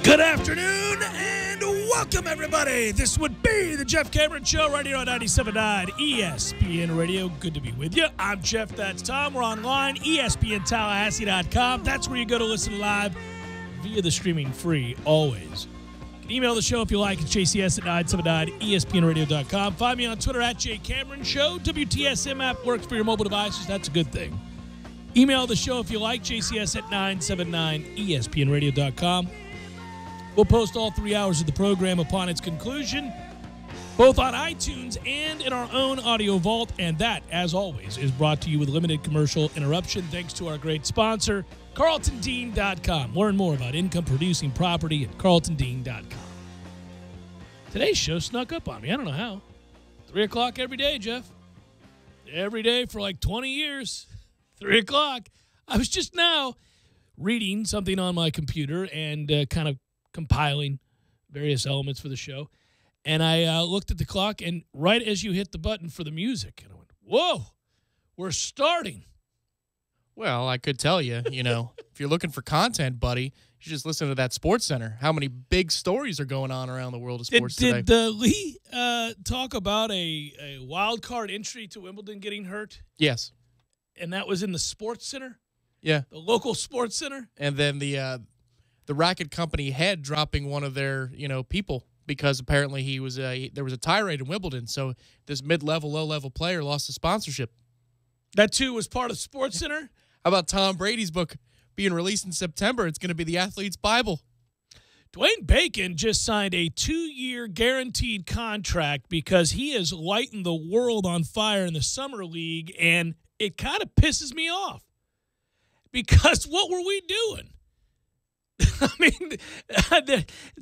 Good afternoon and welcome, everybody. This would be the Jeff Cameron Show right here on 97.9 ESPN Radio. Good to be with you. I'm Jeff, that's Tom. We're online, ESPNTallahassee.com. That's where you go to listen live via the streaming free, always. You can email the show if you like at jcs at 979ESPNradio.com. Find me on Twitter at JCameronShow. WTSM app works for your mobile devices. That's a good thing. Email the show if you like, jcs at 979ESPNradio.com. We'll post all 3 hours of the program upon its conclusion, both on iTunes and in our own audio vault. And that, as always, is brought to you with limited commercial interruption thanks to our great sponsor, CarltonDean.com. Learn more about income-producing property at CarltonDean.com. Today's show snuck up on me. I don't know how. 3 o'clock every day, Jeff. Every day for like 20 years. 3 o'clock. I was just now reading something on my computer and kind of compiling various elements for the show. And I looked at the clock, and right as you hit the button for the music, and I went, whoa, we're starting. Well, I could tell you, if you're looking for content, buddy, you should just listen to that Sports Center. How many big stories are going on around the world of sports today? Did Lee talk about a wild card entry to Wimbledon getting hurt? Yes. And that was in the Sports Center? Yeah. The local Sports Center? And then the racket company head dropping one of their, people because apparently there was a tirade in Wimbledon. So this mid-level, low-level player lost his sponsorship. That, too, was part of Sports Center? How about Tom Brady's book being released in September? It's going to be The Athlete's Bible. Dwayne Bacon just signed a 2-year guaranteed contract because he has lightened the world on fire in the Summer League, and it kind of pisses me off. Because what were we doing? I mean,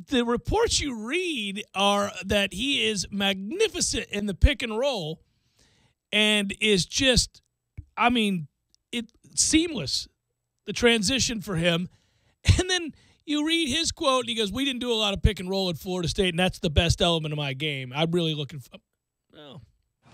the reports you read are that he is magnificent in the pick and roll and is just, seamless, the transition for him. And then you read his quote, and he goes, we didn't do a lot of pick and roll at Florida State, and that's the best element of my game. I'm really looking for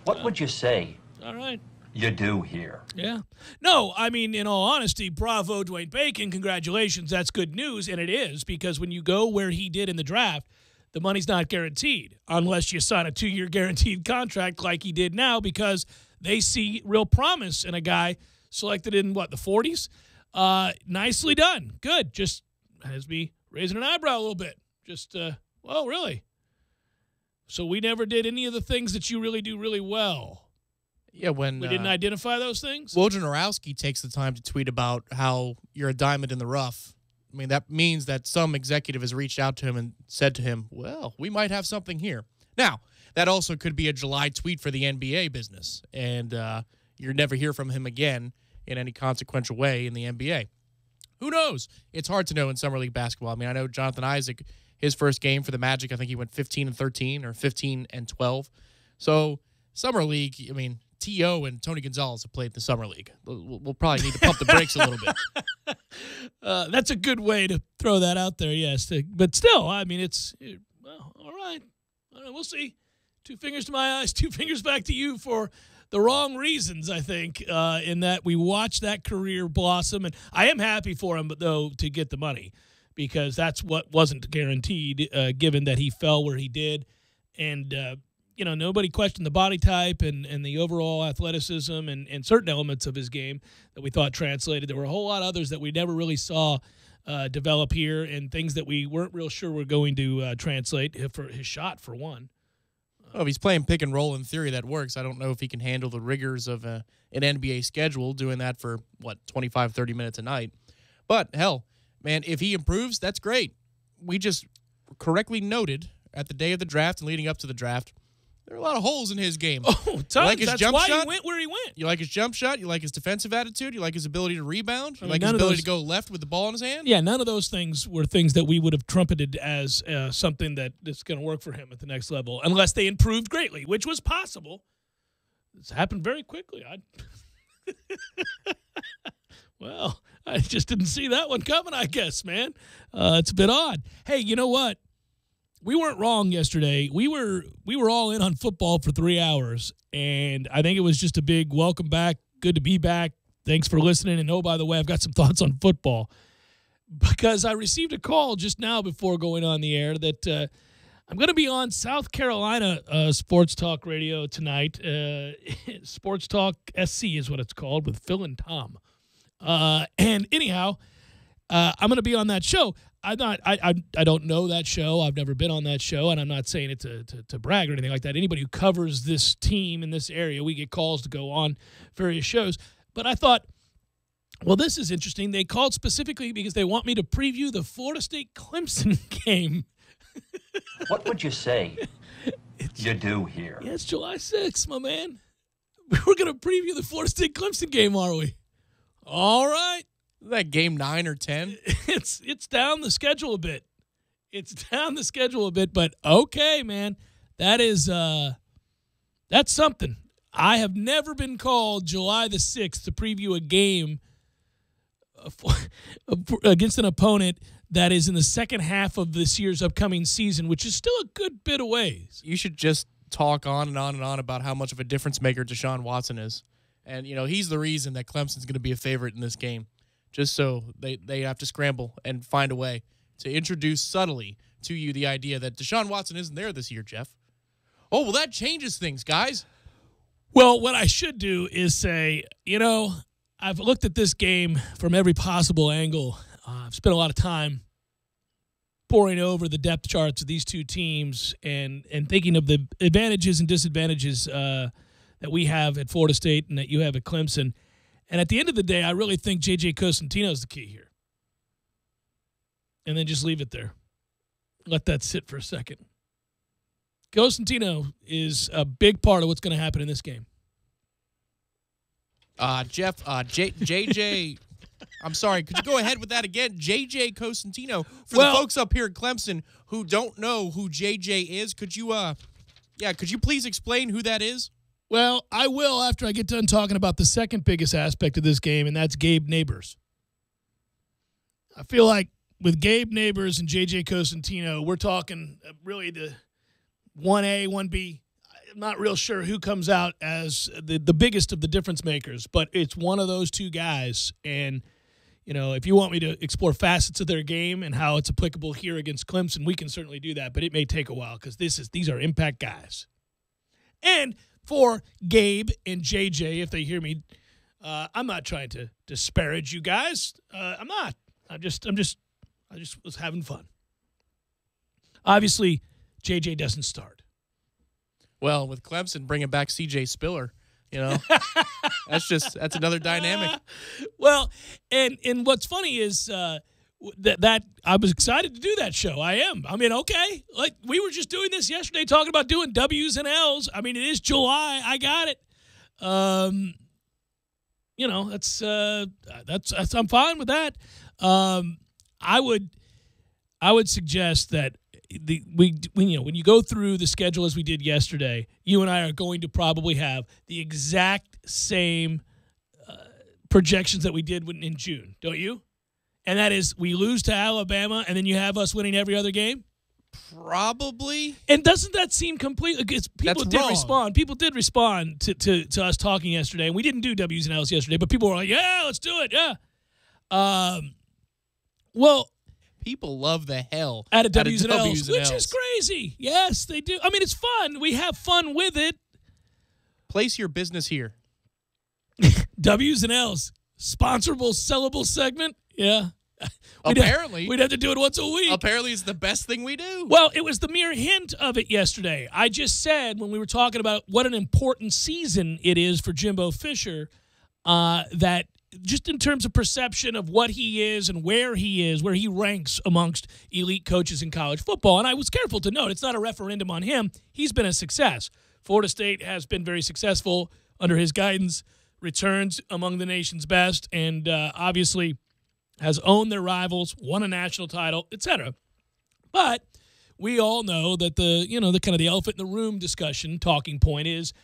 What would you say? All right. You do here. Yeah. No, in all honesty, bravo, Dwayne Bacon. Congratulations. That's good news, and it is, because when you go where he did in the draft, the money's not guaranteed unless you sign a 2-year guaranteed contract like he did now, because they see real promise in a guy selected in, the 40s? Nicely done. Good. Just has me raising an eyebrow a little bit. Just, really? So we never did any of the things that you really do really well. Yeah, when we didn't identify those things? Wojnarowski takes the time to tweet about how you're a diamond in the rough. That means that some executive has reached out to him and said to him, well, we might have something here. Now, that also could be a July tweet for the NBA business, and you never hear from him again in any consequential way in the NBA. Who knows? It's hard to know in Summer League basketball. I know Jonathan Isaac, his first game for the Magic, I think he went 15-13 or 15-12. So Summer League, T.O. and Tony Gonzalez have played the Summer League. We'll probably need to pump the brakes a little bit. That's a good way to throw that out there, yes. But still, it's all right. We'll see. 2 fingers to my eyes, 2 fingers back to you for the wrong reasons, I think, in that we watched that career blossom. And I am happy for him, though, to get the money, because that's what wasn't guaranteed, given that he fell where he did. And, nobody questioned the body type and the overall athleticism and certain elements of his game that we thought translated. There were a whole lot of others that we never really saw develop here, and things that we weren't real sure were going to translate for his shot, for one. Well, if he's playing pick and roll, in theory, that works. I don't know if he can handle the rigors of an NBA schedule, doing that for, 25, 30 minutes a night. But, hell, man, if he improves, that's great. We just correctly noted at the day of the draft and leading up to the draft, there are a lot of holes in his game. Oh, tons. That's why he went where he went. You like his jump shot? You like his defensive attitude? You like his ability to rebound? You like his ability to go left with the ball in his hand? Yeah, none of those things were things that we would have trumpeted as something that's going to work for him at the next level, unless they improved greatly, which was possible. It's happened very quickly. Well, I just didn't see that one coming, I guess, man. It's a bit odd. Hey, you know what? We weren't wrong yesterday. We were all in on football for 3 hours, and I think it was just a big welcome back. Good to be back. Thanks for listening. And, oh, by the way, I've got some thoughts on football. because I received a call just now before going on the air that I'm going to be on South Carolina Sports Talk Radio tonight. Sports Talk SC is what it's called, with Phil and Tom. And anyhow, I'm going to be on that show. I don't know that show. I've never been on that show, and I'm not saying it to brag or anything like that. Anybody who covers this team in this area, we get calls to go on various shows. But I thought, well, this is interesting. They called specifically because they want me to preview the Florida State Clemson game. What would you say you do here? Yeah, it's July 6th, my man. We're going to preview the Florida State Clemson game, are we? All right. Is that game 9 or 10? It's down the schedule a bit. But okay, man. That is that's something. I have never been called July the 6th to preview a game against an opponent that is in the second half of this year's upcoming season, which is still a good bit of ways. You should just talk on and on and on about how much of a difference maker Deshaun Watson is. And, he's the reason that Clemson's going to be a favorite in this game. Just so they have to scramble and find a way to introduce subtly to you the idea that Deshaun Watson isn't there this year, Jeff. Oh, well, that changes things, guys. Well, what I should do is say, I've looked at this game from every possible angle. I've spent a lot of time poring over the depth charts of these two teams and thinking of the advantages and disadvantages that we have at Florida State and that you have at Clemson. And at the end of the day, I really think J.J. Cosentino is the key here. And then just leave it there. Let that sit for a second. Cosentino is a big part of what's going to happen in this game. Jeff, J.J. I'm sorry. Could you go ahead with that again? J.J. Cosentino. For the folks up here at Clemson who don't know who J.J. is, could you please explain who that is? Well, I will after I get done talking about the second biggest aspect of this game, and that's Gabe Neighbors. I feel like with Gabe Neighbors and J.J. Cosentino, we're talking really the 1A, 1B. I'm not real sure who comes out as the biggest of the difference makers, but it's one of those two guys. And, if you want me to explore facets of their game and how it's applicable here against Clemson, we can certainly do that, but it may take a while because these are impact guys. And for Gabe and JJ, if they hear me, I'm not trying to disparage you guys. I'm not. I just was having fun. Obviously, JJ doesn't start. Well, with Clemson bringing back C.J. Spiller, that's another dynamic. Well, and what's funny is that I was excited to do that show. I am. I mean, okay. Like, we were just doing this yesterday, talking about doing W's and L's. I mean, it is July. I got it. That's I'm fine with that. I would suggest that when you go through the schedule as we did yesterday, you and I are going to probably have the exact same projections that we did in June, don't you? And that is, we lose to Alabama, and then you have us winning every other game? Probably. And doesn't that seem completely... People did respond. People did respond to us talking yesterday, and we didn't do W's and L's yesterday, but people were like, yeah, let's do it, yeah. Well... People love the hell out of W's and L's, which is crazy. Yes, they do. I mean, it's fun. We have fun with it. Place your business here. W's and L's. Sponsorable, sellable segment? Yeah. We'd have to do it once a week. Apparently, it's the best thing we do. Well, it was the mere hint of it yesterday. I just said when we were talking about what an important season it is for Jimbo Fisher, that just in terms of perception of what he is and where he ranks amongst elite coaches in college football. And I was careful to note it's not a referendum on him. He's been a success. Florida State has been very successful under his guidance, returns among the nation's best, and obviously has owned their rivals, won a national title, etc. But we all know that the kind of the elephant in the room discussion talking point is,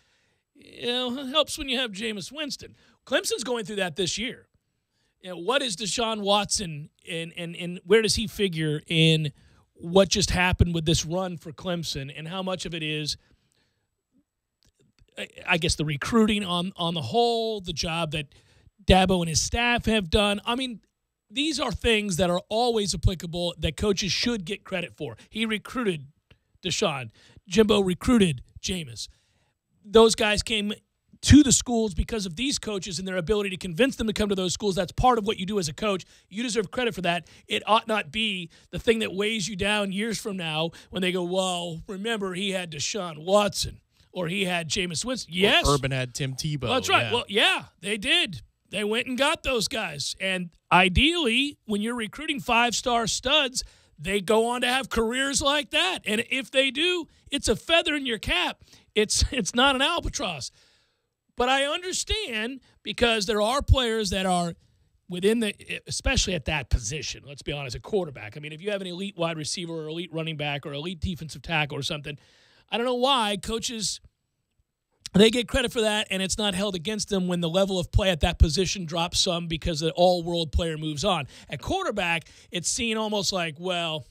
it helps when you have Jameis Winston. Clemson's going through that this year. What is Deshaun Watson and where does he figure in what just happened with this run for Clemson, and how much of it is, I guess, the recruiting on the whole, the job that Dabo and his staff have done. I mean, these are things that are always applicable that coaches should get credit for. He recruited Deshaun. Jimbo recruited Jameis. Those guys came to the schools because of these coaches and their ability to convince them to come to those schools. That's part of what you do as a coach. You deserve credit for that. It ought not be the thing that weighs you down years from now when they go, well, remember he had Deshaun Watson or he had Jameis Winston. Yes. Or Urban had Tim Tebow. Well, that's right. Yeah. Well, yeah, they did. They went and got those guys. And ideally, when you're recruiting 5-star studs, they go on to have careers like that. And if they do, it's a feather in your cap. It's not an albatross. But I understand because there are players that are within especially at that position, let's be honest, a quarterback. I mean, if you have an elite wide receiver or elite running back or elite defensive tackle or something, I don't know why coaches, they get credit for that, and it's not held against them when the level of play at that position drops some because the all-world player moves on. At quarterback, it's seen almost like, well,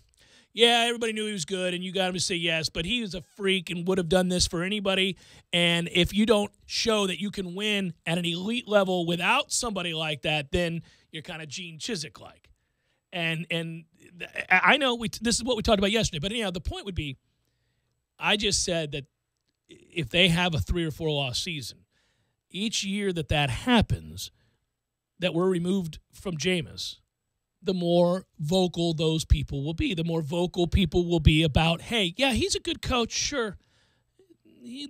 yeah, everybody knew he was good, and you got him to say yes, but he was a freak and would have done this for anybody. And if you don't show that you can win at an elite level without somebody like that, then you're kind of Gene Chizik-like. And I know this is what we talked about yesterday, but anyhow, the point would be, I just said that if they have a 3 or 4 loss season, each year that happens, that we're removed from Jameis, the more vocal those people will be. The more vocal people will be about, hey, yeah, he's a good coach, sure.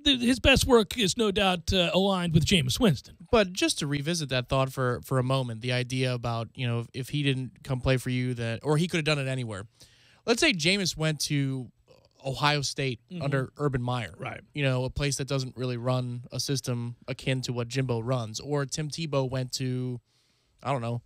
His best work is no doubt aligned with Jameis Winston. But just to revisit that thought for a moment, the idea about, if he didn't come play for you, or he could have done it anywhere. Let's say Jameis went to Ohio State under Urban Meyer. Right. A place that doesn't really run a system akin to what Jimbo runs. Or Tim Tebow went to, I don't know,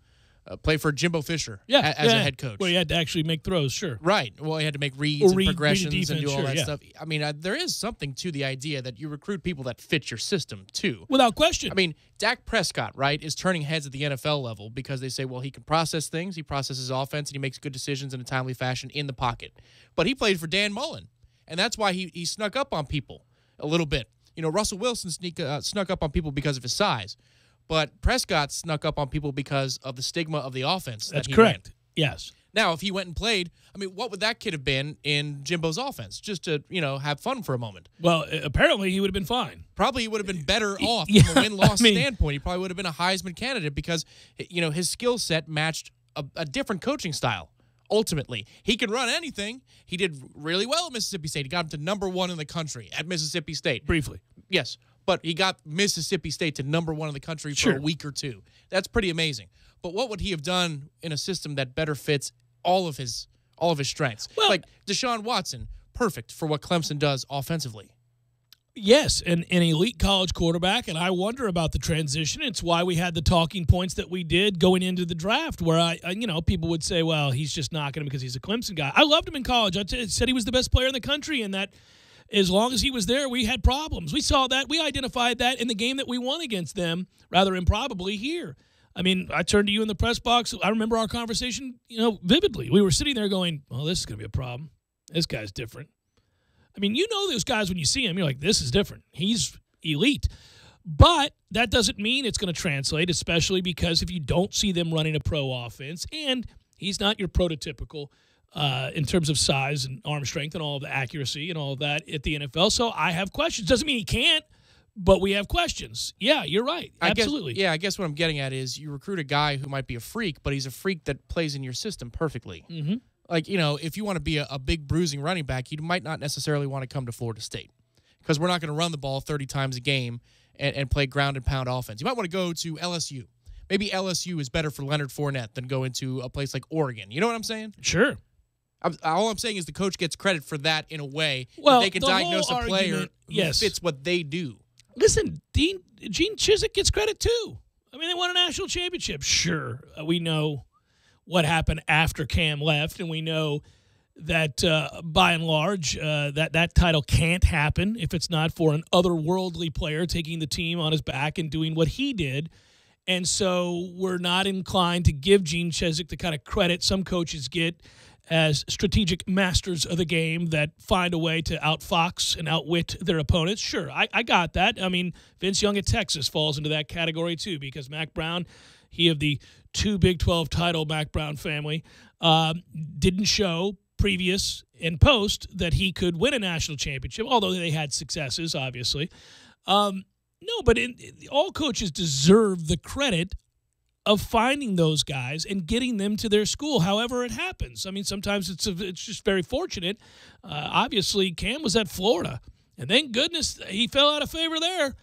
play for Jimbo Fisher as a head coach. Well, you had to actually make throws, sure. Right. Well, he had to make reads and progressions defense, and do all that yeah. stuff. I mean, there is something to the idea that you recruit people that fit your system, too. Without question. I mean, Dak Prescott, right, is turning heads at the NFL level because they say, well, he can process things, he processes offense, and he makes good decisions in a timely fashion in the pocket. But he played for Dan Mullen, and that's why he snuck up on people a little bit. Russell Wilson snuck up on people because of his size. But Prescott snuck up on people because of the stigma of the offense. That's correct. Yes. Now, if he went and played, I mean, what would that kid have been in Jimbo's offense? Just to, have fun for a moment. Well, apparently he would have been fine. Probably he would have been better off from a win-loss standpoint. He probably would have been a Heisman candidate because, his skill set matched a different coaching style. Ultimately, he can run anything. He did really well at Mississippi State. He got him to #1 in the country at Mississippi State. Briefly. Yes. But he got Mississippi State to #1 in the country for a week or two. That's pretty amazing. But what would he have done in a system that better fits all of his strengths? Well, like Deshaun Watson, perfect for what Clemson does offensively. Yes, an elite college quarterback, and I wonder about the transition. It's why we had the talking points that we did going into the draft, where people would say, well, he's just knocking him because he's a Clemson guy. I loved him in college. I said he was the best player in the country, and that as long as he was there, we had problems. We saw that. We identified that in the game that we won against them, rather improbably here. I mean, I turned to you in the press box. I remember our conversation, vividly. We were sitting there going, well, this is going to be a problem. This guy's different. I mean, those guys when you see him, you're like, this is different. He's elite. But that doesn't mean it's going to translate, especially because if you don't see them running a pro offense, and he's not your prototypical in terms of size and arm strength and all of the accuracy and all of that at the NFL. So I have questions. Doesn't mean he can't, but we have questions. Yeah, you're right. Absolutely. I guess what I'm getting at is you recruit a guy who might be a freak, but he's a freak that plays in your system perfectly. Mm-hmm. Like, if you want to be a big bruising running back, you might not necessarily want to come to Florida State because we're not going to run the ball 30 times a game and play ground and pound offense. You might want to go to LSU. Maybe LSU is better for Leonard Fournette than going to a place like Oregon. You know what I'm saying? Sure. All I'm saying is the coach gets credit for that in a way. Well, they can diagnose a player who fits what they do. Listen, Gene Chizik gets credit too. I mean, they won a national championship. Sure, we know what happened after Cam left, and we know that by and large that title can't happen if it's not for an otherworldly player taking the team on his back and doing what he did. And so we're not inclined to give Gene Chizik the kind of credit some coaches get as strategic masters of the game that find a way to outfox and outwit their opponents. Sure, I got that. I mean, Vince Young at Texas falls into that category too because Mac Brown, he of the two Big 12 title Mac Brown family, didn't show previous and post that he could win a national championship, although they had successes, obviously. No, but all coaches deserve the credit of finding those guys and getting them to their school, however it happens. I mean, sometimes it's just very fortunate. Obviously, Cam was at Florida, and thank goodness he fell out of favor there.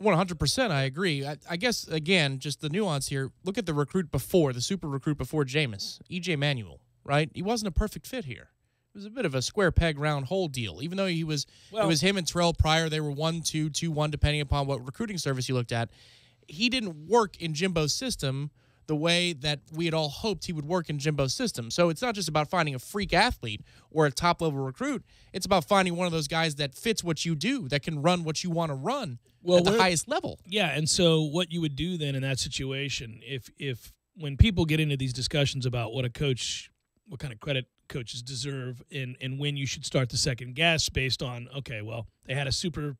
100%, I agree. I guess, again, just the nuance here, look at the recruit before, the super recruit before Jameis, E.J. Manuel, right? He wasn't a perfect fit here. It was a bit of a square peg, round hole deal, even though it was him and Terrell Pryor. They were 1-2, 2-1, depending upon what recruiting service you looked at. He didn't work in Jimbo's system the way that we had all hoped he would work in Jimbo's system. So it's not just about finding a freak athlete or a top-level recruit. It's about finding one of those guys that fits what you do, that can run what you want to run at the highest level. Yeah, and so what you would do then in that situation, if when people get into these discussions about what kind of credit coaches deserve and when you should start the second guess based on, okay, well, they had a super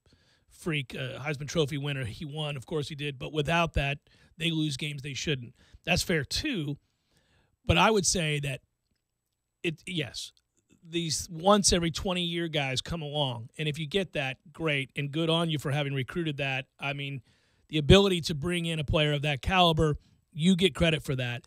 freak Heisman Trophy winner. He won. Of course he did. But without that, they lose games they shouldn't. That's fair too. But I would say that yes, these once every 20-year guys come along. And if you get that, great. And good on you for having recruited that. I mean, the ability to bring in a player of that caliber, you get credit for that.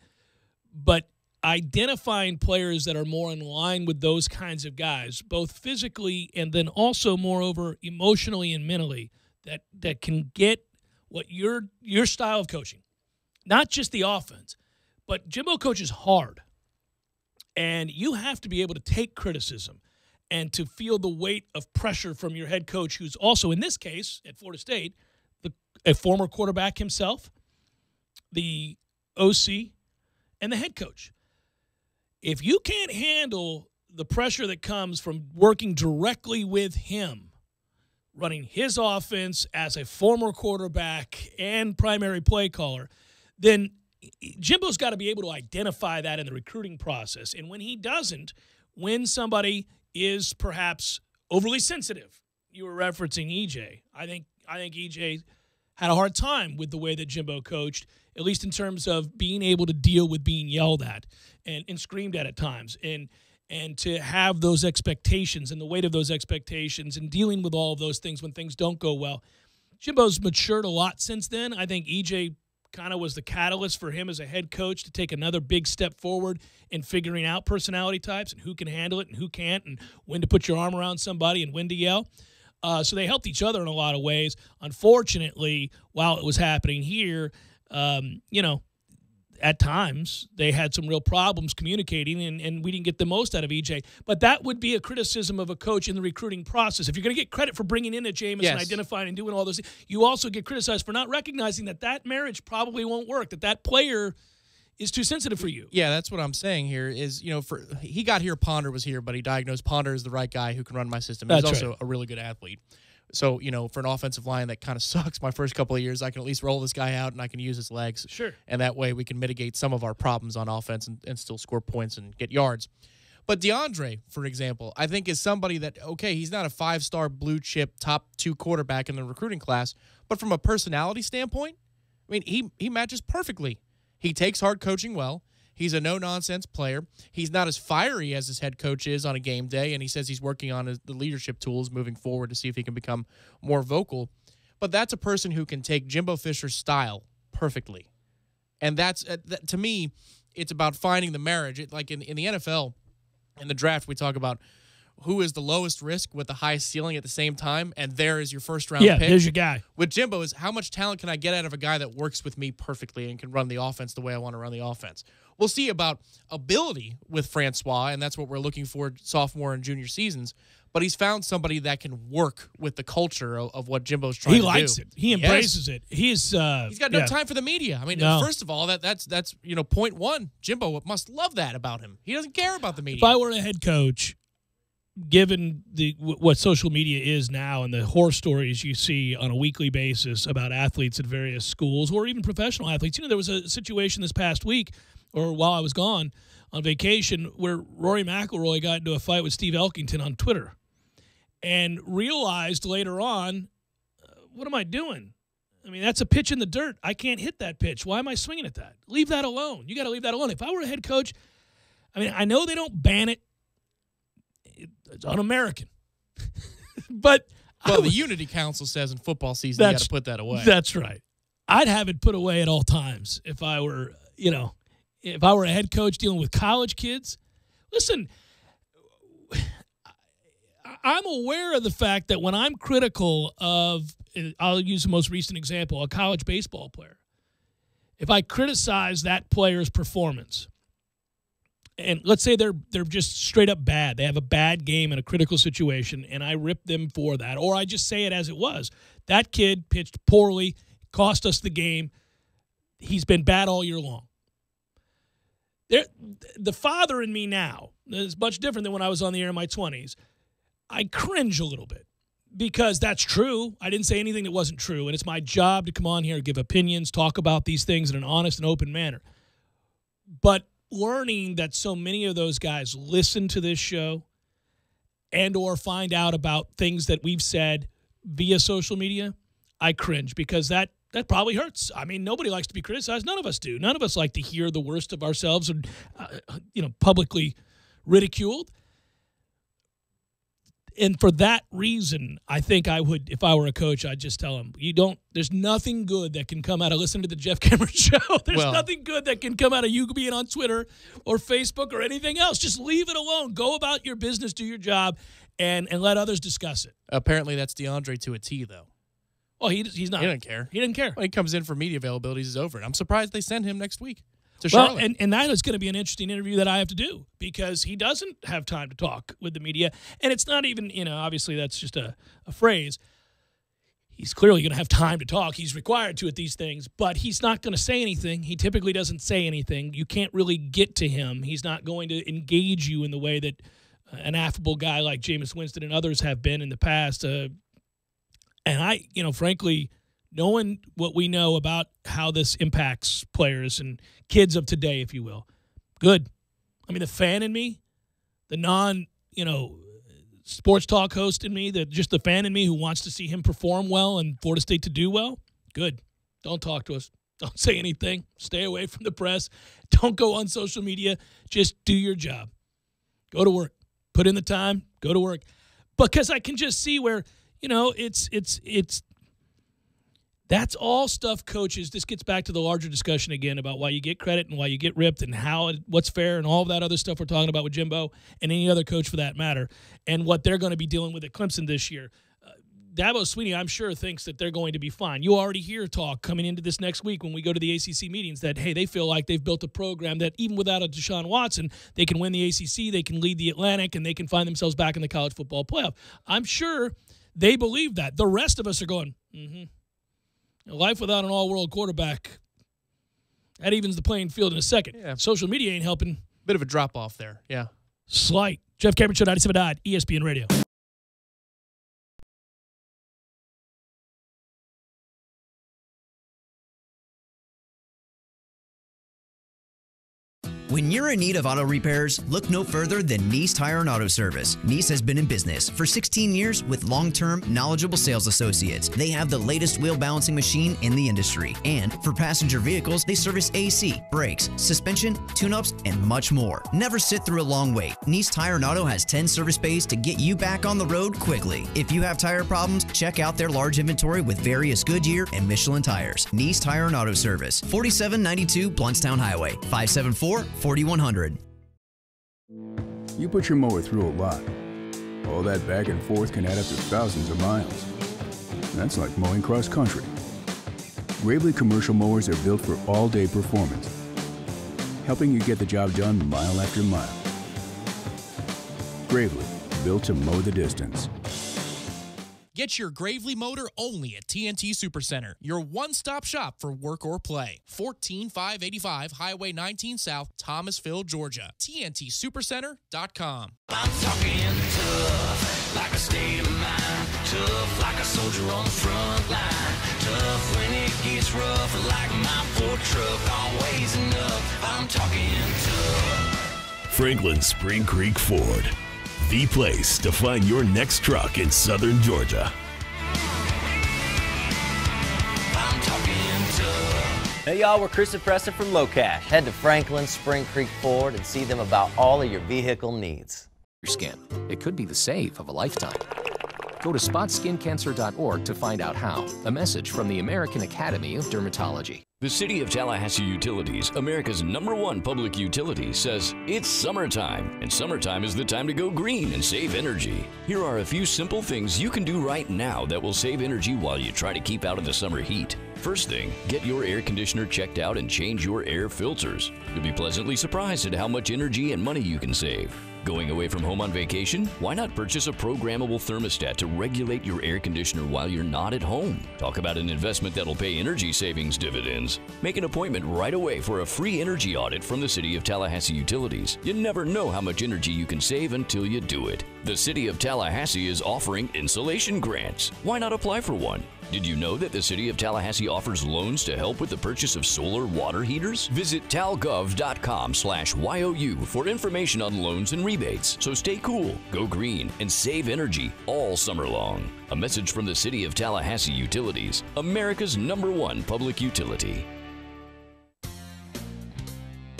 But identifying players that are more in line with those kinds of guys, both physically and then also, moreover, emotionally and mentally, that can get what your style of coaching, not just the offense, but Jimbo coaches hard. And you have to be able to take criticism and to feel the weight of pressure from your head coach, who's also, in this case, at Florida State, a former quarterback himself, the OC, and the head coach. If you can't handle the pressure that comes from working directly with him, running his offense as a former quarterback and primary play caller, then Jimbo's got to be able to identify that in the recruiting process. And when he doesn't, when somebody is perhaps overly sensitive, you were referencing EJ. I think EJ had a hard time with the way that Jimbo coached, at least in terms of being able to deal with being yelled at and screamed at times, and to have those expectations and the weight of those expectations and dealing with all of those things when things don't go well. Jimbo's matured a lot since then. I think EJ kind of was the catalyst for him as a head coach to take another big step forward in figuring out personality types and who can handle it and who can't, and when to put your arm around somebody and when to yell. So they helped each other in a lot of ways. Unfortunately, while it was happening here, at times they had some real problems communicating, and we didn't get the most out of EJ. But that would be a criticism of a coach in the recruiting process. If you're going to get credit for bringing in a Jameis and identifying and doing all those things, you also get criticized for not recognizing that marriage probably won't work, that player is too sensitive for you. Yeah, that's what I'm saying here is, he got here, Ponder was here, but he diagnosed Ponder as the right guy who can run my system. He's also a really good athlete. So, for an offensive line that kind of sucks my first couple of years, I can at least roll this guy out and I can use his legs. Sure. And that way we can mitigate some of our problems on offense and still score points and get yards. But DeAndre, for example, I think is somebody that, okay, he's not a 5-star blue chip top 2 quarterback in the recruiting class, but from a personality standpoint, I mean, he matches perfectly. He takes hard coaching well. He's a no-nonsense player. He's not as fiery as his head coach is on a game day, and he says he's working on the leadership tools moving forward to see if he can become more vocal. But that's a person who can take Jimbo Fisher's style perfectly. And that's, to me, it's about finding the marriage. Like in the NFL, in the draft, we talk about who is the lowest risk with the highest ceiling at the same time, and there is your first-round pick. Yeah, there's your guy. With Jimbo is how much talent can I get out of a guy that works with me perfectly and can run the offense the way I want to run the offense. We'll see about ability with Francois, and that's what we're looking for sophomore and junior seasons. But he's found somebody that can work with the culture of what Jimbo's trying to do. He likes it. He embraces it. He's got no time for the media. I mean, first of all, that's point one. Jimbo must love that about him. He doesn't care about the media. If I were a head coach, given what social media is now and the horror stories you see on a weekly basis about athletes at various schools or even professional athletes, there was a situation this past week, or while I was gone on vacation, where Rory McIlroy got into a fight with Steve Elkington on Twitter and realized later on, what am I doing? I mean, that's a pitch in the dirt. I can't hit that pitch. Why am I swinging at that? Leave that alone. You got to leave that alone. If I were a head coach, I mean, I know they don't ban it. It's un-American. But the Unity Council says in football season you got to put that away. That's right. I'd have it put away at all times if I were, if I were a head coach dealing with college kids. Listen, I'm aware of the fact that when I'm critical of, I'll use the most recent example, a college baseball player. If I criticize that player's performance, and let's say they're just straight up bad, they have a bad game in a critical situation, and I rip them for that, or I just say it as it was. That kid pitched poorly, cost us the game. He's been bad all year long. The father in me now is much different than when I was on the air in my 20s. I cringe a little bit because that's true. I didn't say anything that wasn't true, and it's my job to come on here, give opinions, talk about these things in an honest and open manner. But learning that so many of those guys listen to this show and or find out about things that we've said via social media, I cringe because that probably hurts. I mean, nobody likes to be criticized. None of us do. None of us like to hear the worst of ourselves and, publicly ridiculed. And for that reason, I think I would, if I were a coach, I'd just tell him, there's nothing good that can come out of listening to the Jeff Cameron Show. There's nothing good that can come out of you being on Twitter or Facebook or anything else. Just leave it alone. Go about your business, do your job, and let others discuss it. Apparently that's DeAndre to a T, though. Well, he's not. He doesn't care. He doesn't care. When he comes in for media availabilities, he's over it. I'm surprised they send him next week to Well, Charlotte. and that is going to be an interesting interview that I have to do because he doesn't have time to talk with the media. And it's not even, obviously that's just a phrase. He's clearly going to have time to talk. He's required to at these things, but he's not going to say anything. He typically doesn't say anything. You can't really get to him. He's not going to engage you in the way that an affable guy like Jameis Winston and others have been in the past. And I, frankly, knowing what we know about how this impacts players and kids of today, if you will, good. I mean, the fan in me, the sports talk host in me, just the fan in me who wants to see him perform well and Florida State to do well, good. Don't talk to us. Don't say anything. Stay away from the press. Don't go on social media. Just do your job. Go to work. Put in the time. Go to work. Because I can just see where, it's that's all stuff coaches. This gets back to the larger discussion again about why you get credit and why you get ripped and what's fair and all of that other stuff we're talking about with Jimbo and any other coach for that matter and what they're going to be dealing with at Clemson this year. Dabo Swinney, I'm sure, thinks that they're going to be fine. You already hear talk coming into this next week when we go to the ACC meetings that, hey, they feel like they've built a program that even without a Deshaun Watson, they can win the ACC, they can lead the Atlantic, and they can find themselves back in the college football playoff. I'm sure they believe that. The rest of us are going, life without an all-world quarterback, that evens the playing field in a second. Yeah. Social media ain't helping. Bit of a drop-off there, yeah. Slight. Jeff Cameron Show, 97.9 ESPN Radio. When you're in need of auto repairs, look no further than Nice Tire and Auto Service. Nice has been in business for 16 years with long-term, knowledgeable sales associates. They have the latest wheel balancing machine in the industry. And for passenger vehicles, they service AC, brakes, suspension, tune-ups, and much more. Never sit through a long wait. Nice Tire and Auto has 10 service bays to get you back on the road quickly. If you have tire problems, check out their large inventory with various Goodyear and Michelin tires. Nice Tire and Auto Service, 4792 Bluntstown Highway, 574-4100. You put your mower through a lot. All that back and forth can add up to thousands of miles. That's like mowing cross country. Gravely commercial mowers are built for all-day performance, helping you get the job done mile after mile. Gravely, built to mow the distance. Get your Gravely motor only at TNT Supercenter, your one-stop shop for work or play. 14585 Highway 19 South, Thomasville, Georgia. TNTSupercenter.com. I'm talking tough, like a state of mind. Tough, like a soldier on the front line. Tough when it gets rough, like my Ford truck, always enough. I'm talking tough. Franklin Spring Creek Ford, the place to find your next truck in southern Georgia. I'm Hey y'all, we're Chris and Preston from Low Cash. Head to Franklin, Spring Creek Ford and see them about all of your vehicle needs. Your skin. It could be the save of a lifetime. Go to spotskincancer.org to find out how. A message from the American Academy of Dermatology. The City of Tallahassee Utilities, America's #1 public utility, says it's summertime, and summertime is the time to go green and save energy. Here are a few simple things you can do right now that will save energy while you try to keep out of the summer heat. First thing, get your air conditioner checked out and change your air filters. You'll be pleasantly surprised at how much energy and money you can save. Going away from home on vacation? Why not purchase a programmable thermostat to regulate your air conditioner while you're not at home? Talk about an investment that'll pay energy savings dividends. Make an appointment right away for a free energy audit from the City of Tallahassee Utilities. You never know how much energy you can save until you do it. The City of Tallahassee is offering insulation grants. Why not apply for one? Did you know that the City of Tallahassee offers loans to help with the purchase of solar water heaters? Visit talgov.com/YOU for information on loans and rebates. So stay cool, go green, and save energy all summer long. A message from the City of Tallahassee Utilities, America's #1 public utility.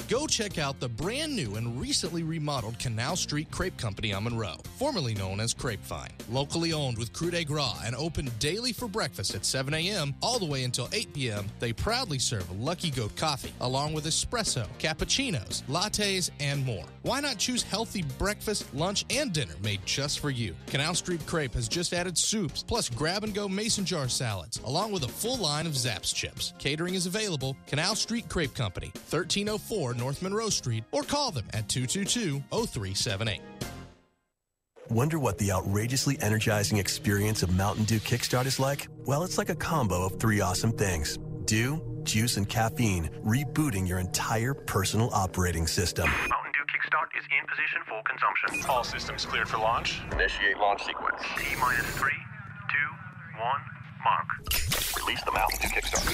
Go check out the brand new and recently remodeled Canal Street Crepe Company on Monroe, formerly known as Crepefine. Locally owned with Cru de Gras and open daily for breakfast at 7 a.m. all the way until 8 p.m., they proudly serve Lucky Goat coffee, along with espresso, cappuccinos, lattes, and more. Why not choose healthy breakfast, lunch, and dinner made just for you? Canal Street Crepe has just added soups, plus grab-and-go mason jar salads, along with a full line of Zapp's chips. Catering is available. Canal Street Crepe Company, 1304 North Monroe Street, or call them at 222-0378. Wonder what the outrageously energizing experience of Mountain Dew Kickstart is like? Well, it's like a combo of 3 awesome things. Dew, juice, and caffeine, rebooting your entire personal operating system. Mountain Dew Kickstart is in position for consumption. All systems cleared for launch. Initiate launch sequence. T-minus 3, 2, 1, mark. Release the Mountain Dew Kickstart.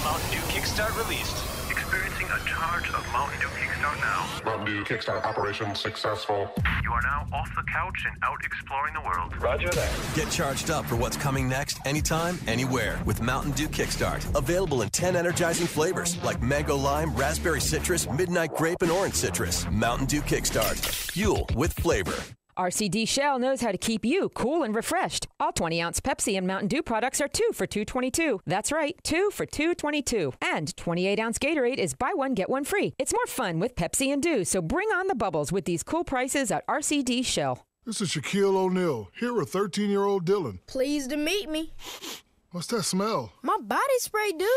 Mountain Dew Kickstart released. Experiencing a charge of Mountain Dew Kickstart now. Mountain Dew Kickstart operation successful. You are now off the couch and out exploring the world. Roger that. Get charged up for what's coming next anytime, anywhere with Mountain Dew Kickstart. Available in 10 energizing flavors like mango lime, raspberry citrus, midnight grape, and orange citrus. Mountain Dew Kickstart. Fuel with flavor. RCD Shell knows how to keep you cool and refreshed. All 20-ounce Pepsi and Mountain Dew products are 2 for $2.22. That's right, 2 for $2.22. And 28-ounce Gatorade is buy one, get one free. It's more fun with Pepsi and Dew, so bring on the bubbles with these cool prices at RCD Shell. This is Shaquille O'Neal, here with 13-year-old Dylan. Pleased to meet me. What's that smell? My body spray, dude.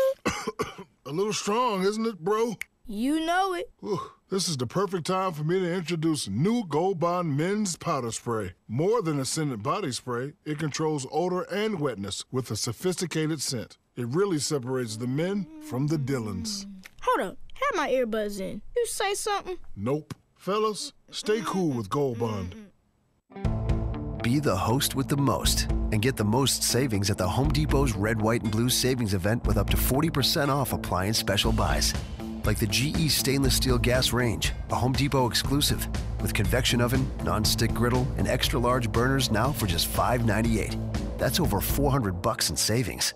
A little strong, isn't it, bro? You know it. Whew. This is the perfect time for me to introduce new Gold Bond Men's Powder Spray. More than a scented body spray, it controls odor and wetness with a sophisticated scent. It really separates the men from the Dylans. Hold up. Have my earbuds in. You say something? Nope. Fellas, stay cool with Gold Bond. Be the host with the most and get the most savings at the Home Depot's Red, White, and Blue Savings Event with up to 40% off appliance special buys. Like the GE stainless steel gas range, a Home Depot exclusive, with convection oven, non-stick griddle, and extra large burners now for just $5.98. That's over $400 in savings.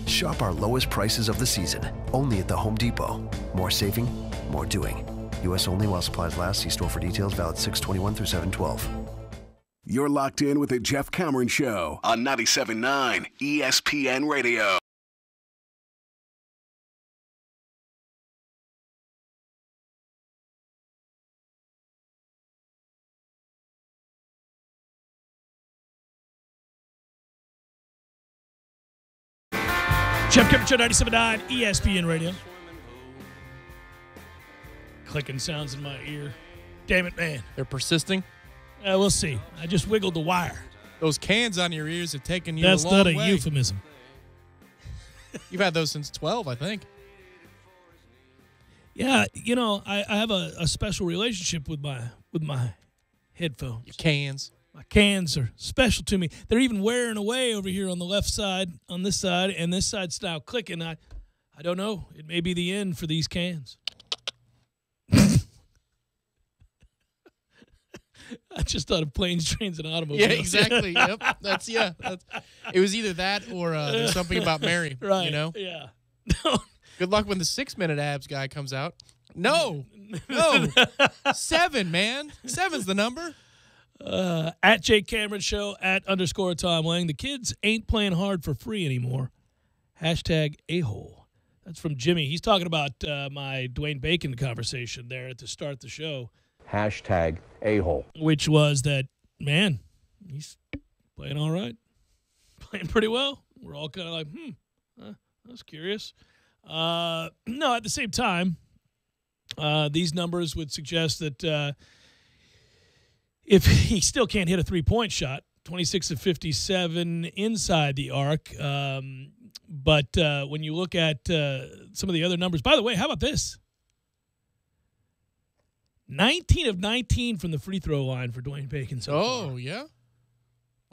Shop our lowest prices of the season, only at the Home Depot. More saving, more doing. U.S. only while supplies last. See store for details. Valid 6/21 through 7/12. You're locked in with the Jeff Cameron Show on 97.9 ESPN Radio. Jeff Cameron Show, 97.9 ESPN Radio. Clicking sounds in my ear. Damn it, man. They're persisting? We'll see. I just wiggled the wire. Those cans on your ears have taken you That's a long not a way. euphemism. You've had those since 12, I think. Yeah, you know, I have a special relationship with my headphones. Your cans. My cans are special to me. They're even wearing away over here on the left side, on this side, and this side's now clicking. I don't know. It may be the end for these cans. I just thought of planes, trains, and automobiles. Yeah, exactly. Yep. It was either that or there's something about Mary. Right. You know? Yeah. Good luck when the 6-minute abs guy comes out. No. 7, man. 7's the number. At Jake Cameron Show, at _Tom Lang. The kids ain't playing hard for free anymore. Hashtag a-hole. That's from Jimmy. He's talking about my Dwayne Bacon conversation there at the start of the show. Hashtag a-hole. Which was that, man, he's playing all right. Playing pretty well. We're all kind of like, I was curious. No, at the same time, these numbers would suggest that if he still can't hit a three-point shot, 26 of 57 inside the arc. But when you look at some of the other numbers, by the way, how about this? 19 of 19 from the free throw line for Dwayne Bacon so far. Yeah?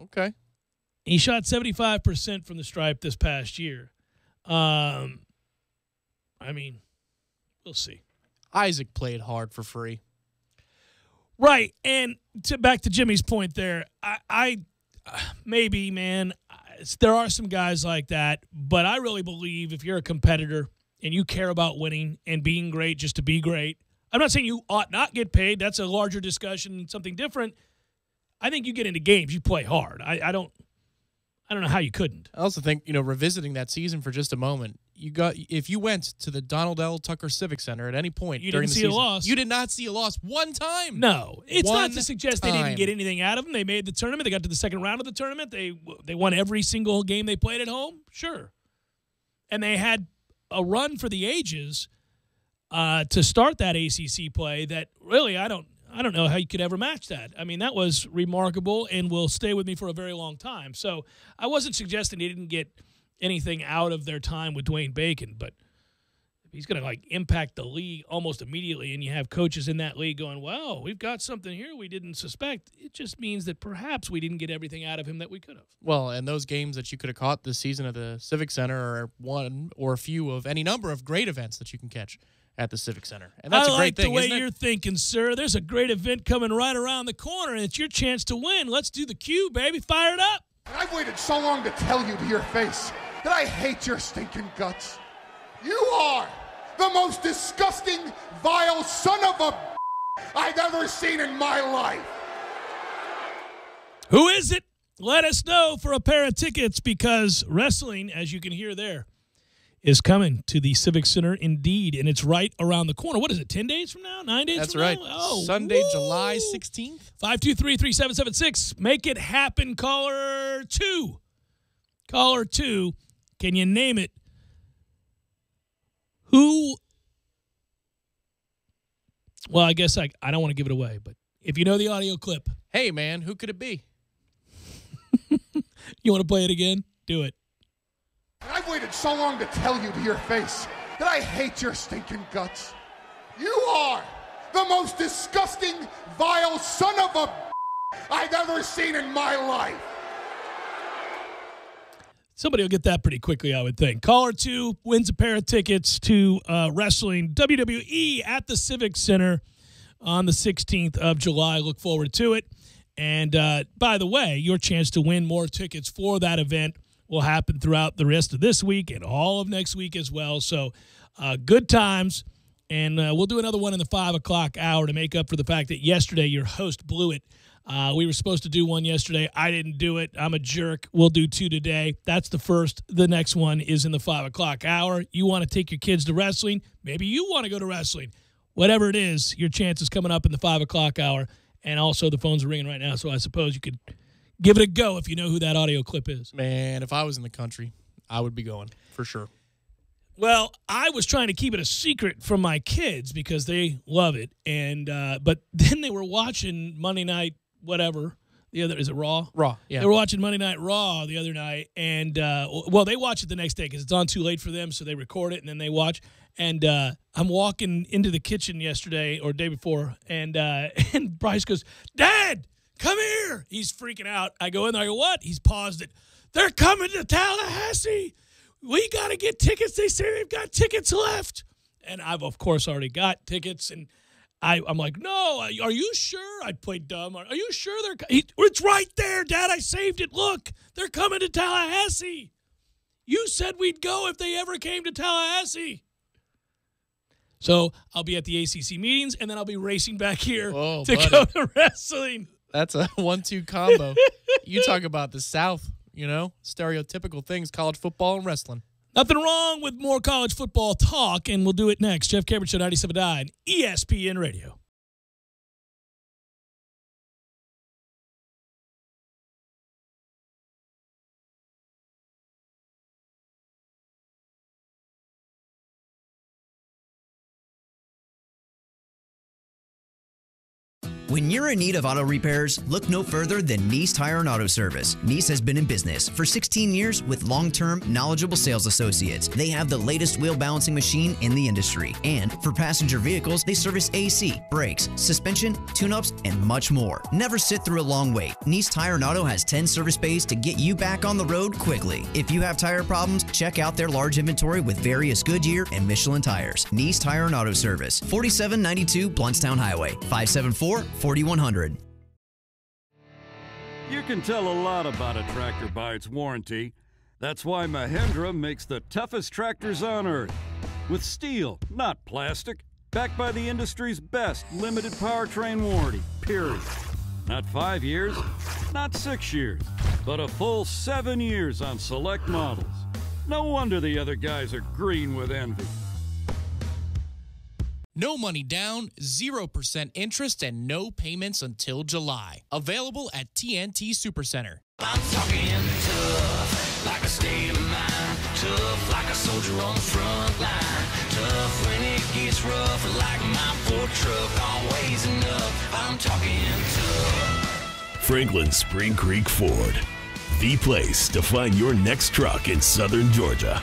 Okay. He shot 75% from the stripe this past year. I mean, we'll see. Isaac played hard for free. Right, and back to Jimmy's point there, I maybe, man, there are some guys like that, but I really believe if you're a competitor and you care about winning and being great just to be great, I'm not saying you ought not get paid. That's a larger discussion, something different. I think you get into games, you play hard. I don't know how you couldn't. I also think, revisiting that season for just a moment, if you went to the Donald L. Tucker Civic Center at any point during the season, a loss. You did not see a loss one time. No. It's one not to suggest they didn't get anything out of them. They made the tournament. They got to the second round of the tournament. They won every single game they played at home. Sure. And they had a run for the ages to start that ACC play that really I don't know how you could ever match that. I mean, that was remarkable and will stay with me for a very long time. So I wasn't suggesting they didn't get anything out of their time with Dwayne Bacon, but if he's going to impact the league almost immediately and you have coaches in that league going, well, we've got something here we didn't suspect, it just means that perhaps we didn't get everything out of him that we could have. Well, and those games that you could have caught this season at the Civic Center are one or a few of any number of great events that you can catch at the Civic Center. And that's a great thing, I like the way isn't it? you're thinking, sir. There's a great event coming right around the corner, and it's your chance to win. Let's do the cue, baby. Fire it up. I've waited so long to tell you to your face that I hate your stinking guts. You are the most disgusting, vile son of a I've ever seen in my life. Who is it? Let us know for a pair of tickets because wrestling, as you can hear there, is coming to the Civic Center indeed, and it's right around the corner. What is it, 10 days from now? 9 days That's from right. now? Oh, Sunday, July 16th. 523-3776. Make it happen, caller 2. Caller 2, can you name it? Who? Well, I guess I don't want to give it away, but if you know the audio clip. Hey, man, who could it be? You want to play it again? Do it. I've waited so long to tell you to your face that I hate your stinking guts. You are the most disgusting, vile son of a I've ever seen in my life. Somebody will get that pretty quickly, I would think. Caller 2 wins a pair of tickets to wrestling WWE at the Civic Center on the 16th of July. Look forward to it. And by the way, your chance to win more tickets for that event will happen throughout the rest of this week and all of next week as well. So good times. And we'll do another one in the 5 o'clock hour to make up for the fact that yesterday your host blew it. We were supposed to do one yesterday. I didn't do it. I'm a jerk. We'll do 2 today. That's the first. The next one is in the 5 o'clock hour. You want to take your kids to wrestling? Maybe you want to go to wrestling. Whatever it is, your chance is coming up in the 5 o'clock hour. And also the phones are ringing right now, so I suppose you could give it a go if you know who that audio clip is. Man, if I was in the country, I would be going for sure. Well, I was trying to keep it a secret from my kids because they love it. And but then they were watching Monday Night whatever. Is it Raw? Raw, yeah. They were watching Monday Night Raw the other night. And, well, they watch it the next day because it's on too late for them, so they record it and then they watch. And I'm walking into the kitchen yesterday or day before, and Bryce goes, Dad, come here. He's freaking out. I go in there. I go, what? He's paused it. They're coming to Tallahassee. We got to get tickets. They say they've got tickets left. And I've, of course, already got tickets. And I'm like, no, are you sure? I played dumb. Are you sure it's right there, Dad. I saved it. Look, they're coming to Tallahassee. You said we'd go if they ever came to Tallahassee. So I'll be at the ACC meetings, and then I'll be racing back here to buddy. go to wrestling. That's a 1-2 combo. You talk about the South, stereotypical things, college football and wrestling. Nothing wrong with more college football talk, and we'll do it next. Jeff Cameron Show, 97.9 ESPN Radio. When you're in need of auto repairs, look no further than Nice Tire and Auto Service. Nice has been in business for 16 years with long-term, knowledgeable sales associates. They have the latest wheel balancing machine in the industry. And for passenger vehicles, they service AC, brakes, suspension, tune-ups, and much more. Never sit through a long wait. Nice Tire and Auto has 10 service bays to get you back on the road quickly. If you have tire problems, check out their large inventory with various Goodyear and Michelin tires. Nice Tire and Auto Service, 4792 Bluntstown Highway, 574-4100. You can tell a lot about a tractor by its warranty. That's why Mahindra makes the toughest tractors on earth. With steel, not plastic. Backed by the industry's best limited powertrain warranty, period. Not 5 years, not 6 years, but a full 7 years on select models. No wonder the other guys are green with envy. No money down, 0% interest, and no payments until July. Available at TNT Supercenter. I'm talking tough, like a state of mind. Tough, like a soldier on the front line. Tough when it gets rough, like my Ford truck. Always enough, I'm talking tough. Franklin Spring Creek Ford, the place to find your next truck in southern Georgia.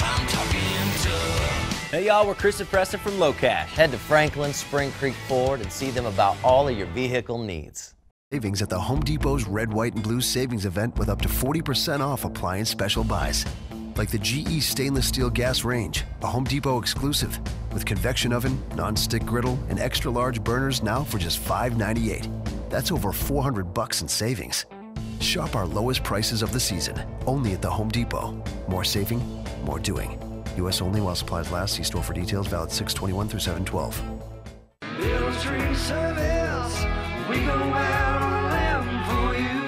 I'm talking tough. Hey y'all, we're Chris and Preston from Low Cash. Head to Franklin Spring Creek Ford and see them about all of your vehicle needs. Savings at the Home Depot's Red, White, and Blue Savings Event with up to 40% off appliance special buys. Like the GE stainless steel gas range, a Home Depot exclusive, with convection oven, non-stick griddle, and extra large burners now for just $598. That's over $400 in savings. Shop our lowest prices of the season, only at the Home Depot. More saving, more doing. U.S. only while supplies last. See store for details. Valid 6/21 through 7/12. Miller's Tree Service, we go out on a limb for you.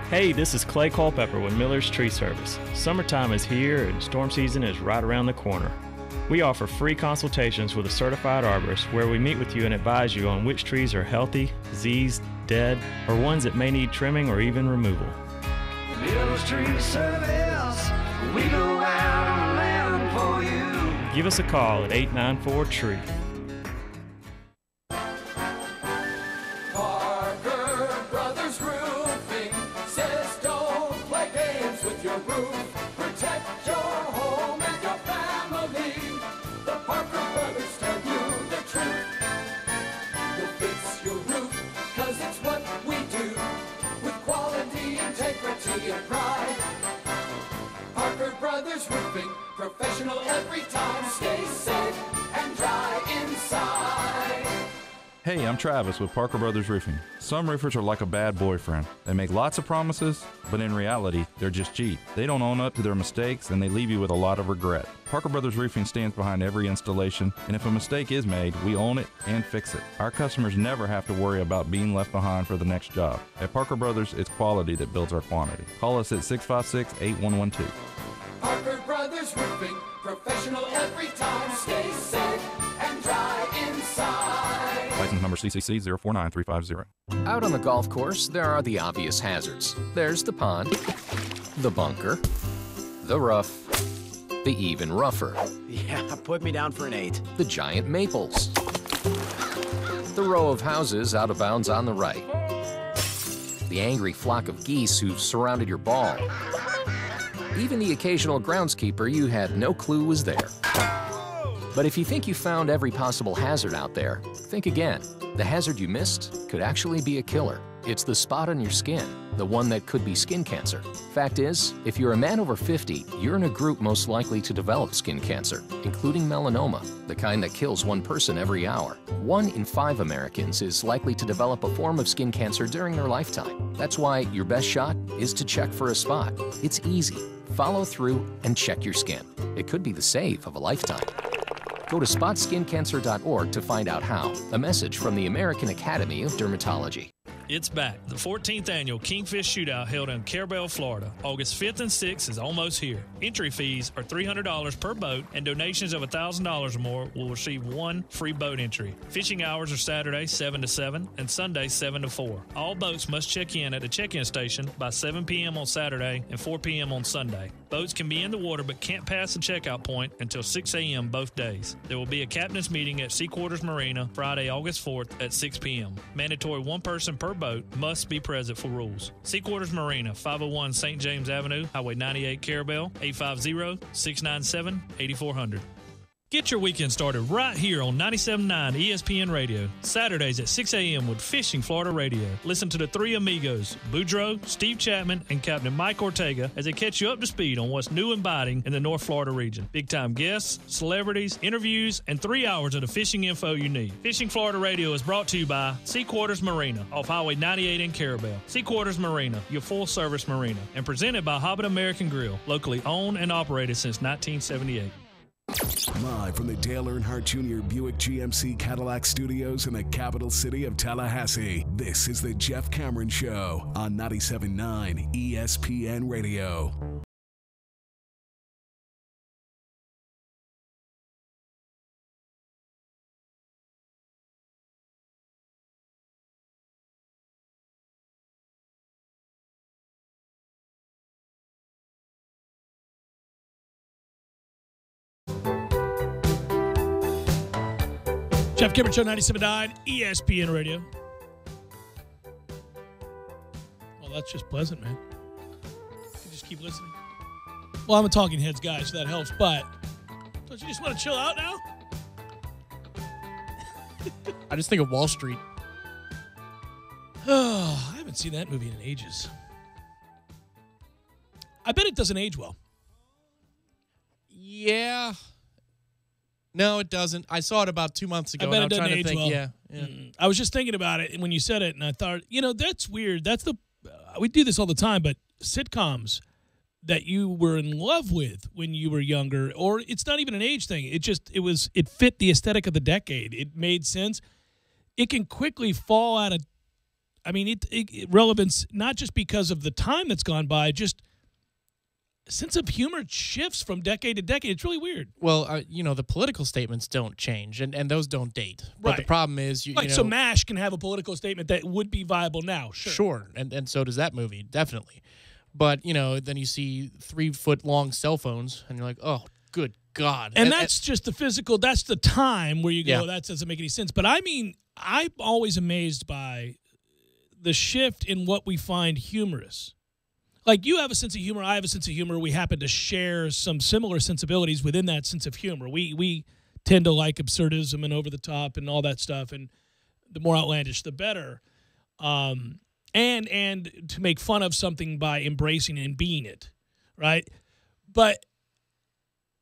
Hey, this is Clay Culpepper with Miller's Tree Service. Summertime is here and storm season is right around the corner. We offer free consultations with a certified arborist where we meet with you and advise you on which trees are healthy, diseased, dead, or ones that may need trimming or even removal. Miller's Tree Service, we go out on a limb for you. Give us a call at 894-TREE. Parker Brothers Roofing says don't play games with your roof. Protect your home and your family. The Parker Brothers tell you the truth. We'll fix your roof, 'cause it's what we do. With quality, integrity, and pride. Parker Brothers Roofing, professional every time. Stay safe and dry inside. Hey, I'm Travis with Parker Brothers Roofing. Some roofers are like a bad boyfriend. They make lots of promises, but in reality, they're just cheap. They don't own up to their mistakes, and they leave you with a lot of regret. Parker Brothers Roofing stands behind every installation, and if a mistake is made, we own it and fix it. Our customers never have to worry about being left behind for the next job. At Parker Brothers, it's quality that builds our quantity. Call us at 656-8112. Parker Brothers Roofing, professional every time. Stay safe and dry inside. License number CCC 049350. Out on the golf course, there are the obvious hazards. There's the pond, the bunker, the rough, the even rougher. Yeah, put me down for an 8. The giant maples. The row of houses out of bounds on the right. The angry flock of geese who've surrounded your ball. Even the occasional groundskeeper you had no clue was there. But if you think you found every possible hazard out there, think again. The hazard you missed could actually be a killer. It's the spot on your skin, the one that could be skin cancer. Fact is, if you're a man over 50, you're in a group most likely to develop skin cancer, including melanoma, the kind that kills one person every hour. 1 in 5 Americans is likely to develop a form of skin cancer during their lifetime. That's why your best shot is to check for a spot. It's easy. follow through, and check your skin. It could be the save of a lifetime. Go to spotskincancer.org to find out how. A message from the American Academy of Dermatology. It's back. The 14th annual Kingfish Shootout held in Carabel, Florida. August 5th and 6th is almost here. Entry fees are $300 per boat, and donations of $1,000 or more will receive one free boat entry. Fishing hours are Saturday 7 to 7 and Sunday 7 to 4. All boats must check in at the check-in station by 7 p.m. on Saturday and 4 p.m. on Sunday. Boats can be in the water but can't pass the checkout point until 6 a.m. both days. There will be a captain's meeting at Sea Quarters Marina Friday, August 4th at 6 p.m. Mandatory one person per boat must be present for rules. Sea Quarters Marina, 501 St. James Avenue, Highway 98, Carabel, 850-697-8400. Get your weekend started right here on 97.9 ESPN Radio. Saturdays at 6 a.m. with Fishing Florida Radio. Listen to the three amigos, Boudreaux, Steve Chapman, and Captain Mike Ortega as they catch you up to speed on what's new and biting in the North Florida region. Big-time guests, celebrities, interviews, and 3 hours of the fishing info you need. Fishing Florida Radio is brought to you by Sea Quarters Marina off Highway 98 in Carabel. Sea Quarters Marina, your full-service marina, and presented by Hobbit American Grill, locally owned and operated since 1978. Live from the Dale Earnhardt Jr. Buick GMC Cadillac Studios in the capital city of Tallahassee, this is the Jeff Cameron Show on 97.9 ESPN Radio. Jeff Cameron Show, 97.9 ESPN Radio. Well, that's just pleasant, man. You just keep listening. Well, I'm a Talking Heads guy, so that helps, but don't you just want to chill out now? I just think of Wall Street. Oh, I haven't seen that movie in ages. I bet it doesn't age well. Yeah. No, it doesn't. I saw it about 2 months ago. I bet and it I'm doesn't trying to age think, well. Yeah. I was just thinking about it when you said it, and I thought, that's weird. That's we do this all the time, but sitcoms that you were in love with when you were younger, or it's not even an age thing. It fit the aesthetic of the decade. It made sense. It can quickly fall out of, relevance, not just because of the time that's gone by, just sense of humor shifts from decade to decade. It's really weird. Well, the political statements don't change, and those don't date. But Right. the problem is, So MASH can have a political statement that would be viable now. Sure, and so does that movie, definitely. But, then you see 3-foot-long cell phones, and you're like, oh, good God. And that's just the physical, that's the time where you go, Yeah. that doesn't make any sense. But I'm always amazed by the shift in what we find humorous. Like, you have a sense of humor, I have a sense of humor. We happen to share some similar sensibilities within that sense of humor. We tend to like absurdism and over the top and all that stuff, and the more outlandish, the better. And to make fun of something by embracing and being it, right? But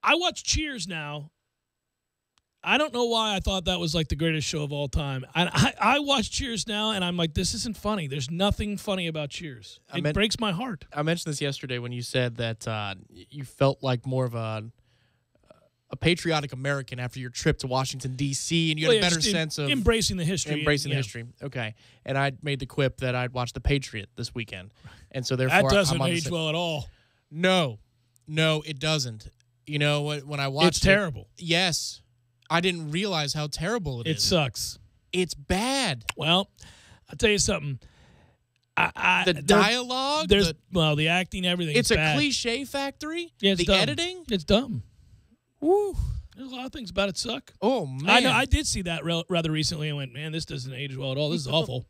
I watch Cheers now. I don't know why I thought that was like the greatest show of all time. I watch Cheers now, and I'm like, this isn't funny. There's nothing funny about Cheers. It breaks my heart. I mentioned this yesterday when you said that you felt like more of a patriotic American after your trip to Washington, D.C., and you had a better sense of embracing the history. Embracing the history. Okay. And I made the quip that I'd watch The Patriot this weekend. And so therefore, that doesn't I'm on age well at all. No, it doesn't. When I watched it's terrible. Yes. I didn't realize how terrible it is. It sucks. It's bad. Well, I'll tell you something. The dialogue, the acting, everything. It's bad. a cliche factory. Yeah, it's the dumb. editing, it's dumb. Woo. There's a lot of things about it suck. Oh man, I know. I did see that rather recently. I went, man, this doesn't age well at all. This is awful.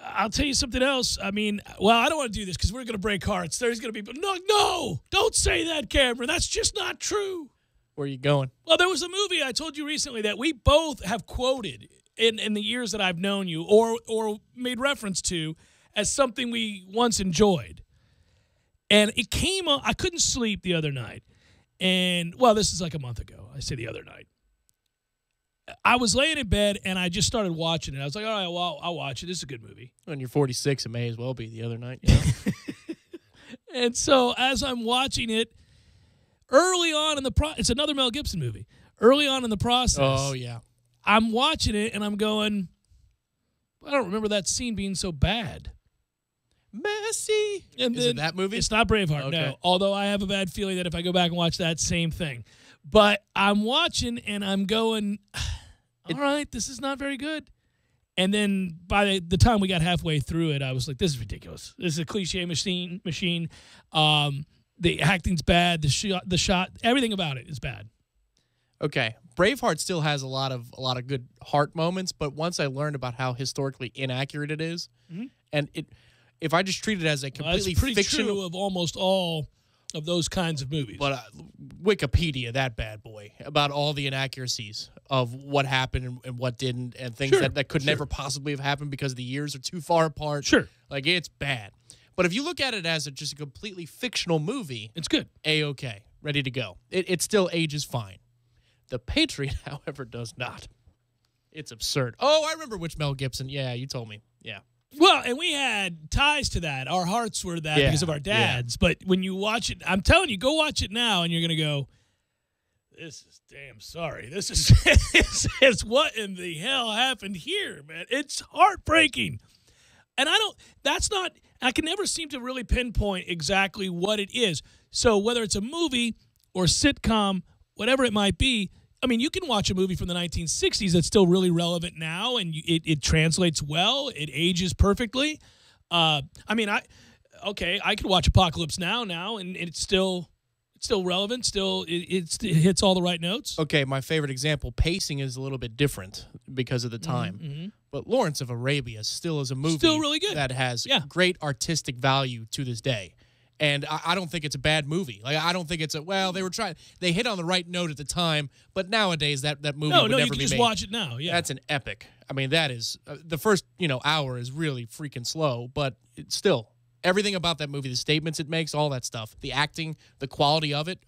I'll tell you something else. I don't want to do this because we're going to break hearts. There's going to be, no, don't say that, Cameron. That's just not true. Where are you going? Well, there was a movie I told you recently that we both have quoted in the years that I've known you or made reference to as something we once enjoyed. And it came up, I couldn't sleep the other night. And, this is like a month ago. I say the other night. I was laying in bed, and I just started watching it. I was like, all right, well, I'll watch it. This is a good movie. When you're 46, it may as well be the other night. And so as I'm watching it, early on in the it's another Mel Gibson movie. Early on in the process, Oh, yeah. I'm watching it and I'm going, I don't remember that scene being so bad. Messy. And Is it that movie? It's not Braveheart, Okay. no. Although I have a bad feeling that if I go back and watch that, same thing. But I'm watching and I'm going, all right, this is not very good. And then by the time we got halfway through it, I was like, this is ridiculous. This is a cliche machine. The acting's bad. The shot, everything about it is bad. Okay, Braveheart still has a lot of good heart moments, but once I learned about how historically inaccurate it is, and if I just treat it as a completely That's pretty fictional, true of almost all of those kinds of movies. but Wikipedia, that bad boy, about all the inaccuracies of what happened and what didn't, and things Sure, that could never possibly have happened because the years are too far apart. Sure, like it's bad. But if you look at it as just a completely fictional movie, it's good. A-okay, ready to go. It still ages fine. The Patriot, however, does not. It's absurd. Oh, I remember which Mel Gibson. Yeah, you told me. Yeah. Well, and we had ties to that. Our hearts were that Yeah, because of our dads. But when you watch it, I'm telling you, go watch it now, and you're going to go, this is damn sorry. This is what in the hell happened here, man. It's heartbreaking. And I can never seem to really pinpoint exactly what it is. So whether it's a movie or sitcom, whatever it might be, I mean, you can watch a movie from the 1960s that's still really relevant now, and it translates well. It ages perfectly. I could watch Apocalypse Now, and it's still relevant. Still, it hits all the right notes. Okay, my favorite example, pacing is a little bit different because of the time. Mm-hmm. But Lawrence of Arabia still is a movie Still really good. that has great artistic value to this day. And I don't think it's a bad movie. Like, I don't think it's they hit on the right note at the time, but nowadays that movie would never be made. No, you can just watch it now. Yeah. That's an epic. I mean, that is, the first, hour is really freaking slow, but it's still, everything about that movie, the statements it makes, all that stuff, the acting, the quality of it,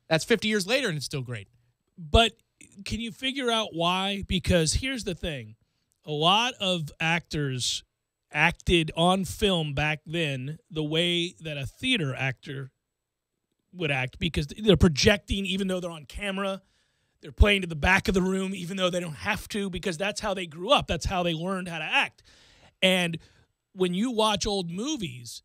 that's 50 years later and it's still great. But can you figure out why? Because here's the thing. A lot of actors acted on film back then the way that a theater actor would act, because they're projecting even though they're on camera. They're playing to the back of the room even though they don't have to, because that's how they grew up. That's how they learned how to act. And when you watch old movies,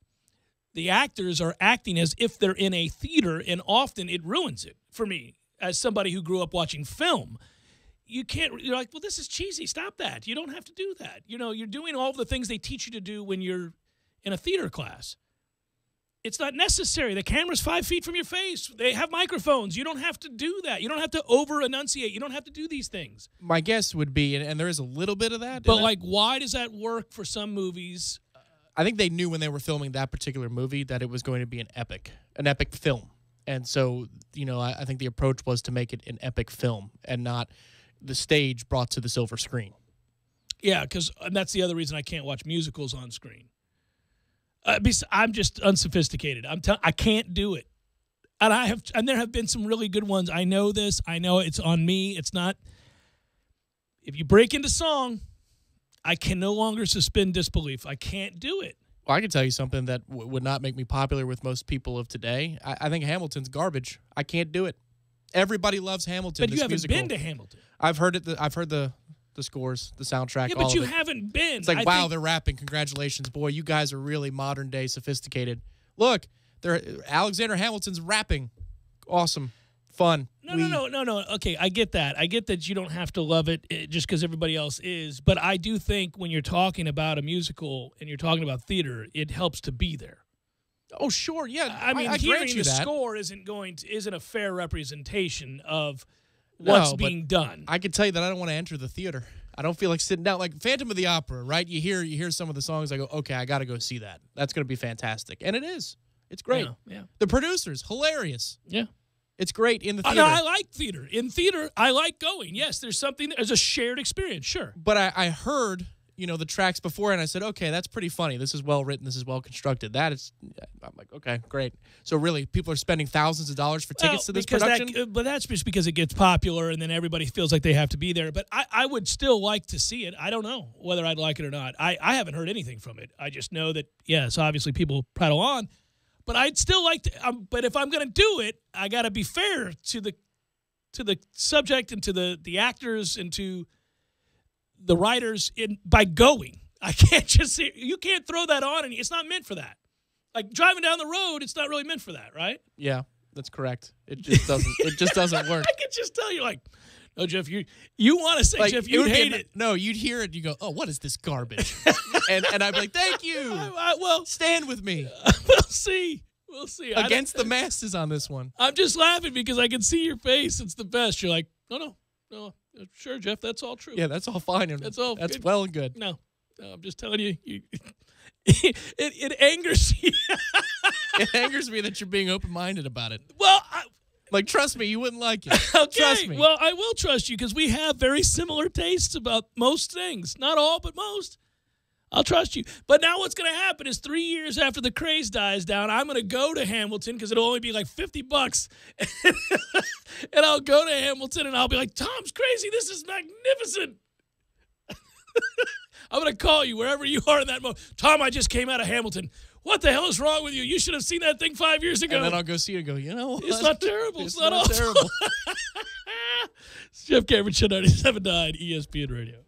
the actors are acting as if they're in a theater, and often it ruins it for me as somebody who grew up watching film. You're like, well, this is cheesy. Stop that. You don't have to do that. You're doing all the things they teach you to do when you're in a theater class. It's not necessary. The camera's 5 feet from your face. They have microphones. You don't have to do that. You don't have to over-enunciate. You don't have to do these things. My guess would be, and there is a little bit of that. But, why does that work for some movies? I think they knew when they were filming that particular movie that it was going to be an epic film. And so, I think the approach was to make it an epic film and not the stage brought to the silver screen. Yeah, because that's the other reason I can't watch musicals on screen. I'm just unsophisticated. I can't do it. And there have been some really good ones. I know this. I know it's on me. It's not. If you break into song, I can no longer suspend disbelief. I can't do it. Well, I can tell you something that would not make me popular with most people of today. I think Hamilton's garbage. I can't do it. Everybody loves Hamilton. But you haven't been to Hamilton. I've heard it. I've heard the scores, the soundtrack. Yeah, all but you of it. haven't been. It's like, wow, they're rapping. Congratulations, boy. You guys are really modern day sophisticated. Look, Alexander Hamilton's rapping. Awesome. Fun. No. Okay, I get that. I get that you don't have to love it just because everybody else is. But I do think when you're talking about a musical and you're talking about theater, it helps to be there. Oh, sure. Yeah. I mean, I hearing grant you the that. score isn't a fair representation of what's being done. I can tell you that I don't want to enter the theater. I don't feel like sitting down. Like Phantom of the Opera, right? You hear some of the songs. I go, okay, I got to go see that. That's going to be fantastic. And it is. It's great. Yeah. The producers, hilarious. Yeah. It's great in the theater. No, I like theater. In theater, I like going. Yes, there's a shared experience, sure. But I heard, the tracks before, and I said, okay, that's pretty funny. This is well written. This is well constructed. I'm like, okay, great. So really, people are spending thousands of dollars for tickets to this production? But that's just because it gets popular, and then everybody feels like they have to be there. But I would still like to see it. I don't know whether I'd like it or not. I haven't heard anything from it. I just know that, yes, obviously people prattle on. But I'd still like to. But if I'm going to do it, I got to be fair to the subject and to the actors and to the writers by going. I can't just you can't throw that on, and it's not meant for that. Like driving down the road, it's not really meant for that, right? Yeah, that's correct. It just doesn't. It just doesn't work. I can just tell you, like, no, Jeff, you want to say, Like, Jeff, you hate it. No, you'd hear it. And you go, oh, what is this garbage? and I'd be like, thank you. Well, stand with me. We'll see. We'll see. Against the masses on this one. I'm just laughing because I can see your face. It's the best. You're like, no. Sure, Jeff, that's all true. Yeah, that's all fine. That's all. That's good. well and good. No, I'm just telling you. It angers you. It angers me that you're being open-minded about it. Well, trust me, you wouldn't like it. Okay, Trust me. Well, I will trust you because we have very similar tastes about most things. Not all, but most. I'll trust you. But now what's going to happen is 3 years after the craze dies down, I'm going to go to Hamilton because it'll only be like $50. And I'll go to Hamilton and I'll be like, Tom's crazy. This is magnificent. I'm going to call you wherever you are in that moment. Tom, I just came out of Hamilton. What the hell is wrong with you? You should have seen that thing 5 years ago. And then I'll go see it and go, you know what? It's not terrible. It's not awful. terrible. It's Jeff Cameron, Show 97.9 ESPN Radio.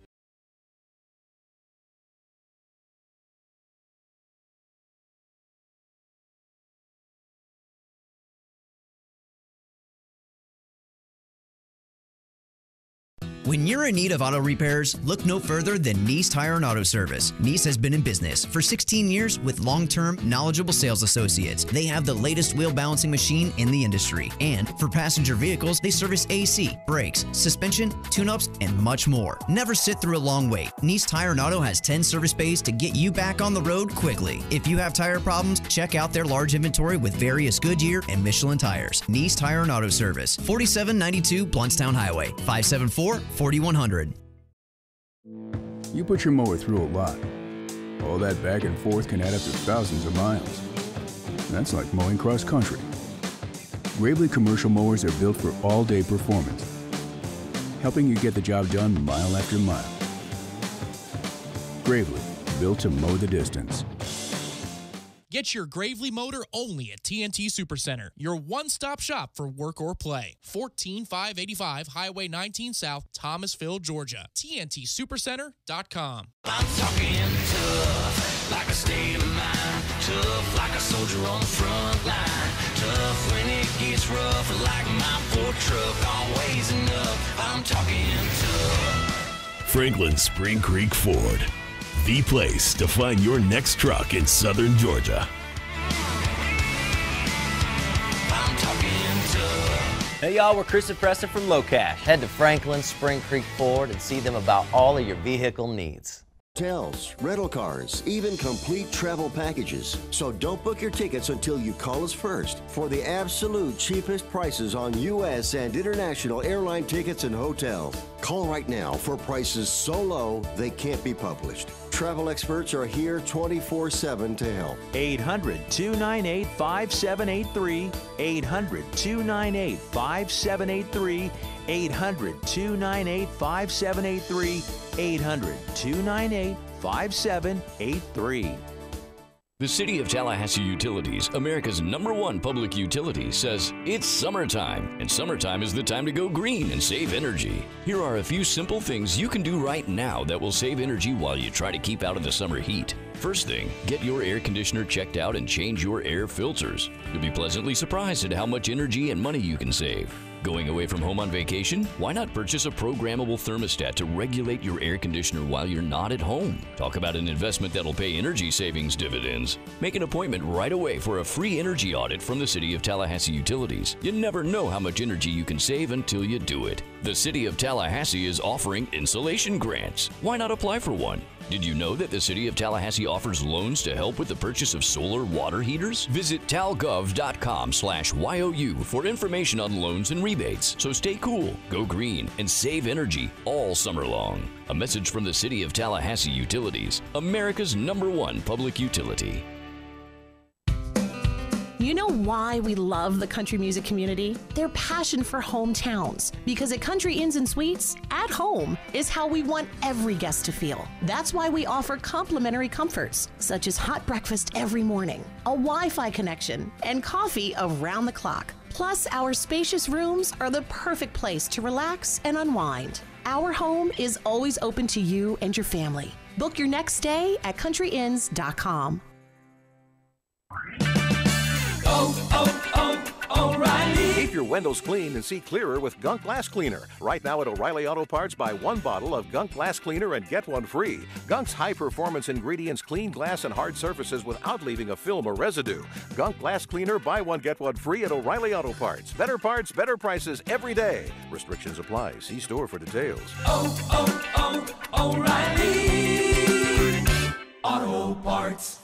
When you're in need of auto repairs, look no further than Nice Tire and Auto Service. Nice has been in business for 16 years with long-term, knowledgeable sales associates. They have the latest wheel balancing machine in the industry. And for passenger vehicles, they service AC, brakes, suspension, tune-ups, and much more. Never sit through a long wait. Nice Tire and Auto has 10 service bays to get you back on the road quickly. If you have tire problems, check out their large inventory with various Goodyear and Michelin tires. Nice Tire and Auto Service, 4792 Bluntstown Highway, 574-4100. You put your mower through a lot. All that back and forth can add up to thousands of miles. That's like mowing cross country. Gravely commercial mowers are built for all-day performance, helping you get the job done mile after mile. Gravely, built to mow the distance. Get your Gravely motor only at TNT Supercenter, your one-stop shop for work or play. 14585 Highway 19 South, Thomasville, Georgia. TNTSupercenter.com. I'm talking tough, like a state of mind. Tough, like a soldier on the front line. Tough when it gets rough, like my Ford truck, always enough. I'm talking tough. Franklin Spring Creek Ford, the place to find your next truck in southern Georgia. I'm talking tough. Hey y'all, we're Chris and Preston from Low Cash. Head to Franklin Spring Creek Ford and see them about all of your vehicle needs. Hotels, rental cars, even complete travel packages. So don't book your tickets until you call us first for the absolute cheapest prices on U.S. and international airline tickets and hotels. Call right now for prices so low they can't be published. Travel experts are here 24/7 to help. 800-298-5783. 800-298-5783. 800-298-5783. 800-298-5783. The City of Tallahassee Utilities, America's #1 public utility, says it's summertime, and summertime is the time to go green and save energy. Here are a few simple things you can do right now that will save energy while you try to keep out of the summer heat. First thing, get your air conditioner checked out and change your air filters. You'll be pleasantly surprised at how much energy and money you can save. Going away from home on vacation? Why not purchase a programmable thermostat to regulate your air conditioner while you're not at home? Talk about an investment that'll pay energy savings dividends. Make an appointment right away for a free energy audit from the City of Tallahassee Utilities. You never know how much energy you can save until you do it. The City of Tallahassee is offering insulation grants. Why not apply for one? Did you know that the City of Tallahassee offers loans to help with the purchase of solar water heaters? Visit talgov.com/YOU for information on loans and rebates. So stay cool, go green, and save energy all summer long. A message from the City of Tallahassee Utilities, America's #1 public utility. You know why we love the country music community? Their passion for hometowns. Because at Country Inns and Suites, at home is how we want every guest to feel. That's why we offer complimentary comforts, such as hot breakfast every morning, a Wi-Fi connection, and coffee around the clock. Plus, our spacious rooms are the perfect place to relax and unwind. Our home is always open to you and your family. Book your next stay at countryinns.com. O'Reilly. Keep your windows clean and see clearer with Gunk Glass Cleaner. Right now at O'Reilly Auto Parts, buy one bottle of Gunk Glass Cleaner and get one free. Gunk's high-performance ingredients clean glass and hard surfaces without leaving a film or residue. Gunk Glass Cleaner, buy one, get one free at O'Reilly Auto Parts. Better parts, better prices every day. Restrictions apply. See store for details. O'Reilly Auto Parts.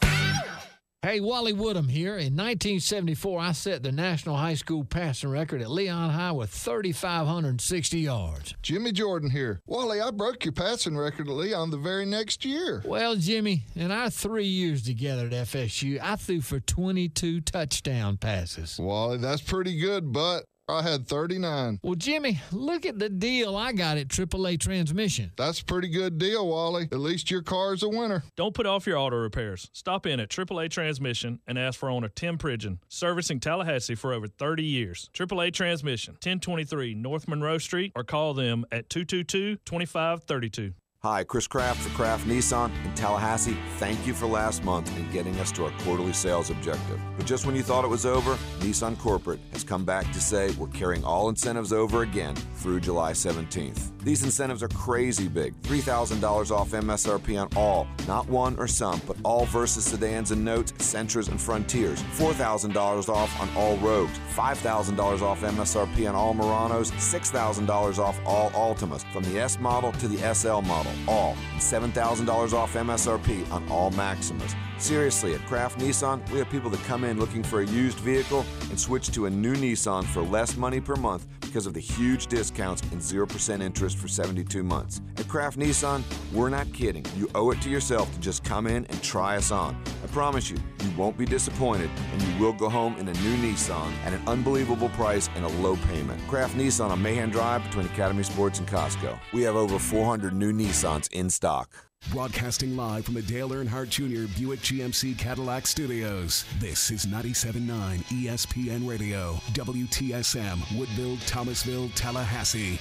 Hey, Wally Woodham here. In 1974, I set the national high school passing record at Leon High with 3,560 yards. Jimmy Jordan here. Wally, I broke your passing record at Leon the very next year. Well, Jimmy, in our 3 years together at FSU, I threw for 22 touchdown passes. Wally, that's pretty good, but I had 39. Well, Jimmy, look at the deal I got at AAA Transmission. That's a pretty good deal, Wally. At least your car's a winner. Don't put off your auto repairs. Stop in at AAA Transmission and ask for owner Tim Pridgeon, servicing Tallahassee for over 30 years. AAA Transmission, 1023 North Monroe Street, or call them at 222-2532. Hi, Chris Kraft for Kraft Nissan in Tallahassee. Thank you for last month and getting us to our quarterly sales objective. But just when you thought it was over, Nissan Corporate has come back to say we're carrying all incentives over again through July 17th. These incentives are crazy big. $3,000 off MSRP on all, not one or some, but all Versa sedans and Notes, Sentras and Frontiers. $4,000 off on all Rogues. $5,000 off MSRP on all Muranos. $6,000 off all Altimas, from the S model to the SL model. All, and $7,000 off MSRP on all Maximas. Seriously, at Kraft Nissan, we have people that come in looking for a used vehicle and switch to a new Nissan for less money per month because of the huge discounts and 0% interest for 72 months. At Kraft Nissan, we're not kidding. You owe it to yourself to just come in and try us on. I promise you, you won't be disappointed, and you will go home in a new Nissan at an unbelievable price and a low payment. Kraft Nissan on Mahan Drive between Academy Sports and Costco. We have over 400 new Nissans in stock. Broadcasting live from the Dale Earnhardt Jr. Buick GMC Cadillac Studios. This is 97.9 ESPN Radio, WTSM, Woodville, Thomasville, Tallahassee.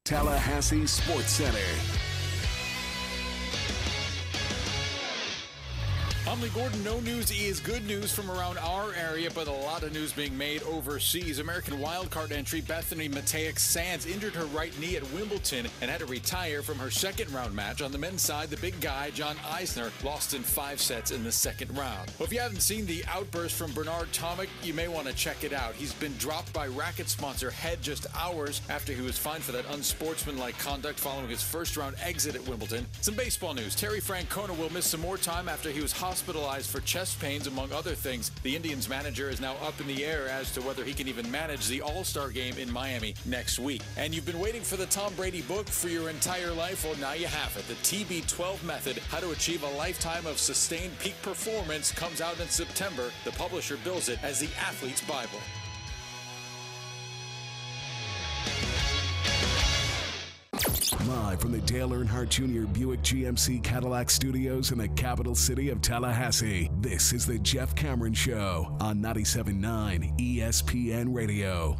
Tallahassee Sports Center. I'm Lee Gordon. No news is good news from around our area, but a lot of news being made overseas. American wildcard entry Bethany Mattek-Sands injured her right knee at Wimbledon and had to retire from her second-round match. On the men's side, the big guy, John Isner, lost in 5 sets in the second round. Well, if you haven't seen the outburst from Bernard Tomic, you may want to check it out. He's been dropped by racket sponsor Head just hours after he was fined for that unsportsmanlike conduct following his first-round exit at Wimbledon. Some baseball news. Terry Francona will miss some more time after he was hospitalized for chest pains, among other things. The Indians manager is now up in the air as to whether he can even manage the All-Star game in Miami next week. And you've been waiting for the Tom Brady book for your entire life. Well, now you have it. The TB12 Method, How to Achieve a Lifetime of Sustained Peak Performance, comes out in September. The publisher bills it as the Athlete's Bible. Live from the Dale Earnhardt Jr. Buick GMC Cadillac Studios in the capital city of Tallahassee, this is the Jeff Cameron Show on 97.9 ESPN Radio.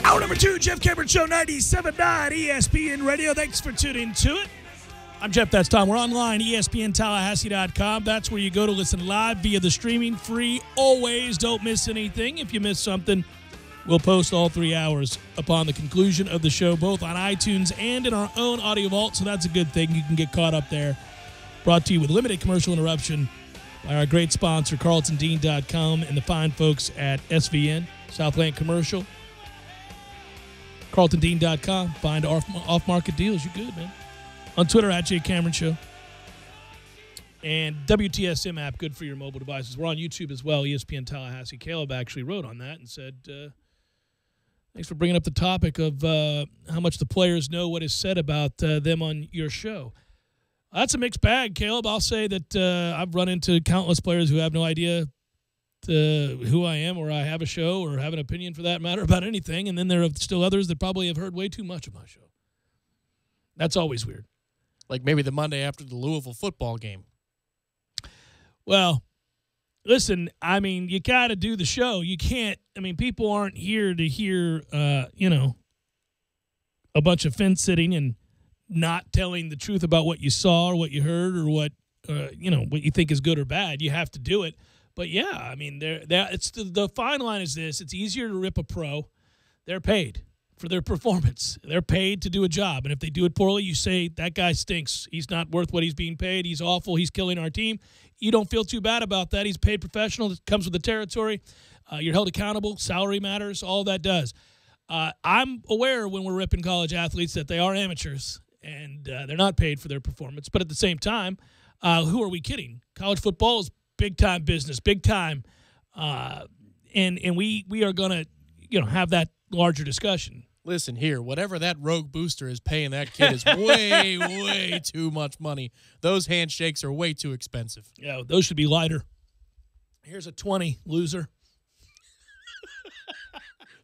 Hour number 2, Jeff Cameron Show, 97.9 ESPN Radio. Thanks for tuning to it. I'm Jeff, that's Tom. We're online, ESPNTallahassee.com. That's where you go to listen live via the streaming, free. Always don't miss anything. If you miss something, we'll post all 3 hours upon the conclusion of the show, both on iTunes and in our own audio vault, so that's a good thing. You can get caught up there. Brought to you with limited commercial interruption by our great sponsor, CarltonDean.com, and the fine folks at SVN, Southland Commercial. CarltonDean.com. Find off-market deals. You're good, man. On Twitter, at Jay Cameron Show. And WTSM app, good for your mobile devices. We're on YouTube as well, ESPN Tallahassee. Caleb actually wrote on that and said, thanks for bringing up the topic of how much the players know what is said about them on your show. That's a mixed bag, Caleb. I'll say that I've run into countless players who have no idea who I am or I have a show or have an opinion for that matter about anything. And then there are still others that probably have heard way too much of my show. That's always weird. Like maybe the Monday after the Louisville football game. Well, listen, I mean, you got to do the show. You can't, I mean, people aren't here to hear, a bunch of fence sitting and not telling the truth about what you saw or what you heard or what you think is good or bad. You have to do it. But, yeah, I mean, it's the fine line is this. It's easier to rip a pro. They're paid for their performance. They're paid to do a job. And if they do it poorly, you say, that guy stinks. He's not worth what he's being paid. He's awful. He's killing our team. You don't feel too bad about that. He's a paid professional. It comes with the territory. You're held accountable. Salary matters. All that does. I'm aware when we're ripping college athletes that they are amateurs and they're not paid for their performance. But at the same time, who are we kidding? College football is big-time business, big time. And we are going to have that larger discussion. Listen here, whatever that rogue booster is paying that kid is way, way too much money. Those handshakes are way too expensive. Yeah, those should be lighter. Here's a 20, loser.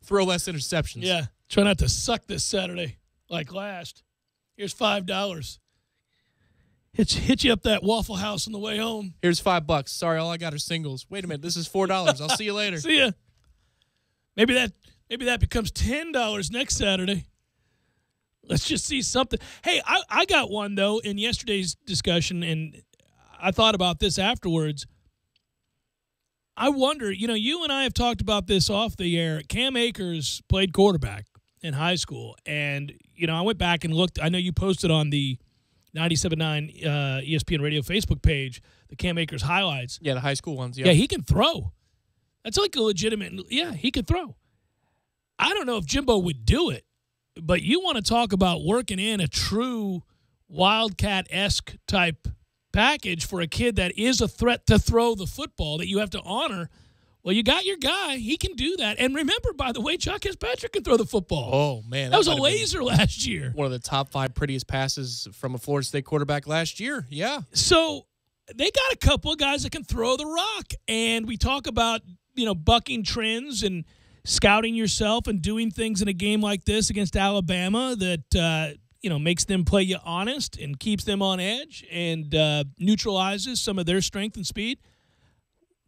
Throw less interceptions. Yeah, try not to suck this Saturday like last. Here's $5. Hit you up that Waffle House on the way home. Here's $5. Sorry, all I got are singles. Wait a minute, this is $4. I'll see you later. See ya. Maybe that becomes $10 next Saturday. Let's just see something. Hey, I got one, though, in yesterday's discussion, and I thought about this afterwards. I wonder, you and I have talked about this off the air. Cam Akers played quarterback in high school, and, I went back and looked. I know you posted on the 97.9 ESPN Radio Facebook page the Cam Akers highlights. Yeah, the high school ones. Yeah, he can throw. That's like a legitimate – yeah, he can throw. I don't know if Jimbo would do it, but you want to talk about working in a true Wildcat-esque type package for a kid that is a threat to throw the football that you have to honor. Well, you got your guy. He can do that. And remember, by the way, Chuck Fitzpatrick can throw the football. Oh, man. That was a laser last year. One of the top 5 prettiest passes from a Florida State quarterback last year. Yeah. So they got a couple of guys that can throw the rock. And we talk about, bucking trends and scouting yourself and doing things in a game like this against Alabama that, makes them play you honest and keeps them on edge and neutralizes some of their strength and speed.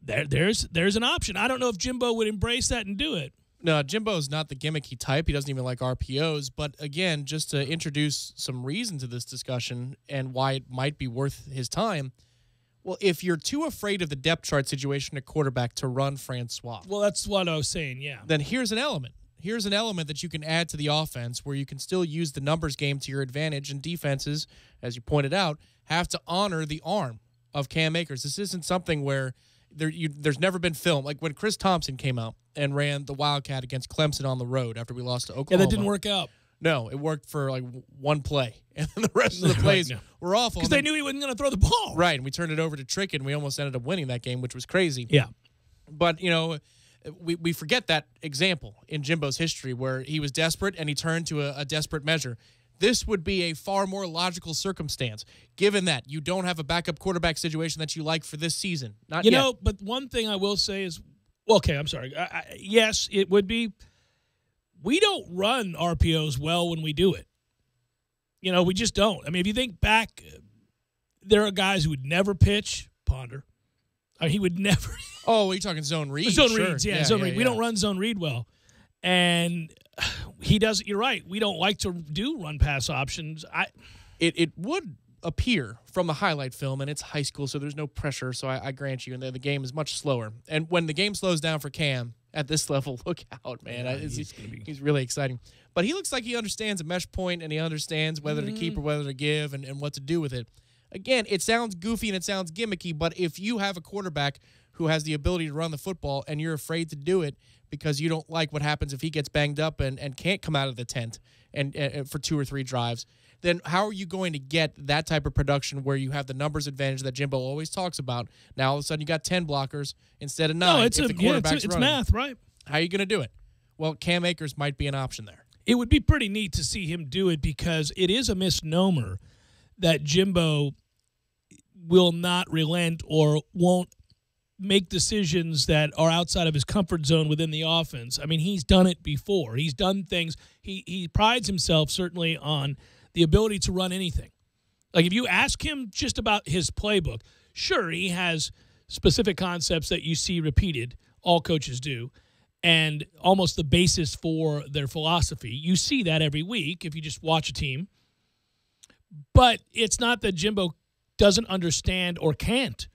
There's an option. I don't know if Jimbo would embrace that and do it. No, Jimbo's not the gimmicky type. He doesn't even like RPOs. But, again, just to introduce some reason to this discussion and why it might be worth his time, well, if you're too afraid of the depth chart situation at quarterback to run Francois. Well, that's what I was saying, yeah. Then here's an element. Here's an element that you can add to the offense where you can still use the numbers game to your advantage, and defenses, as you pointed out, have to honor the arm of Cam Akers. This isn't something where there's never been film. Like when Chris Thompson came out and ran the Wildcat against Clemson on the road after we lost to Oklahoma. Yeah, that didn't work out. No, it worked for like one play, and then the rest of the plays were awful. Because they knew he wasn't going to throw the ball. Right, and we turned it over to Trickett, and we almost ended up winning that game, which was crazy. Yeah. But, we forget that example in Jimbo's history where he was desperate and he turned to a desperate measure. This would be a far more logical circumstance, given that you don't have a backup quarterback situation that you like for this season. Not yet. But one thing I will say is, I'm sorry. Yes, it would be. We don't run RPOs well when we do it. We just don't. I mean, if you think back, there are guys who would never pitch. Ponder. He would never. Oh, you're talking zone read? Zone reads, yeah. Zone read. We don't run zone read well. And he does. You're right. We don't like to do run-pass options. It would appear from the highlight film, and it's high school, so there's no pressure, so I grant you, and the game is much slower. And when the game slows down for Cam at this level, look out, man. Yeah, he's really exciting. But he looks like he understands a mesh point, and he understands whether to keep or whether to give and what to do with it. again, it sounds goofy and it sounds gimmicky, but if you have a quarterback who has the ability to run the football and you're afraid to do it because you don't like what happens if he gets banged up and can't come out of the tent and for 2 or 3 drives, then how are you going to get that type of production where you have the numbers advantage that Jimbo always talks about? Now, all of a sudden, you got 10 blockers instead of 9. No, it's math, right? How are you going to do it? Well, Cam Akers might be an option there. It would be pretty neat to see him do it because it is a misnomer that Jimbo will not relent or won't make decisions that are outside of his comfort zone within the offense. I mean, he's done it before. He's done things. He prides himself certainly on the ability to run anything. Like if you ask him just about his playbook, sure, he has specific concepts that you see repeated. All coaches do. And almost the basis for their philosophy. You see that every week if you just watch a team. But it's not that Jimbo doesn't understand or can't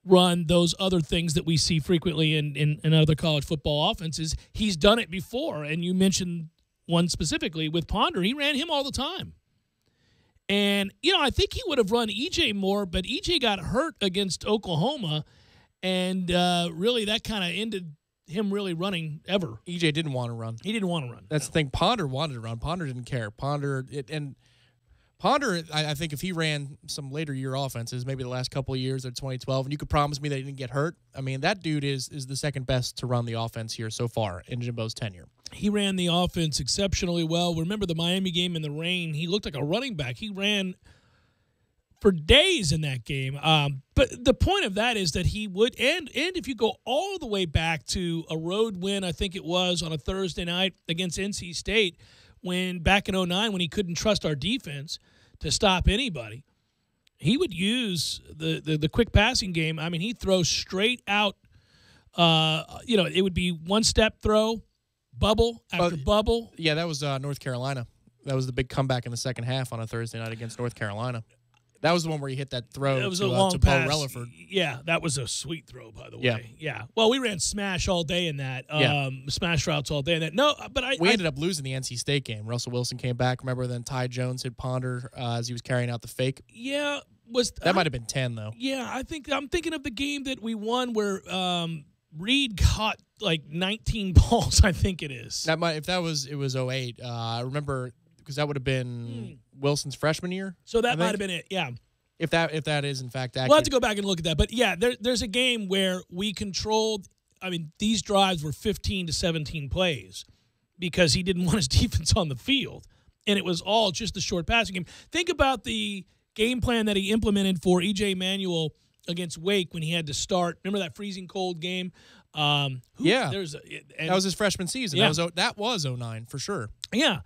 run those other things that we see frequently in other college football offenses. He's done it before, and you mentioned one specifically with Ponder. He ran him all the time. And, I think he would have run E.J. more, but E.J. got hurt against Oklahoma, and really that kind of ended him really running ever. E.J. didn't want to run. He didn't want to run. That's the thing. Ponder wanted to run. Ponder didn't care. Ponder, I think if he ran some later year offenses, maybe the last couple of years of 2012, and you could promise me that he didn't get hurt, I mean, that dude is the second best to run the offense here so far in Jimbo's tenure. He ran the offense exceptionally well. Remember the Miami game in the rain? He looked like a running back. He ran for days in that game. But the point of that is that he would, and if you go all the way back to a road win, I think it was on a Thursday night against NC State, when back in 2009 when he couldn't trust our defense to stop anybody, he would use the quick passing game. I mean, he'd throw straight out. It would be one-step throw, bubble after bubble. Yeah, that was North Carolina. That was the big comeback in the second half on a Thursday night against North Carolina. That was the one where he hit that throw that was to, a long to pass. Bo Relaford. Yeah, that was a sweet throw, by the way. Yeah. Well, we ran smash all day in that. Smash routes all day in that. No, but we ended up losing the NC State game. Russell Wilson came back. Remember, then Ty Jones hit Ponder as he was carrying out the fake. Yeah, that might have been 10 though. Yeah, I'm thinking of the game that we won where Reed caught like 19 balls. I think it is. It was 08. I remember because that would have been Wilson's freshman year. So that might have been it. Yeah. If that is in fact accurate. We'll have to go back and look at that. But yeah, there's a game where we controlled. I mean, these drives were 15 to 17 plays because he didn't want his defense on the field, and it was all just the short passing game. Think about the game plan that he implemented for E.J. Manuel against Wake when he had to start. Remember that freezing cold game? That was his freshman season. Yeah. That was 09 for sure. Yeah.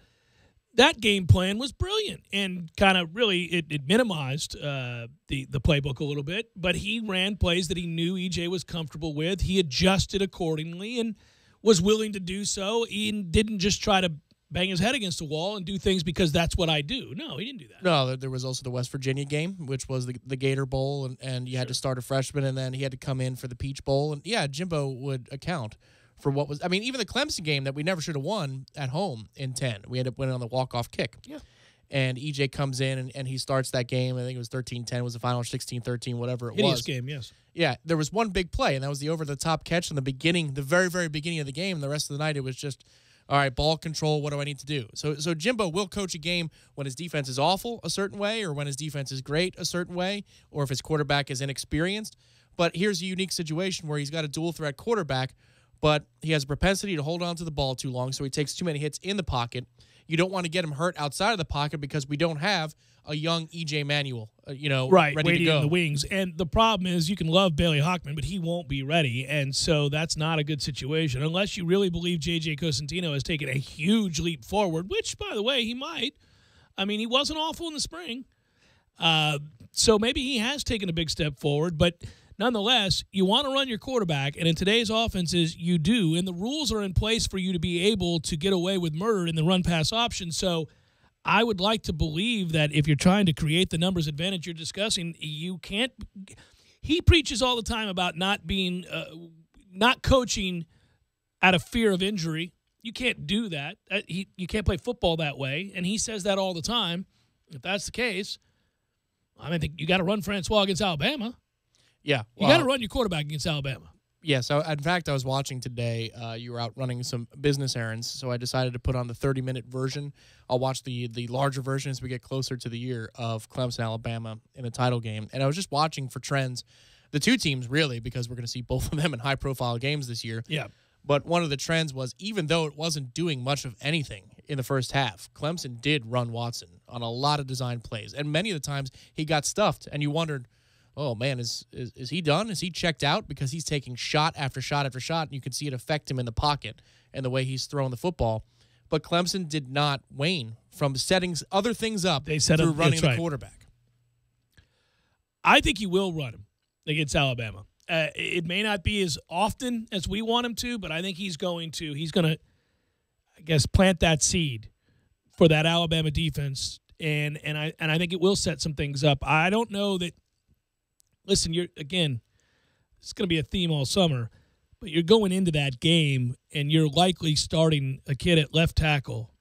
That game plan was brilliant and kind of really it minimized the playbook a little bit, but he ran plays that he knew EJ was comfortable with. He adjusted accordingly and was willing to do so. He didn't just try to bang his head against the wall and do things because that's what I do. No, he didn't do that. No, there was also the West Virginia game, which was the Gator Bowl, and you had to start a freshman, and then he had to come in for the Peach Bowl. And, yeah, Jimbo would account for what was – I mean, even the Clemson game that we never should have won at home in 10. We ended up winning on the walk-off kick. Yeah. And EJ comes in, and he starts that game. I think it was 13-10 was the final, 16-13, whatever it was. Hideous game, yes. Yeah, there was one big play, and that was the over-the-top catch in the beginning, the very, very beginning of the game. And the rest of the night, it was just – all right, ball control, what do I need to do? So Jimbo will coach a game when his defense is awful a certain way or when his defense is great a certain way or if his quarterback is inexperienced. But here's a unique situation where he's got a dual-threat quarterback, but he has a propensity to hold on to the ball too long, so he takes too many hits in the pocket. You don't want to get him hurt outside of the pocket because we don't have a young E.J. Manuel, right, ready to go. In the wings. And the problem is you can love Bailey Hockman, but he won't be ready. And so that's not a good situation unless you really believe J.J. Cosentino has taken a huge leap forward, which, by the way, he might. I mean, he wasn't awful in the spring. So maybe he has taken a big step forward, but nonetheless, you want to run your quarterback, and in today's offenses, you do, and the rules are in place for you to be able to get away with murder in the run-pass option. So I would like to believe that if you're trying to create the numbers advantage you're discussing, you can't – he preaches all the time about not coaching out of fear of injury. You can't do that. You can't play football that way, and he says that all the time. If that's the case, I think you got to run Francois against Alabama. Yeah. You got to run your quarterback against Alabama. Yeah, so in fact, I was watching today. You were out running some business errands, so I decided to put on the 30-minute version. I'll watch the larger version as we get closer to the year of Clemson, Alabama in the title game. And I was just watching for trends. The two teams, really, because we're going to see both of them in high-profile games this year. Yeah. But one of the trends was, even though it wasn't doing much of anything in the first half, Clemson did run Watson on a lot of design plays. And many of the times, he got stuffed, and you wondered, oh, man, is he done? Is he checked out? Because he's taking shot after shot after shot, and you can see it affect him in the pocket and the way he's throwing the football. But Clemson did not wane from setting other things up through running the quarterback. I think he will run him against Alabama. It may not be as often as we want him to, but I think he's going to, I guess, plant that seed for that Alabama defense, and I think it will set some things up. I don't know that. Listen, it's going to be a theme all summer, but you're going into that game, and you're likely starting a kid at left tackle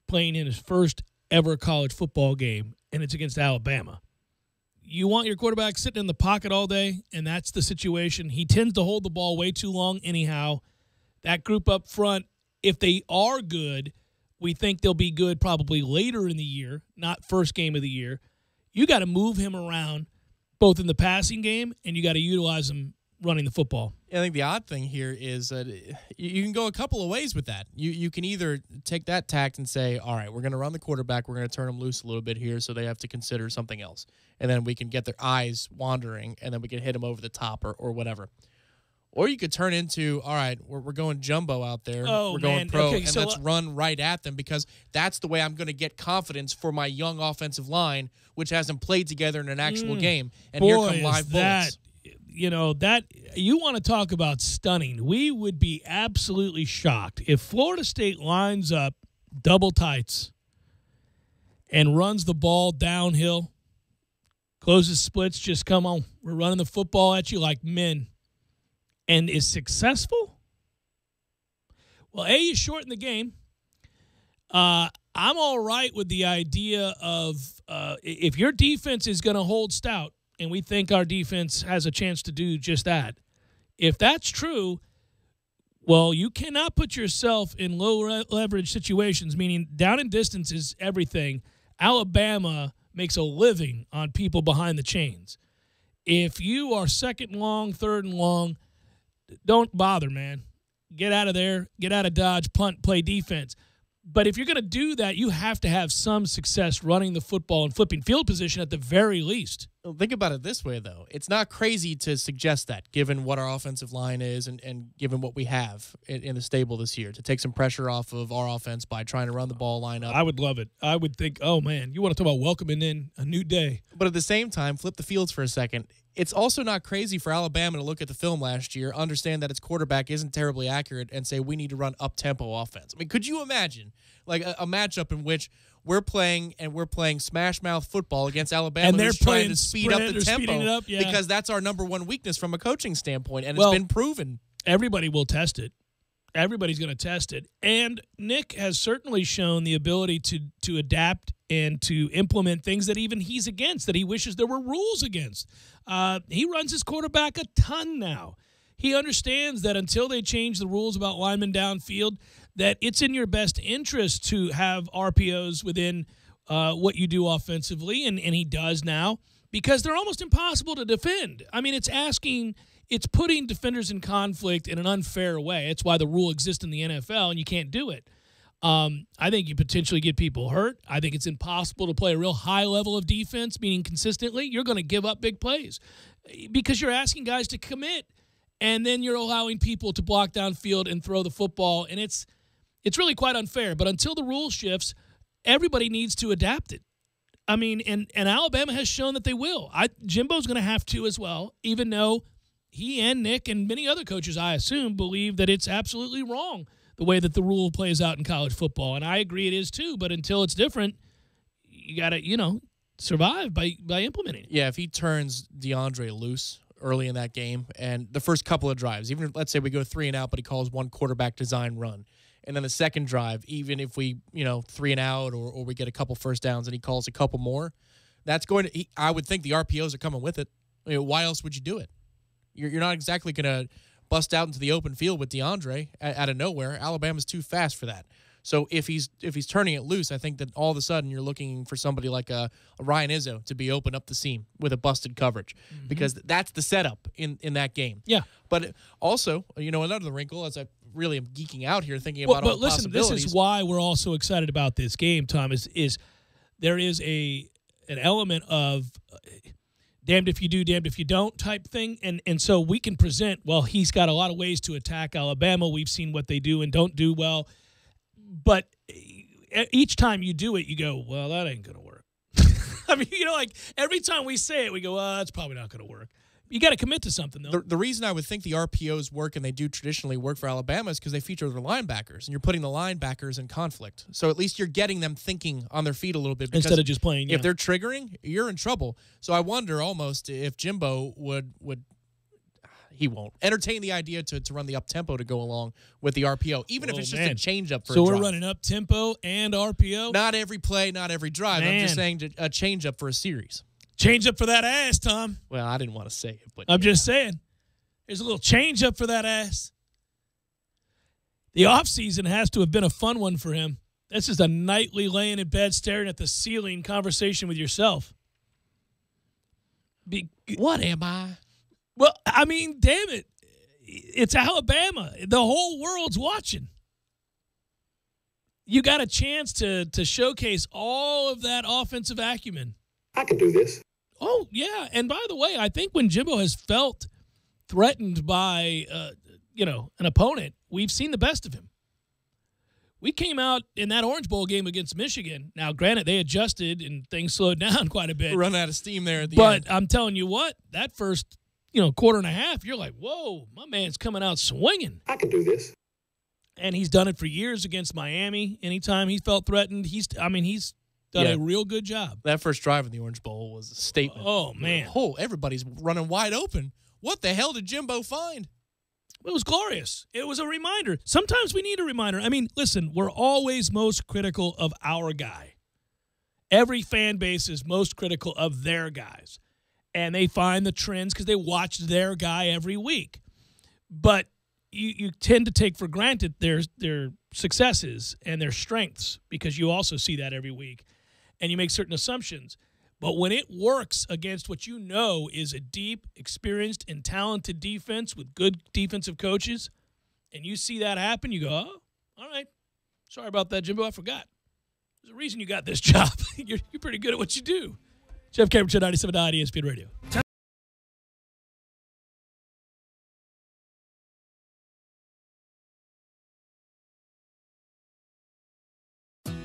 playing in his first ever college football game, and it's against Alabama. You want your quarterback sitting in the pocket all day, and that's the situation. He tends to hold the ball way too long anyhow. That group up front, if they are good, we think they'll be good probably later in the year, not first game of the year. You got to move him around both in the passing game, and you got to utilize him running the football. I think the odd thing here is that you can go a couple of ways with that. You can either take that tact and say, all right, we're going to run the quarterback, we're going to turn him loose a little bit here so they have to consider something else. And then we can get their eyes wandering, and then we can hit them over the top or whatever. Or you could turn into, all right, we're going jumbo out there. We're going pro, okay, and let's run right at them because that's the way I'm going to get confidence for my young offensive line, which hasn't played together in an actual game. And here come live bullets. That you want to talk about stunning. We would be absolutely shocked if Florida State lines up double tights and runs the ball downhill, closes splits, just come on. We're running the football at you like men. And is successful? Well, you shorten the game. I'm all right with the idea of if your defense is going to hold stout, and we think our defense has a chance to do just that, if that's true, well, you cannot put yourself in low leverage situations, meaning down and distance is everything. Alabama makes a living on people behind the chains. If you are second and long, third and long, don't bother, man. Get out of there. Get out of Dodge, punt, play defense. But if you're going to do that, you have to have some success running the football and flipping field position at the very least. Well, think about it this way, though. It's not crazy to suggest that, given what our offensive line is and given what we have in the stable this year, to take some pressure off of our offense by trying to run the ball line up. I would love it. I would think, oh, man, you want to talk about welcoming in a new day. But at the same time, flip the fields for a second. It's also not crazy for Alabama to look at the film last year, understand that its quarterback isn't terribly accurate, and say we need to run up-tempo offense. I mean, could you imagine like a matchup in which we're playing smash mouth football against Alabama, and they're trying to speed up the tempo yeah. because that's our number one weakness from a coaching standpoint, and it's been proven. Everybody will test it. Everybody's going to test it. And Nick has certainly shown the ability to adapt and to implement things that even he's against, that he wishes there were rules against. He runs his quarterback a ton now. He understands that until they change the rules about linemen downfield, that it's in your best interest to have RPOs within what you do offensively, and he does now, because they're almost impossible to defend. I mean, it's putting defenders in conflict in an unfair way. It's why the rule exists in the NFL, and you can't do it. I think you potentially get people hurt. I think it's impossible to play a real high level of defense, meaning consistently. You're going to give up big plays because you're asking guys to commit, and then you're allowing people to block downfield and throw the football, and it's really quite unfair. But until the rule shifts, everybody needs to adapt it. I mean, and Alabama has shown that they will. Jimbo's going to have to as well, even though he and Nick and many other coaches, I assume, believe that it's absolutely wrong the way that the rule plays out in college football. And I agree it is too, but until it's different, you got to, survive by implementing it. Yeah, if he turns DeAndre loose early in that game and the first couple of drives, even if, let's say we go 3 and out, but he calls one quarterback design run, and then the second drive, even if we, 3 and out or we get a couple first downs and he calls a couple more, that's going to. I would think the RPOs are coming with it. I mean, why else would you do it? You're not exactly going to bust out into the open field with DeAndre out of nowhere. Alabama's too fast for that. So if he's turning it loose, I think that all of a sudden you're looking for somebody like a Ryan Izzo to be open up the seam with a busted coverage, because that's the setup in that game. Yeah. But also, another wrinkle, as I really am geeking out here thinking about all the listen, possibilities. this is why we're all so excited about this game, Tom, is there is an element of damned if you do, damned if you don't type thing. And so we can present, well, he's got a lot of ways to attack Alabama. We've seen what they do and don't do well. But each time you do it, you go, well, that ain't going to work. I mean, every time we say it, we go, well, that's probably not going to work. You got to commit to something, though. The reason I would think the RPOs work, and they do traditionally work for Alabama, is because they feature their linebackers, and you're putting the linebackers in conflict. So at least you're getting them thinking on their feet a little bit. Instead of just playing, If they're triggering, you're in trouble. So I wonder almost if Jimbo would he won't entertain the idea to run the up-tempo to go along with the RPO, even if it's just a change-up for a drive. So we're running up-tempo and RPO? Not every play, not every drive. I'm just saying a change-up for a series. Change up for that ass, Tom. Well, I didn't want to say it, but I'm just saying. There's a little change up for that ass. The offseason has to have been a fun one for him. This is a nightly laying in bed staring at the ceiling conversation with yourself. What am I? Well, I mean, damn it. It's Alabama. The whole world's watching. You got a chance to showcase all of that offensive acumen. I can do this. Oh, yeah. And by the way, I think when Jimbo has felt threatened by, an opponent, we've seen the best of him. We came out in that Orange Bowl game against Michigan. Now, granted, they adjusted and things slowed down quite a bit. Run out of steam there at the end. But I'm telling you what, that first, quarter and a half, you're like, whoa, my man's coming out swinging. I can do this. And he's done it for years against Miami. Anytime he felt threatened, he's done a real good job. That first drive in the Orange Bowl was a statement. Oh, man. Oh, everybody's running wide open. What the hell did Jimbo find? It was glorious. It was a reminder. Sometimes we need a reminder. I mean, listen, we're always most critical of our guy. Every fan base is most critical of their guys. And they find the trends because they watch their guy every week. But you tend to take for granted their successes and their strengths because you also see that every week. And you make certain assumptions. But when it works against what you know is a deep, experienced, and talented defense with good defensive coaches, and you see that happen, you go, oh, all right. Sorry about that, Jimbo. I forgot. There's a reason you got this job. You're pretty good at what you do. Jeff Cameron, 97.9 ESPN Radio.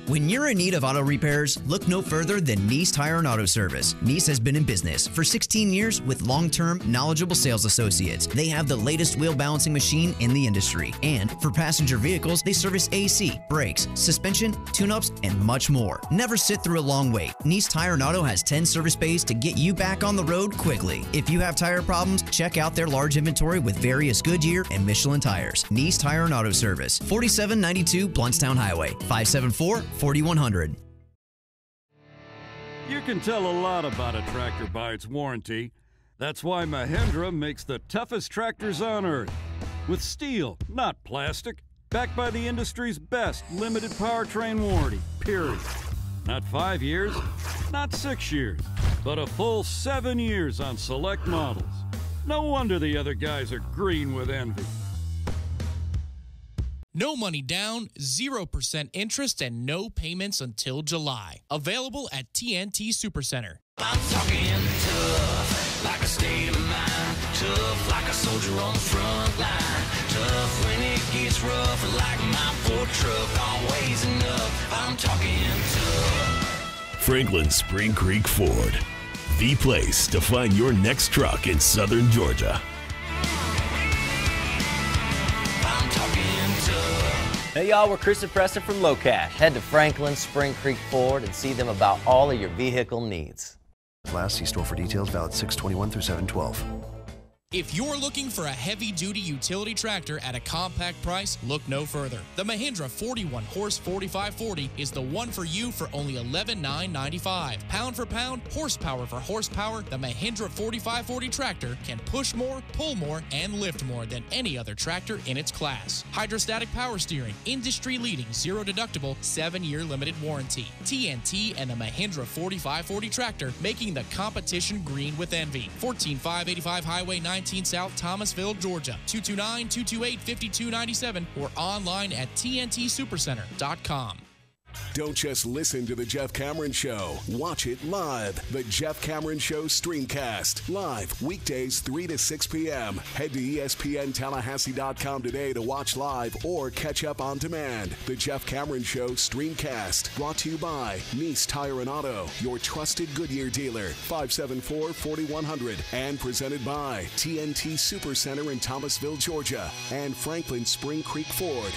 When you're in need of auto repairs, look no further than Nice Tire and Auto Service. Nice has been in business for 16 years with long-term, knowledgeable sales associates. They have the latest wheel balancing machine in the industry. And for passenger vehicles, they service AC, brakes, suspension, tune-ups, and much more. Never sit through a long wait. Nice Tire and Auto has 10 service bays to get you back on the road quickly. If you have tire problems, check out their large inventory with various Goodyear and Michelin tires. Nice Tire and Auto Service, 4792 Bluntstown Highway, 574-4100. You can tell a lot about a tractor by its warranty. That's why Mahindra makes the toughest tractors on earth. With steel, not plastic. Backed by the industry's best limited powertrain warranty, period. Not 5 years, not 6 years, but a full 7 years on select models. No wonder the other guys are green with envy. No money down, 0% interest, and no payments until July. Available at TNT Supercenter. I'm talking tough, like a state of mind. Tough, like a soldier on the front line. Tough when it gets rough, like my Ford truck, always enough. I'm talking tough. Franklin Spring Creek Ford, the place to find your next truck in southern Georgia. Hey y'all, we're Chris and Preston from Low Cash. Head to Franklin Spring Creek Ford and see them about all of your vehicle needs. Last, see store for details, valid 6/21 through 7/12. If you're looking for a heavy-duty utility tractor at a compact price, look no further. The Mahindra 41-horse 4540 is the one for you for only $11,995. Pound for pound, horsepower for horsepower, the Mahindra 4540 tractor can push more, pull more, and lift more than any other tractor in its class. Hydrostatic power steering, industry-leading, zero-deductible, 7-year limited warranty. TNT and the Mahindra 4540 tractor making the competition green with envy. 14585 Highway 19 South Thomasville, Georgia. 229-228-5297 or online at tntsupercenter.com. Don't just listen to The Jeff Cameron Show. Watch it live. The Jeff Cameron Show Streamcast. Live weekdays 3 to 6 p.m. Head to ESPNTallahassee.com today to watch live or catch up on demand. The Jeff Cameron Show Streamcast. Brought to you by Nice Tire and Auto, your trusted Goodyear dealer. 574-4100. And presented by TNT Supercenter in Thomasville, Georgia. And Franklin Spring Creek Ford.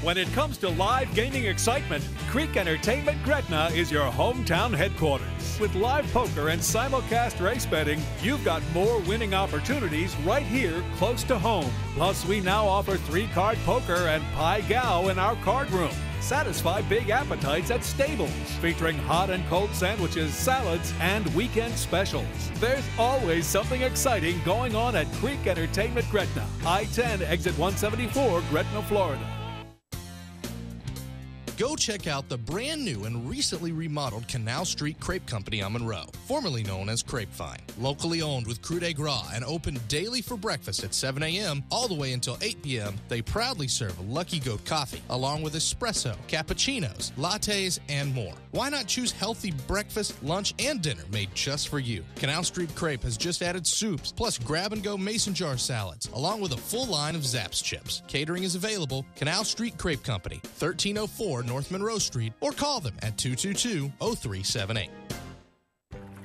When it comes to live gaming excitement, Creek Entertainment Gretna is your hometown headquarters. With live poker and simulcast race betting, you've got more winning opportunities right here close to home. Plus, we now offer 3-card poker and Pai Gow in our card room. Satisfy big appetites at Stables, featuring hot and cold sandwiches, salads, and weekend specials. There's always something exciting going on at Creek Entertainment Gretna. I-10, exit 174, Gretna, Florida. Go check out the brand new and recently remodeled Canal Street Crepe Company on Monroe, formerly known as Crepefine. Locally owned with Cru de Gras and open daily for breakfast at 7 a.m. all the way until 8 p.m., they proudly serve Lucky Goat coffee, along with espresso, cappuccinos, lattes, and more. Why not choose healthy breakfast, lunch, and dinner made just for you? Canal Street Crepe has just added soups, plus grab-and-go mason jar salads, along with a full line of Zapp's chips. Catering is available. Canal Street Crepe Company, 1304 North Monroe Street, or call them at 222-0378.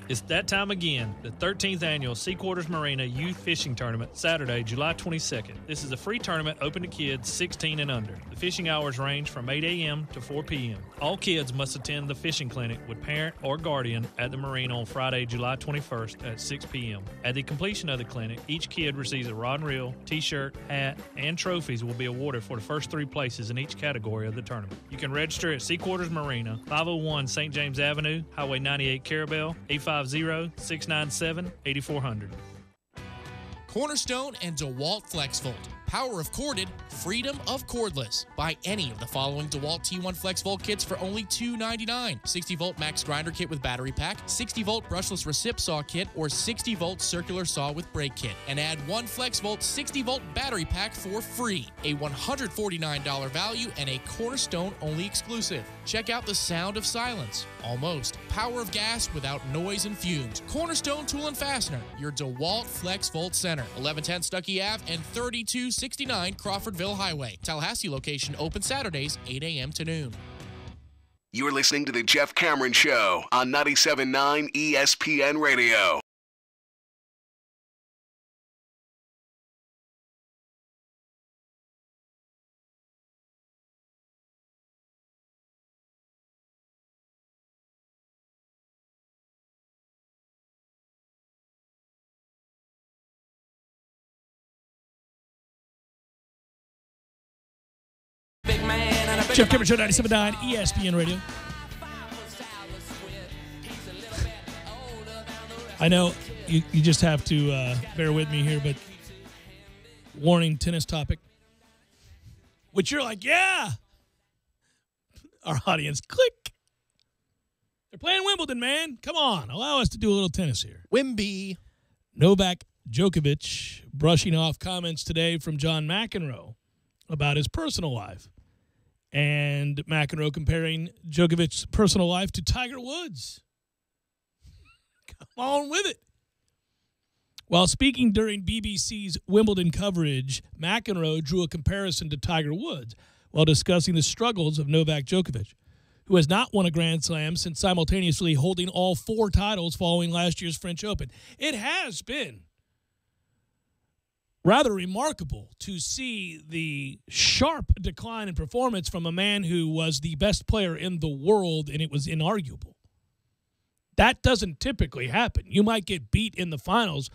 It's that time again, the 13th annual Sea Quarters Marina Youth Fishing Tournament, Saturday, July 22nd. This is a free tournament open to kids 16 and under. The fishing hours range from 8 a.m. to 4 p.m. All kids must attend the fishing clinic with parent or guardian at the marina on Friday, July 21st at 6 p.m. At the completion of the clinic, each kid receives a rod and reel, t-shirt, hat, and trophies will be awarded for the first 3 places in each category of the tournament. You can register at Sea Quarters Marina, 501 St. James Avenue, Highway 98 Carabel, 850-697-8400. Cornerstone and DeWalt FlexVolt. Power of corded, freedom of cordless. Buy any of the following DeWalt T1 FlexVolt kits for only $2.99. 60-volt max grinder kit with battery pack, 60-volt brushless recip saw kit, or 60-volt circular saw with brake kit. And add 1 FlexVolt 60-volt battery pack for free. A $149 value and a Cornerstone-only exclusive. Check out the sound of silence. Almost. Power of gas without noise and fumes. Cornerstone Tool and Fastener. Your DeWalt FlexVolt Center. 1110 Stuckey Ave and 3269 Crawfordville Highway. Tallahassee location open Saturdays, 8 a.m. to noon. You're listening to The Jeff Cameron Show on 97.9 ESPN Radio. Jeff Cameron Show, 97.9 ESPN Radio. I know you just have to bear with me here, but warning, tennis topic. Which you're like, yeah. Our audience, click. They're playing Wimbledon, man. Come on, allow us to do a little tennis here. Wimby. Novak Djokovic brushing off comments today from John McEnroe about his personal life. And McEnroe comparing Djokovic's personal life to Tiger Woods. Come on with it. While speaking during BBC's Wimbledon coverage, McEnroe drew a comparison to Tiger Woods while discussing the struggles of Novak Djokovic, who has not won a Grand Slam since simultaneously holding all 4 titles following last year's French Open. It has been rather remarkable to see the sharp decline in performance from a man who was the best player in the world, and it was inarguable. That doesn't typically happen. You might get beat in the finals.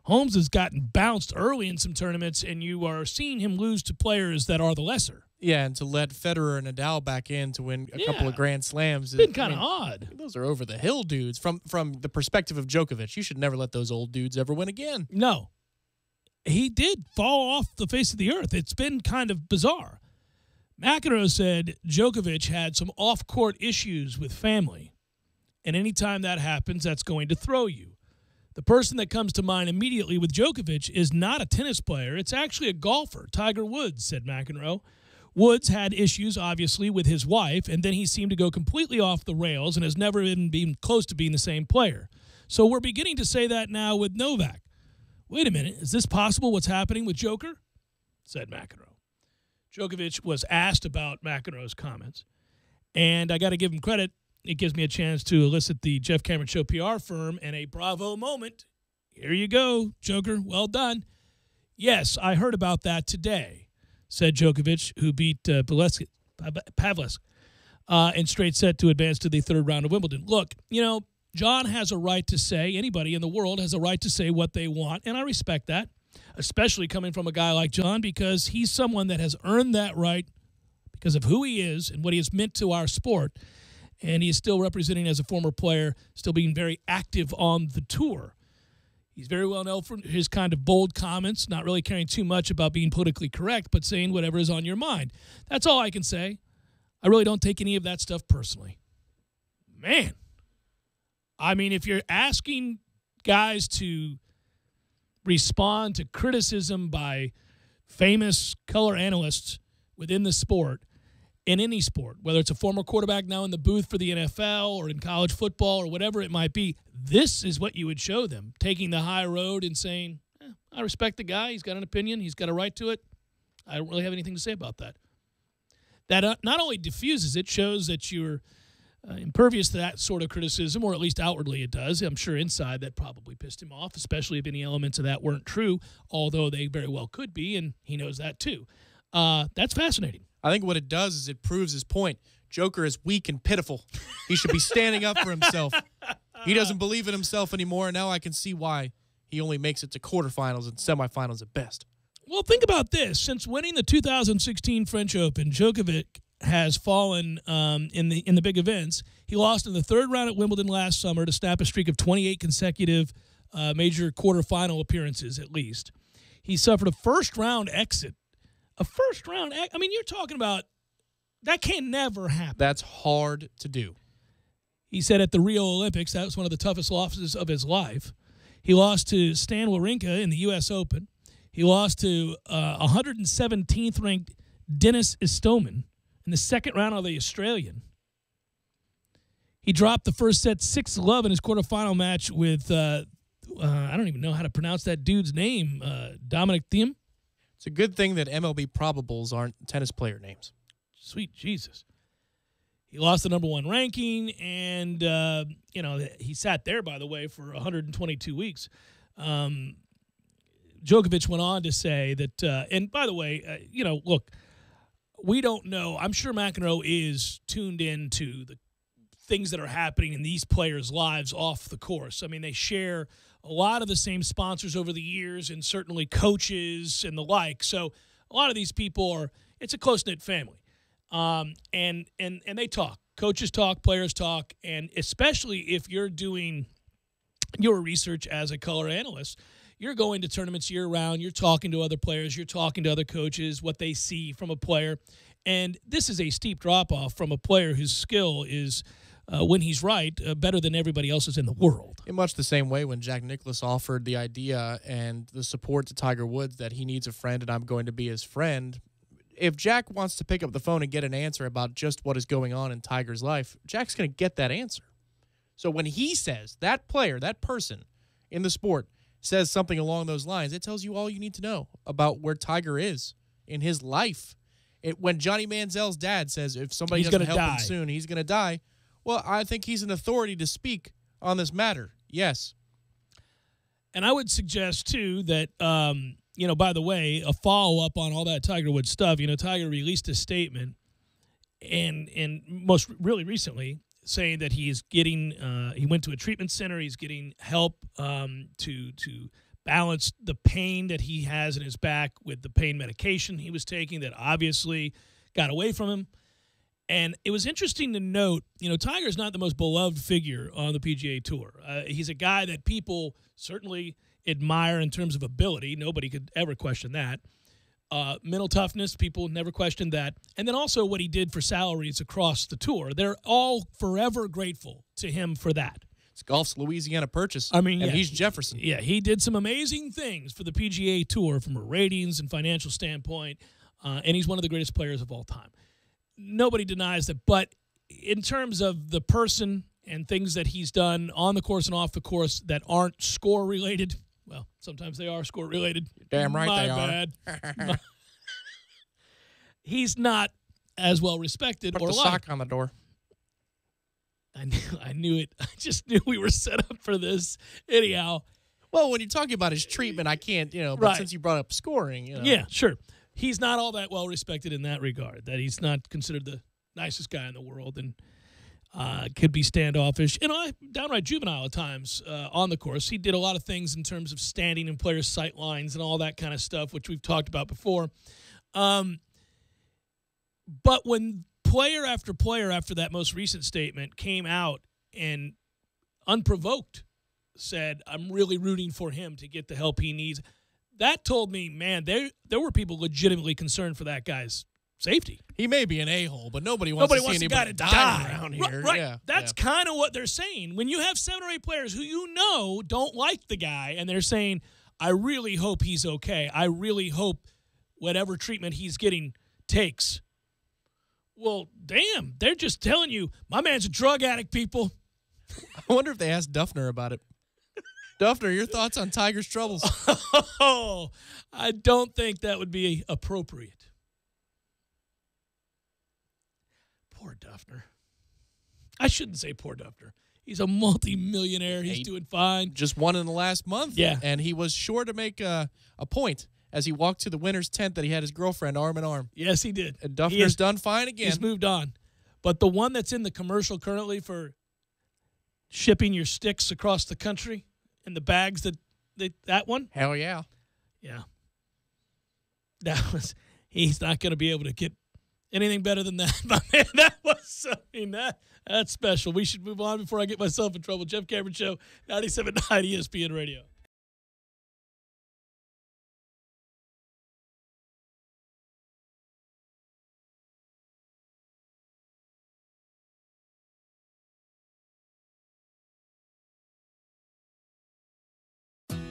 Holmes has gotten bounced early in some tournaments, and you are seeing him lose to players that are the lesser. Yeah, and to let Federer and Nadal back in to win a couple of Grand Slams. It's been kind of odd. Those are over-the-hill dudes. From the perspective of Djokovic, you should never let those old dudes ever win again. No. He did fall off the face of the earth. It's been kind of bizarre. McEnroe said Djokovic had some off-court issues with family, and anytime that happens, that's going to throw you. The person that comes to mind immediately with Djokovic is not a tennis player. It's actually a golfer, Tiger Woods, said McEnroe. Woods had issues, obviously, with his wife, and then he seemed to go completely off the rails and has never even been close to being the same player. So we're beginning to say that now with Novak. Wait a minute, is this possible what's happening with Joker? Said McEnroe. Djokovic was asked about McEnroe's comments, and I got to give him credit. It gives me a chance to elicit the Jeff Cameron Show PR firm and a bravo moment. Here you go, Joker. Well done. Yes, I heard about that today, said Djokovic, who beat Pavles in straight set to advance to the third round of Wimbledon. Look, John has a right to say, anybody in the world has a right to say what they want, and I respect that, especially coming from a guy like John, because he's someone that has earned that right because of who he is and what he has meant to our sport. And he is still representing as a former player, still being very active on the tour. He's very well known for his kind of bold comments, not really caring too much about being politically correct, but saying whatever is on your mind. That's all I can say. I really don't take any of that stuff personally. Man. I mean, if you're asking guys to respond to criticism by famous color analysts within the sport, in any sport, whether it's a former quarterback now in the booth for the NFL or in college football or whatever it might be, this is what you would show them, taking the high road and saying, I respect the guy. He's got an opinion. He's got a right to it. I don't really have anything to say about that. That not only diffuses it, shows that you're impervious to that sort of criticism, or at least outwardly it does. I'm sure inside that probably pissed him off, especially if any elements of that weren't true, although they very well could be, and he knows that too. That's fascinating. I think what it does is it proves his point. Joker is weak and pitiful. He should be standing up for himself. He doesn't believe in himself anymore, and now I can see why he only makes it to quarterfinals and semifinals at best. Well, think about this. Since winning the 2016 French Open, Djokovic has fallen in the big events. He lost in the third round at Wimbledon last summer to snap a streak of 28 consecutive major quarterfinal appearances at least. He suffered a first-round exit. I mean, you're talking about that can never happen. That's hard to do. He said at the Rio Olympics that was one of the toughest losses of his life. He lost to Stan Wawrinka in the U.S. Open. He lost to 117th ranked Dennis Istomin in the second round of the Australian. He dropped the first set 6-love in his quarterfinal match with, I don't even know how to pronounce that dude's name, Dominic Thiem. It's a good thing that MLB probables aren't tennis player names. Sweet Jesus. He lost the number 1 ranking, and, he sat there, by the way, for 122 weeks. Djokovic went on to say that, and by the way, look, we don't know. I'm sure McEnroe is tuned in to the things that are happening in these players' lives off the course. I mean, they share a lot of the same sponsors over the years and certainly coaches and the like. So a lot of these people it's a close-knit family. And they talk. Coaches talk, players talk, and especially if you're doing your research as a color analyst, you're going to tournaments year-round, you're talking to other players, you're talking to other coaches, what they see from a player. And this is a steep drop-off from a player whose skill is, when he's right, better than everybody else's in the world. In much the same way when Jack Nicklaus offered the idea and the support to Tiger Woods that he needs a friend and I'm going to be his friend, if Jack wants to pick up the phone and get an answer about just what is going on in Tiger's life, Jack's going to get that answer. So when he says, that player, that person in the sport says something along those lines, it tells you all you need to know about where Tiger is in his life. When Johnny Manziel's dad says if somebody doesn't help him soon, he's going to die, well, I think he's an authority to speak on this matter. Yes. And I would suggest, too, that, by the way, a follow-up on all that Tiger Woods stuff, Tiger released a statement and most really recently saying that he is getting he went to a treatment center. He's getting help to balance the pain that he has in his back with the pain medication he was taking that obviously got away from him. And it was interesting to note, Tiger's not the most beloved figure on the PGA Tour. He's a guy that people certainly admire in terms of ability. Nobody could ever question that. Mental toughness, people never questioned that. And then also what he did for salaries across the tour. They're all forever grateful to him for that. It's golf's Louisiana Purchase. I mean, and he's Jefferson. Yeah, he did some amazing things for the PGA Tour from a ratings and financial standpoint, and he's one of the greatest players of all time. Nobody denies that, but in terms of the person and things that he's done on the course and off the course that aren't score-related, well, sometimes they are score-related. Damn right My they bad. He's not as well respected Put or the liked. sock on the door. I knew it. I just knew we were set up for this. Anyhow. Well, when you're talking about his treatment, I can't, but Right. since you brought up scoring, Yeah, sure. He's not all that well respected in that regard, that he's not considered the nicest guy in the world and could be standoffish and downright juvenile at times on the course. He did a lot of things in terms of standing in players' sight lines and all that kind of stuff, which we've talked about before. But when player after player after that most recent statement came out and unprovoked said, I'm really rooting for him to get the help he needs, that told me, man, there were people legitimately concerned for that guy's safety. He may be an a-hole, but nobody wants to see anybody die around here. Right. Yeah, That's kind of what they're saying. When you have 7 or 8 players who don't like the guy, and they're saying, I really hope he's okay. I really hope whatever treatment he's getting takes. Well, damn, they're just telling you, my man's a drug addict, people. I wonder if they asked Duffner about it. Duffner, your thoughts on Tiger's troubles? Oh, I don't think that would be appropriate. Poor Duffner. I shouldn't say poor Duffner. He's a multi-millionaire. He's doing fine. Just won in the last month. Yeah. And he was sure to make a point as he walked to the winner's tent that he had his girlfriend arm in arm. Yes, he did. And Duffner's done fine again. He's moved on. But the one that's in the commercial currently for shipping your sticks across the country in the bags, that one? Hell yeah. Yeah. He's not going to be able to get anything better than that. My man, that's special. We should move on before I get myself in trouble. Jeff Cameron Show, 97.9 ESPN Radio.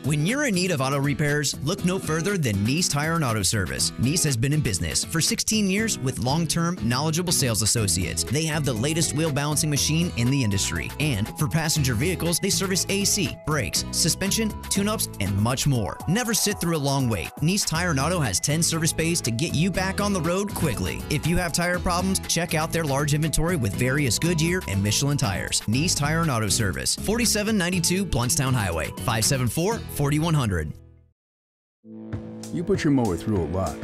When you're in need of auto repairs, look no further than Nice Tire and Auto Service. Nice has been in business for 16 years with long-term, knowledgeable sales associates. They have the latest wheel balancing machine in the industry. And for passenger vehicles, they service AC, brakes, suspension, tune-ups, and much more. Never sit through a long wait. Nice Tire and Auto has 10 service bays to get you back on the road quickly. If you have tire problems, check out their large inventory with various Goodyear and Michelin tires. Nice Tire and Auto Service, 4792 Bluntstown Highway, 574-4100. You put your mower through a lot.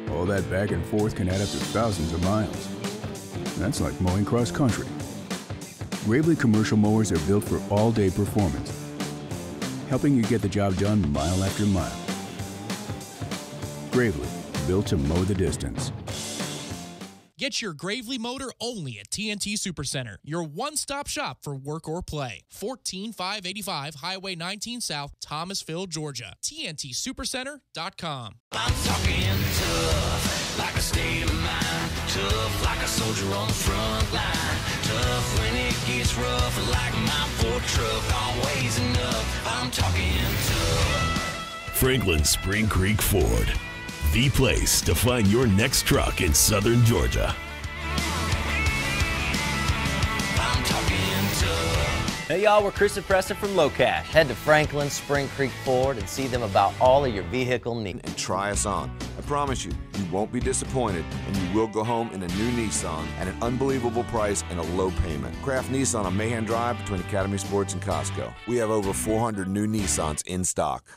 All that back and forth can add up to thousands of miles. That's like mowing cross country. Gravely commercial mowers are built for all-day performance, helping you get the job done mile after mile. Gravely, built to mow the distance. Get your Gravely motor only at TNT Supercenter, your one-stop shop for work or play. 14585 Highway 19 South, Thomasville, Georgia. TNTSupercenter.com. I'm talking tough, like a state of mind. Tough, like a soldier on the front line. Tough when it gets rough, like my Ford truck, always enough. I'm talking tough. Franklin Spring Creek Ford, the place to find your next truck in southern Georgia. I'm talking tough. Hey y'all, we're Chris and Preston from Low Cash. Head to Franklin Spring Creek Ford and see them about all of your vehicle needs. And try us on. I promise you, you won't be disappointed, and you will go home in a new Nissan at an unbelievable price and a low payment. Craft Nissan on Mahan Drive between Academy Sports and Costco. We have over 400 new Nissans in stock.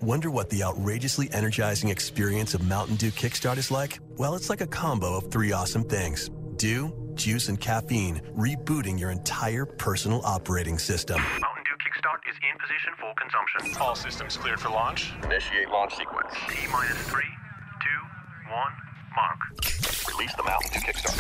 Wonder what the outrageously energizing experience of Mountain Dew Kickstart is like? Well, it's like a combo of 3 awesome things. Dew, juice, and caffeine, rebooting your entire personal operating system. Mountain Dew Kickstart is in position for consumption. All systems cleared for launch. Initiate launch sequence. T-minus 3, 2, 1, mark. Release the Mountain Dew Kickstart.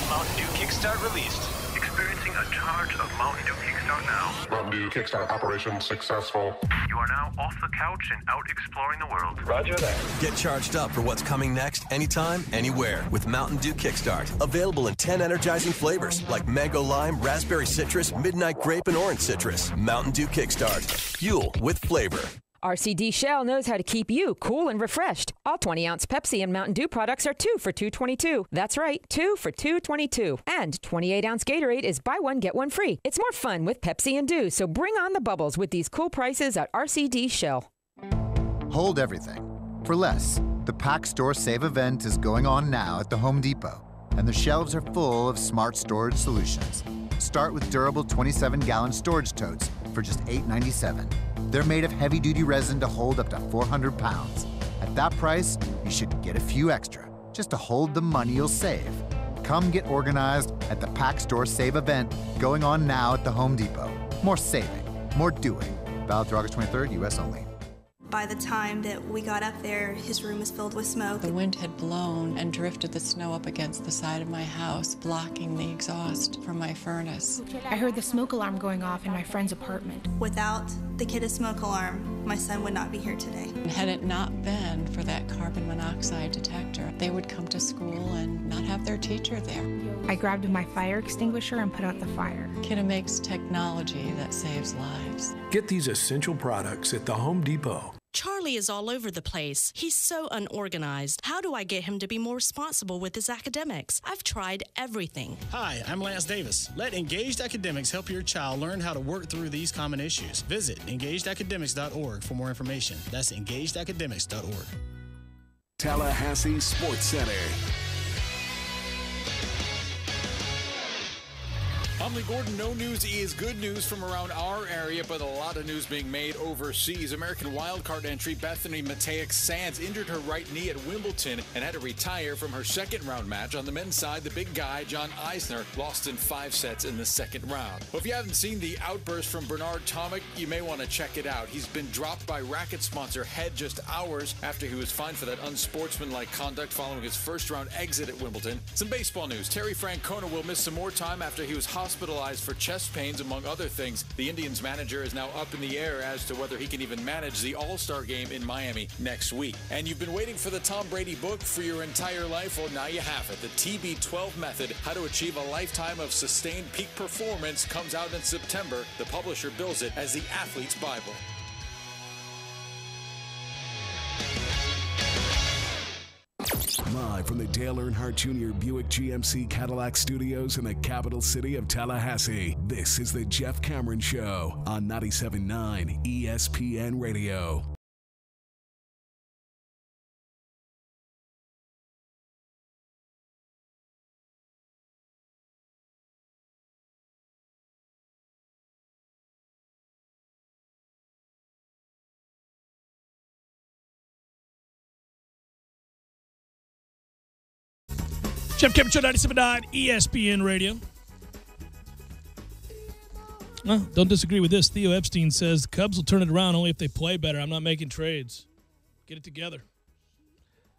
Mountain Dew Kickstart released. Experiencing a charge of Mountain Dew Kickstart now. Mountain Dew Kickstart operation successful. You are now off the couch and out exploring the world. Roger that. Get charged up for what's coming next, anytime, anywhere, with Mountain Dew Kickstart. Available in 10 energizing flavors like mango lime, raspberry citrus, midnight grape, and orange citrus. Mountain Dew Kickstart. Fuel with flavor. RCD Shell knows how to keep you cool and refreshed. All 20-ounce Pepsi and Mountain Dew products are 2 for $2.22. That's right, 2 for $2.22. And 28-ounce Gatorade is buy one, get one free. It's more fun with Pepsi and Dew, so bring on the bubbles with these cool prices at RCD Shell. Hold everything for less. The Pack Store Save event is going on now at the Home Depot, and the shelves are full of smart storage solutions. Start with durable 27-gallon storage totes for just $8.97. They're made of heavy-duty resin to hold up to 400 pounds. At that price, you should get a few extra, just to hold the money you'll save. Come get organized at the Pack Store Save event going on now at the Home Depot. More saving, more doing. Valid through August 23rd, U.S. only. By the time that we got up there, his room was filled with smoke. The wind had blown and drifted the snow up against the side of my house, blocking the exhaust from my furnace. I heard the smoke alarm going off in my friend's apartment. Without the kid's smoke alarm, my son would not be here today. Had it not been for that carbon monoxide detector, they would come to school and not have their teacher there. I grabbed my fire extinguisher and put out the fire. Kidda makes technology that saves lives. Get these essential products at the Home Depot. Charlie is all over the place. He's so unorganized. How do I get him to be more responsible with his academics? I've tried everything. Hi, I'm Lance Davis. Let Engaged Academics help your child learn how to work through these common issues. Visit engagedacademics.org for more information. That's engagedacademics.org. Tallahassee Sports Center. I'm Lee Gordon. No news is good news from around our area, but a lot of news being made overseas. American wildcard entry Bethany Mattek-Sands injured her right knee at Wimbledon and had to retire from her second-round match. On the men's side, the big guy, John Isner, lost in 5 sets in the second round. Well, if you haven't seen the outburst from Bernard Tomic, you may want to check it out. He's been dropped by racket sponsor Head just hours after he was fined for that unsportsmanlike conduct following his first-round exit at Wimbledon. Some baseball news. Terry Francona will miss some more time after he was hospitalized for chest pains, among other things. The Indians manager is now up in the air as to whether he can even manage the All-Star game in Miami next week. And you've been waiting for the Tom Brady book for your entire life? Well, now you have it. The TB12 Method, How to Achieve a Lifetime of Sustained Peak Performance, comes out in September. The publisher bills it as the Athlete's Bible. Live from the Dale Earnhardt Jr. Buick GMC Cadillac Studios in the capital city of Tallahassee, this is the Jeff Cameron Show on 97.9 ESPN Radio. Jeff Cameron Show, 97.9 ESPN Radio. Well, don't disagree with this. Theo Epstein says the Cubs will turn it around only if they play better. I'm not making trades. Get it together.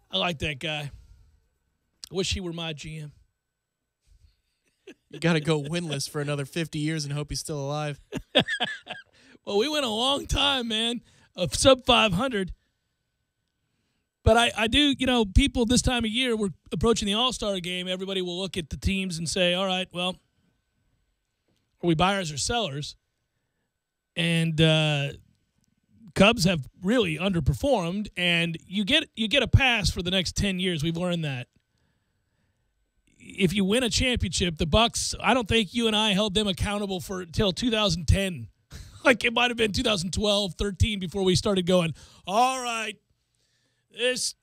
I like that guy. I wish he were my GM. You got to go winless for another 50 years and hope he's still alive. Well, we went a long time, man, of sub 500. But I do, people this time of year, we're approaching the All-Star game. Everybody will look at the teams and say, all right, well, are we buyers or sellers? And Cubs have really underperformed, and you get a pass for the next 10 years. We've learned that. If you win a championship, the Bucks, I don't think you and I held them accountable for till 2010. Like it might have been 2012, 13 before we started going, all right, this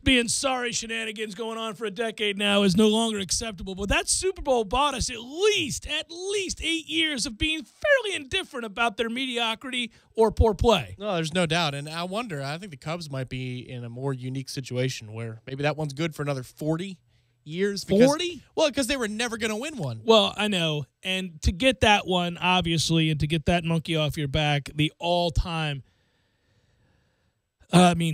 being sorry shenanigans going on for a decade now is no longer acceptable. But that Super Bowl bought us at least 8 years of being fairly indifferent about their mediocrity or poor play. No, there's no doubt. And I wonder, I think the Cubs might be in a more unique situation where maybe that one's good for another 40 years. 40? Well, because they were never going to win one. Well, I know. And to get that one, obviously, and to get that monkey off your back, the all-time,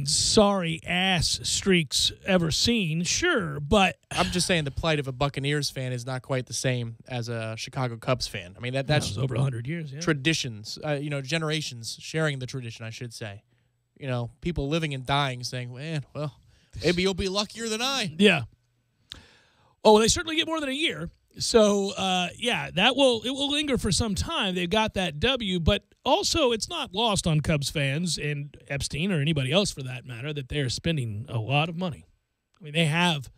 sorry ass streaks ever seen, sure, but I'm just saying the plight of a Buccaneers fan is not quite the same as a Chicago Cubs fan. I mean, that's over 100 years, yeah. Traditions, generations sharing the tradition, I should say. People living and dying saying, man, well, maybe you'll be luckier than I. Yeah. Oh, well, they certainly get more than a year. So, it will linger for some time. They've got that W, but also it's not lost on Cubs fans and Epstein or anybody else for that matter that they're spending a lot of money. I mean, they have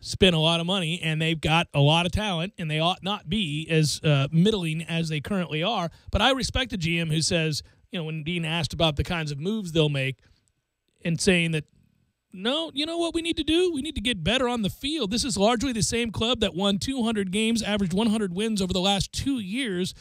spent a lot of money, and they've got a lot of talent, and they ought not be as middling as they currently are. But I respect the GM who says, when being asked about the kinds of moves they'll make and saying that, no, you know what we need to do? We need to get better on the field. This is largely the same club that won 200 games, averaged 100 wins over the last 2 years.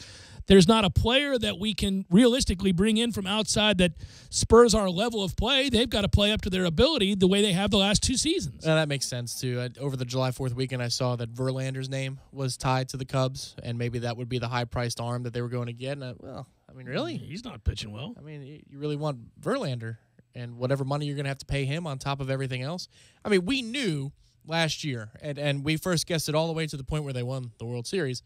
There's not a player that we can realistically bring in from outside that spurs our level of play. They've got to play up to their ability the way they have the last 2 seasons. That makes sense, too. Over the July 4th weekend, I saw that Verlander's name was tied to the Cubs, and maybe that would be the high-priced arm that they were going to get. And really? He's not pitching well. I mean, you really want Verlander and whatever money you're going to have to pay him on top of everything else. I mean, we knew last year, and we first guessed it all the way to the point where they won the World Series,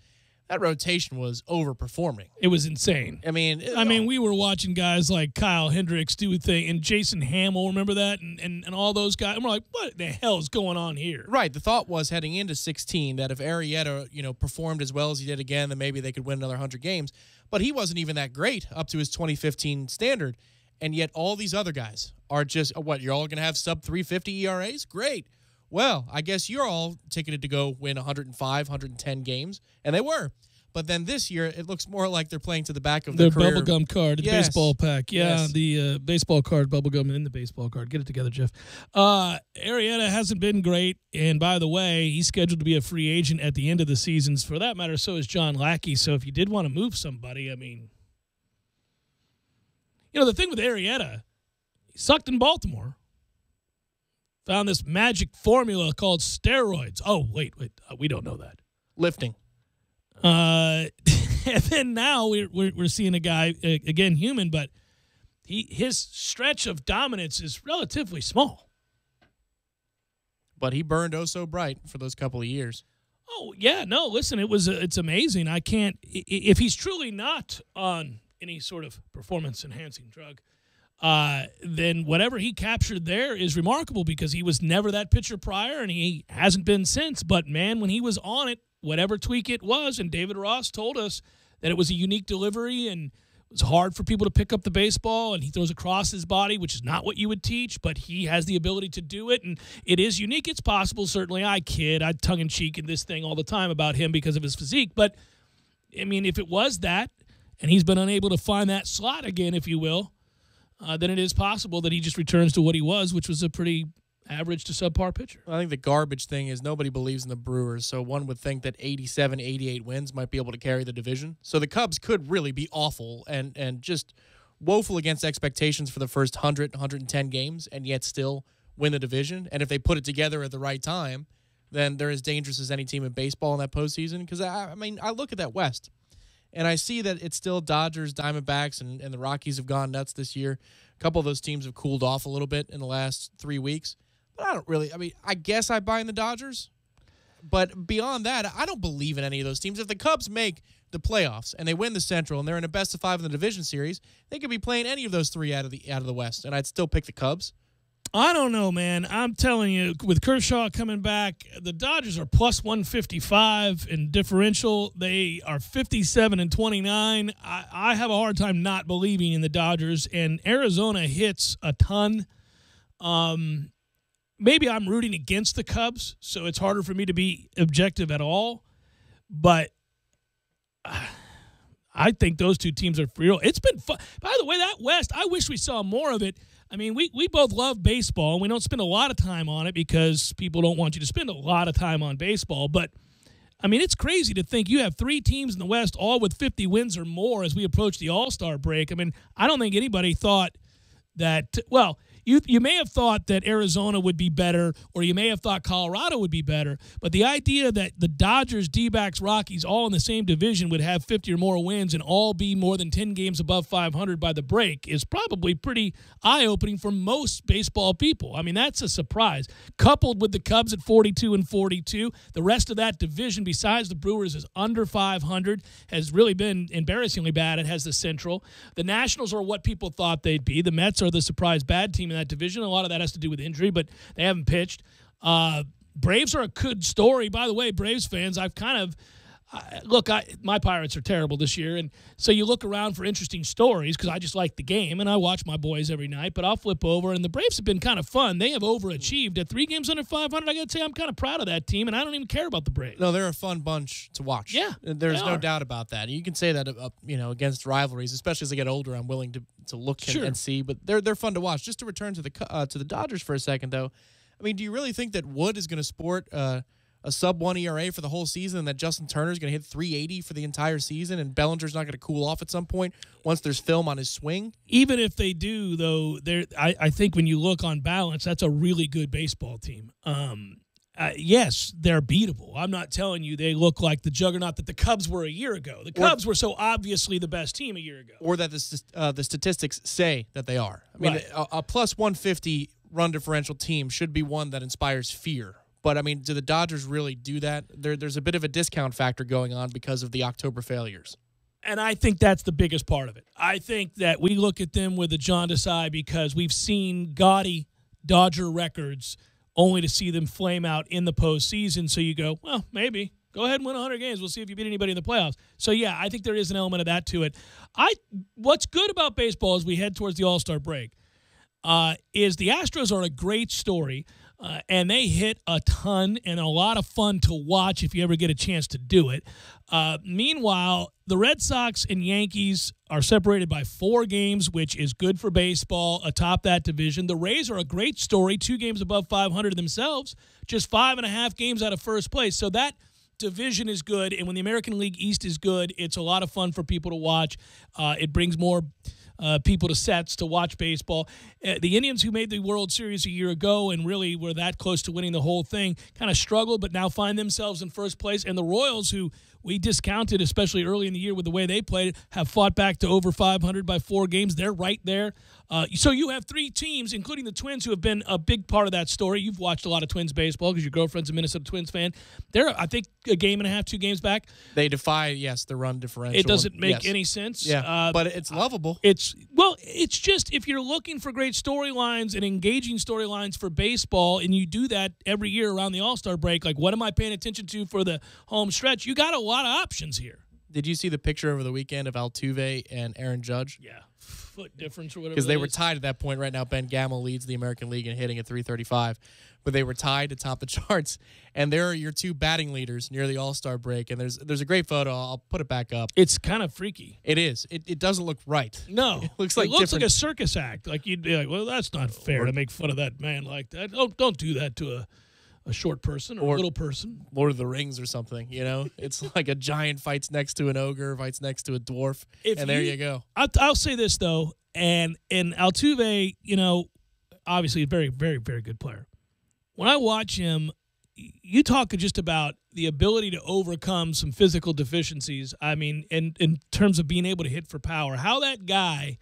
that rotation was overperforming. It was insane. I mean, we were watching guys like Kyle Hendricks do a thing, and Jason Hamill, remember that? And all those guys. And we're like, what the hell is going on here? Right. The thought was heading into 16 that if Arrieta, performed as well as he did again, then maybe they could win another 100 games. But he wasn't even that great up to his 2015 standard. And yet all these other guys are just, you're all going to have sub-350 ERAs? Great. Well, I guess you're all ticketed to go win 105, 110 games. And they were. But then this year, it looks more like they're playing to the back of their career. Bubblegum card, the baseball pack. Yeah, Yes. the baseball card, bubblegum in the baseball card. Get it together, Jeff. Arrieta hasn't been great. And by the way, he's scheduled to be a free agent at the end of the seasons. For that matter, so is John Lackey. So if you did want to move somebody, the thing with Arrieta, he sucked in Baltimore. Found this magic formula called steroids. Oh, wait, we don't know that. Lifting. And then now we're seeing a guy, again, human, but his stretch of dominance is relatively small. But he burned so bright for those couple of years. Oh, yeah, no, listen, it's amazing. If he's truly not on any sort of performance-enhancing drug, then whatever he captured there is remarkable because he was never that pitcher prior and he hasn't been since. But, man, when he was on it, whatever tweak it was, and David Ross told us that it was a unique delivery and it was hard for people to pick up the baseball, and he throws across his body, which is not what you would teach, but he has the ability to do it, and it is unique. It's possible, certainly. I tongue-in-cheek in this thing all the time about him because of his physique, but, if it was that, and he's been unable to find that slot again, if you will, then it is possible that he just returns to what he was, which was a pretty average to subpar pitcher. I think the garbage thing is nobody believes in the Brewers, so one would think that 87, 88 wins might be able to carry the division. So the Cubs could really be awful and just woeful against expectations for the first 100, 110 games, and yet still win the division. And if they put it together at the right time, then they're as dangerous as any team in baseball in that postseason. Because, I look at that West, and I see that it's still Dodgers, Diamondbacks, and the Rockies have gone nuts this year. A couple of those teams have cooled off a little bit in the last 3 weeks. But I don't really, I guess I buy in the Dodgers. But beyond that, I don't believe in any of those teams. If the Cubs make the playoffs and they win the Central and they're in a best-of-5 in the division series, they could be playing any of those three out of the West, and I'd still pick the Cubs. I don't know, man. I'm telling you, with Kershaw coming back, the Dodgers are plus 155 in differential. They are 57-29. I have a hard time not believing in the Dodgers, and Arizona hits a ton. Maybe I'm rooting against the Cubs, so it's harder for me to be objective at all. But I think those two teams are for real. It's been fun. By the way, that West, I wish we saw more of it. We both love baseball, and we don't spend a lot of time on it because people don't want you to spend a lot of time on baseball. But, it's crazy to think you have 3 teams in the West, all with 50 wins or more as we approach the All-Star break. I don't think anybody thought that – well, you may have thought that Arizona would be better, or you may have thought Colorado would be better, but the idea that the Dodgers, D-backs, Rockies all in the same division would have 50 or more wins and all be more than 10 games above 500 by the break is probably pretty eye-opening for most baseball people. I mean, that's a surprise. Coupled with the Cubs at 42-42, the rest of that division besides the Brewers is under 500, has really been embarrassingly bad. It has the Central. The Nationals are what people thought they'd be. The Mets are the surprise bad team in that division. A lot of that has to do with injury, but they haven't pitched. Braves are a good story. By the way, Braves fans, I've kind of my Pirates are terrible this year, and so you look around for interesting stories because I just like the game, and I watch my boys every night, but I'll flip over, and the Braves have been kind of fun. They have overachieved. At 3 games under 500, I got to say I'm kind of proud of that team, and I don't even care about the Braves. No, they're a fun bunch to watch. Yeah, there's no doubt about that. You can say that against rivalries, especially as they get older. I'm willing to look and see, but they're fun to watch. Just to return to the Dodgers for a second, though, I mean, do you really think that Wood is going to sport a sub-1 ERA for the whole season, and that Justin Turner's going to hit 380 for the entire season, and Bellinger's not going to cool off at some point once there's film on his swing? Even if they do, though, I think when you look on balance, that's a really good baseball team. Yes, they're beatable. I'm not telling you they look like the juggernaut that the Cubs were a year ago. The Cubs were so obviously the best team a year ago. Or that the statistics say that they are. I mean, a plus 150 run differential team should be one that inspires fear. But, I mean, do the Dodgers really do that? There's a bit of a discount factor going on because of the October failures. And I think that's the biggest part of it. I think that we look at them with a jaundiced eye because we've seen gaudy Dodger records only to see them flame out in the postseason. So you go, well, maybe. Go ahead and win 100 games. We'll see if you beat anybody in the playoffs. So, yeah, I think there is an element of that to it. What's good about baseball as we head towards the All-Star break is the Astros are a great story. And they hit a ton and a lot of fun to watch if you ever get a chance to do it. Meanwhile, the Red Sox and Yankees are separated by 4 games, which is good for baseball atop that division. The Rays are a great story, 2 games above 500 themselves, just 5.5 games out of first place. So that division is good, and when the American League East is good, it's a lot of fun for people to watch. It brings more people to sets to watch baseball. The Indians, who made the World Series a year ago and really were that close to winning the whole thing, kind of struggled but now find themselves in first place. And the Royals, who we discounted, especially early in the year with the way they played, have fought back to over 500 by 4 games. They're right there. So you have 3 teams, including the Twins, who have been a big part of that story. You've watched a lot of Twins baseball because your girlfriend's a Minnesota Twins fan. They're, I think, a game and a half, 2 games back. They defy, the run differential. It doesn't make any sense. Yeah, but it's lovable. It's just if you're looking for great storylines and engaging storylines for baseball, and you do that every year around the All-Star break, like what am I paying attention to for the home stretch? You got a lot of options here. Did you see the picture over the weekend of Altuve and Aaron Judge? Yeah, foot difference or whatever. Because they were tied at that point. Right now, Ben Gamel leads the American League in hitting at 335. But they were tied to top the charts. And there are your 2 batting leaders near the All-Star break. And there's a great photo. I'll put it back up. It's kind of freaky. It is. It doesn't look right. No. It looks like a circus act. Like you'd be like, well, that's not fair to make fun of that man like that. Don't do that to a short person or a little person. Lord of the Rings or something, It's like a giant fights next to an ogre, fights next to a dwarf, there you go. I'll say this, though, and Altuve, obviously a very, very, very good player. When I watch him, you talk just about the ability to overcome some physical deficiencies. I mean, in terms of being able to hit for power, how that guy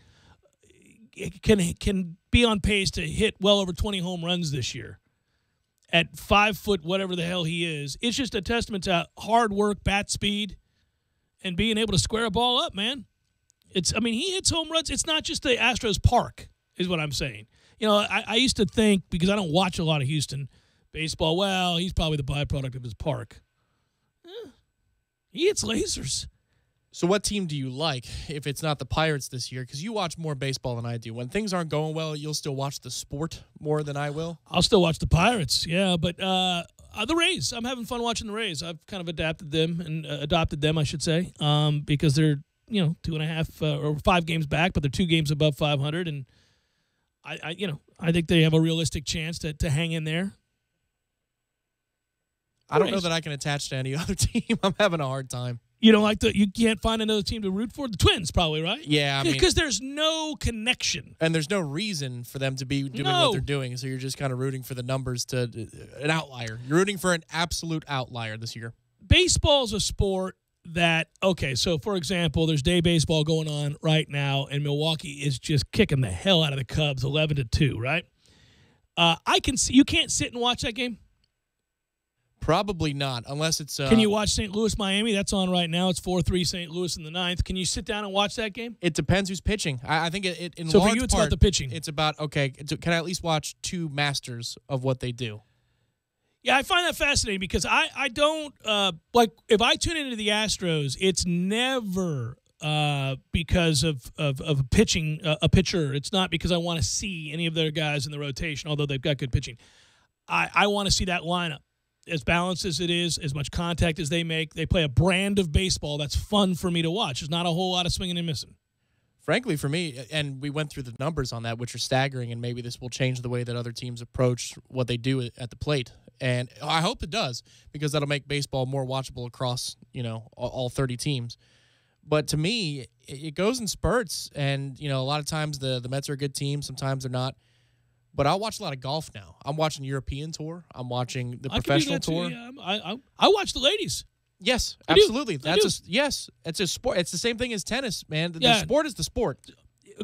can be on pace to hit well over 20 home runs this year. At 5 foot, whatever the hell he is, it's just a testament to hard work, bat speed, and being able to square a ball up, man. He hits home runs. It's not just the Astros park, is what I'm saying. I used to think, because I don't watch a lot of Houston baseball, well, he's probably the byproduct of his park. He hits lasers. So what team do you like if it's not the Pirates this year? Because you watch more baseball than I do. When things aren't going well, you'll still watch the sport more than I will? I'll still watch the Pirates, yeah. But the Rays, I'm having fun watching the Rays. I've kind of adopted them, I should say, because they're 2.5 or 5 games back, but they're 2 games above 500. And, I think they have a realistic chance to hang in there. I don't know that I can attach to any other team. I'm having a hard time. You don't like you can't find another team to root for? The Twins, probably, right? Yeah, I mean, because there's no connection. And there's no reason for them to be doing what they're doing, so you're just kind of rooting for the numbers to an outlier. You're rooting for an absolute outlier this year. Baseball's a sport that, okay, so for example, there's day baseball going on right now, and Milwaukee is just kicking the hell out of the Cubs 11-2, right? I can see, you can't sit and watch that game? Probably not, unless it's... Can you watch St. Louis, Miami? That's on right now. It's 4-3 St. Louis in the ninth. Can you sit down and watch that game? It depends who's pitching. I think it in so large for you, it's part, about the pitching. It's about, okay, can I at least watch two masters of what they do? Yeah, I find that fascinating because I don't like if I tune into the Astros, it's never because of a pitcher. It's not because I want to see any of their guys in the rotation, although they've got good pitching. I want to see that lineup as balanced as it is, as much contact as they make. They play a brand of baseball that's fun for me to watch. There's not a whole lot of swinging and missing. Frankly, for me, and we went through the numbers on that, which are staggering, and maybe this will change the way that other teams approach what they do at the plate. And I hope it does, because that'll make baseball more watchable across, all 30 teams. But to me, it goes in spurts, and, a lot of times the Mets are a good team, sometimes they're not. But I'll watch a lot of golf now. I'm watching European Tour. I'm watching the professional tour. Yeah. I watch the ladies. Yes, absolutely. Yes. It's a sport. It's the same thing as tennis, man. The sport is the sport.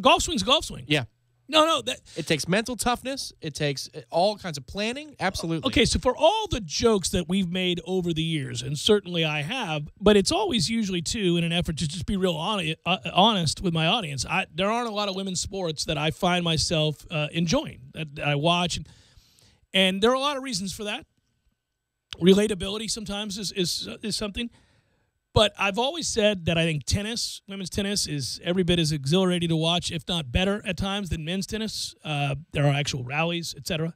Golf swing's a golf swing. Yeah. No. It takes mental toughness. It takes all kinds of planning. Absolutely. Okay, so for all the jokes that we've made over the years, and certainly I have, but it's always usually, too, in an effort to just be real honest with my audience, there aren't a lot of women's sports that I find myself enjoying, that I watch. And there are a lot of reasons for that. Relatability sometimes is something. But I've always said that I think women's tennis, is every bit as exhilarating to watch, if not better at times, than men's tennis. There are actual rallies, etc.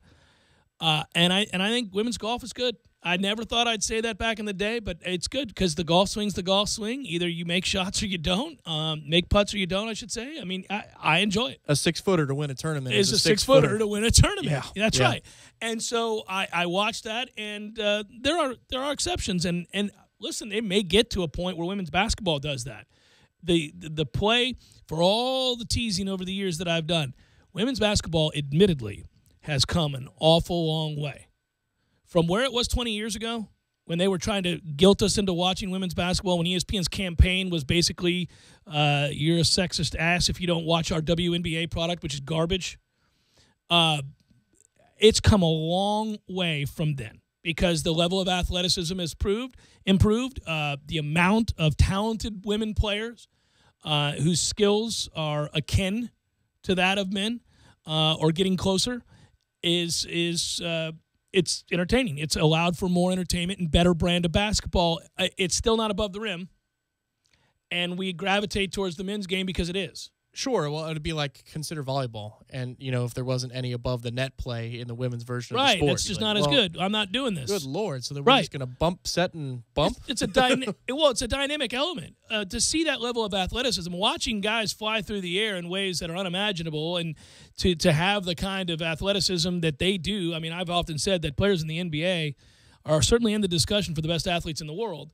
And I think women's golf is good. I never thought I'd say that back in the day, but it's good because the golf swing's the golf swing. Either you make shots or you don't. Make putts or you don't, I should say. I mean, I enjoy it. A 6-footer to win a tournament is a 6-footer to win a tournament. Yeah. That's right. And so I watched that, and there are exceptions. And listen, it may get to a point where women's basketball does that. The play, for all the teasing over the years that I've done, women's basketball, admittedly, has come an awful long way. From where it was 20 years ago, when they were trying to guilt us into watching women's basketball, when ESPN's campaign was basically, you're a sexist ass if you don't watch our WNBA product, which is garbage. It's come a long way from then, because the level of athleticism has improved. The amount of talented women players whose skills are akin to that of men or getting closer is it's entertaining. It's allowed for more entertainment and better brand of basketball. It's still not above the rim, and we gravitate towards the men's game because it is. Sure. Well, it'd be like, consider volleyball. And, if there wasn't any above the net play in the women's version of the sport. Right, that's just not as good. I'm not doing this. Good Lord. So then we're just going to bump, set, and bump? It's a dynamic element. To see that level of athleticism, watching guys fly through the air in ways that are unimaginable, and to have the kind of athleticism that they do. I mean, I've often said that players in the NBA are certainly in the discussion for the best athletes in the world.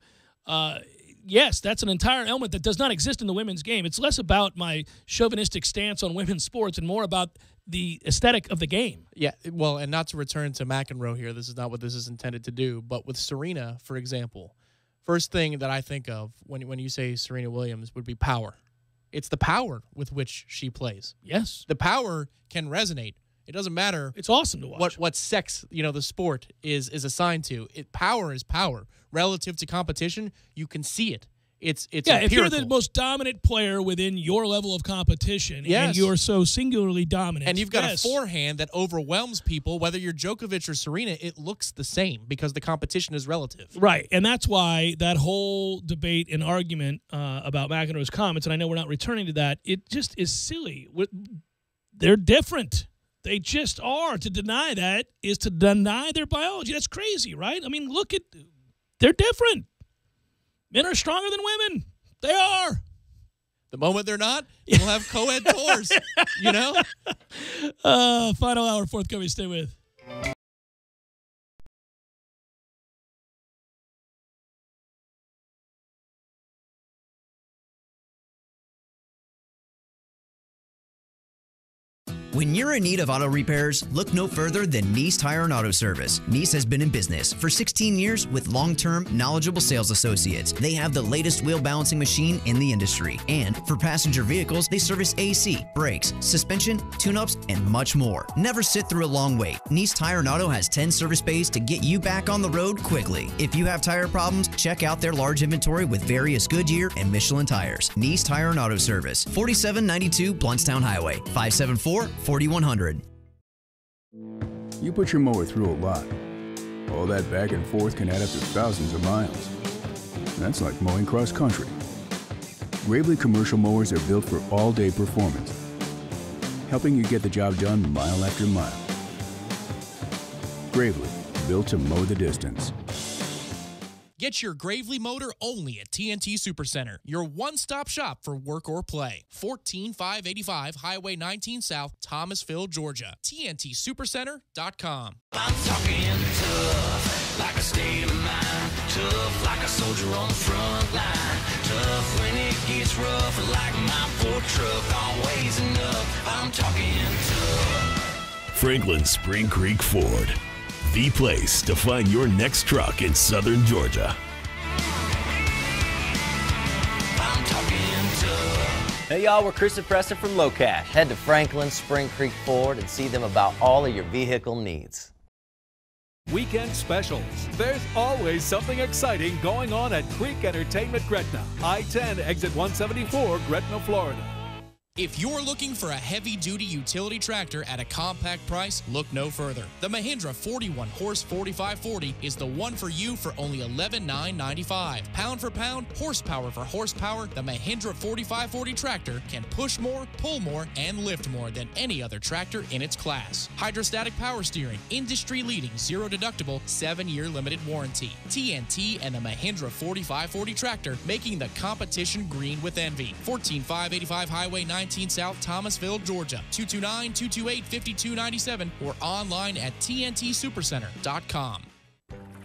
Yes, that's an entire element that does not exist in the women's game. It's less about my chauvinistic stance on women's sports and more about the aesthetic of the game. Yeah, well, and not to return to McEnroe here, this is not what this is intended to do, but with Serena, for example, first thing that I think of when you say Serena Williams would be power. It's the power with which she plays. Yes. The power can resonate. It doesn't matter. It's awesome to watch. What sex, the sport is assigned to. Power is power. Relative to competition, you can see it. It's empirical. If you're the most dominant player within your level of competition, and you're so singularly dominant, and you've got a forehand that overwhelms people, whether you're Djokovic or Serena, it looks the same because the competition is relative. Right, and that's why that whole debate and argument about McEnroe's comments, and I know we're not returning to that, it just is silly. They're different. They just are. To deny that is to deny their biology. That's crazy, right? I mean, they're different. Men are stronger than women. They are. The moment they're not, we'll have co-ed tours, Final hour forthcoming. Stay with. When you're in need of auto repairs, look no further than Nice Tire and Auto Service. Nice has been in business for 16 years with long-term, knowledgeable sales associates. They have the latest wheel balancing machine in the industry. And for passenger vehicles, they service AC, brakes, suspension, tune-ups, and much more. Never sit through a long wait. Nice Tire and Auto has 10 service bays to get you back on the road quickly. If you have tire problems, check out their large inventory with various Goodyear and Michelin tires. Nice Tire and Auto Service, 4792 Bluntstown Highway, 574-4100. You put your mower through a lot. All that back and forth can add up to thousands of miles. That's like mowing cross country. Gravely commercial mowers are built for all-day performance, helping you get the job done mile after mile. Gravely, built to mow the distance. Get your Gravely motor only at TNT Supercenter, your one-stop shop for work or play. 14585 Highway 19 South, Thomasville, Georgia. TNTSupercenter.com. I'm talking tough, like a state of mind. Tough, like a soldier on the front line. Tough when it gets rough, like my Ford truck. Always enough. I'm talking tough. Franklin Spring Creek Ford, the place to find your next truck in southern Georgia. I'm talking tough. Hey y'all, we're Chris and Preston from Low Cash. Head to Franklin Spring Creek Ford and see them about all of your vehicle needs. Weekend specials. There's always something exciting going on at Creek Entertainment Gretna. I-10 exit 174, Gretna, Florida. If you're looking for a heavy-duty utility tractor at a compact price, look no further. The Mahindra 41-horse 4540 is the one for you for only $11,995. Pound for pound, horsepower for horsepower, the Mahindra 4540 tractor can push more, pull more, and lift more than any other tractor in its class. Hydrostatic power steering, industry-leading, zero-deductible, 7-year limited warranty. TNT and the Mahindra 4540 tractor making the competition green with envy. 14585 Highway 19 South, Thomasville, Georgia. 229-228-5297 or online at TNTSupercenter.com.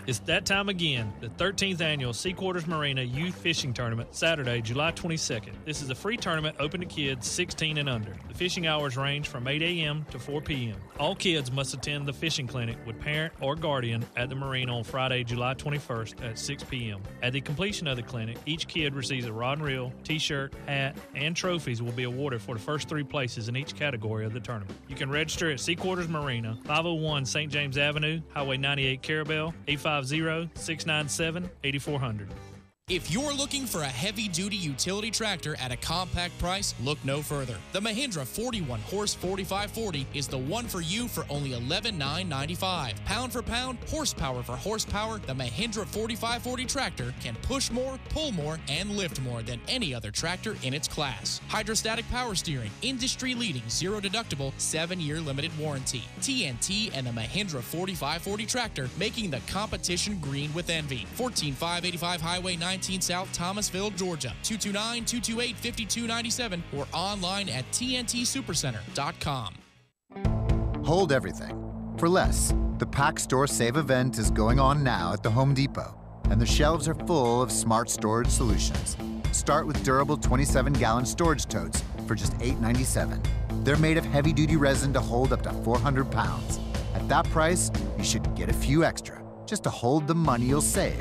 It's that time again, the 13th annual Sea Quarters Marina Youth Fishing Tournament, Saturday, July 22nd. This is a free tournament open to kids 16 and under. The fishing hours range from 8 a.m. to 4 p.m. All kids must attend the fishing clinic with parent or guardian at the marina on Friday, July 21st at 6 p.m. At the completion of the clinic, each kid receives a rod and reel, t-shirt, hat, and trophies will be awarded for the first 3 places in each category of the tournament. You can register at Sea Quarters Marina, 501 St. James Avenue, Highway 98 Carabel, 850-697-8400. If you're looking for a heavy-duty utility tractor at a compact price, look no further. The Mahindra 41-horse 4540 is the one for you for only $11,995. Pound for pound, horsepower for horsepower, the Mahindra 4540 tractor can push more, pull more, and lift more than any other tractor in its class. Hydrostatic power steering, industry-leading, zero-deductible, 7-year limited warranty. TNT and the Mahindra 4540 tractor making the competition green with envy. 14585 Highway 19 South, Thomasville, Georgia. 229-228-5297 or online at TNTSupercenter.com. Hold everything. For less, the Pack Store Save event is going on now at the Home Depot, and the shelves are full of smart storage solutions. Start with durable 27-gallon storage totes for just $8.97. They're made of heavy-duty resin to hold up to 400 pounds. At that price, you should get a few extra, just to hold the money you'll save.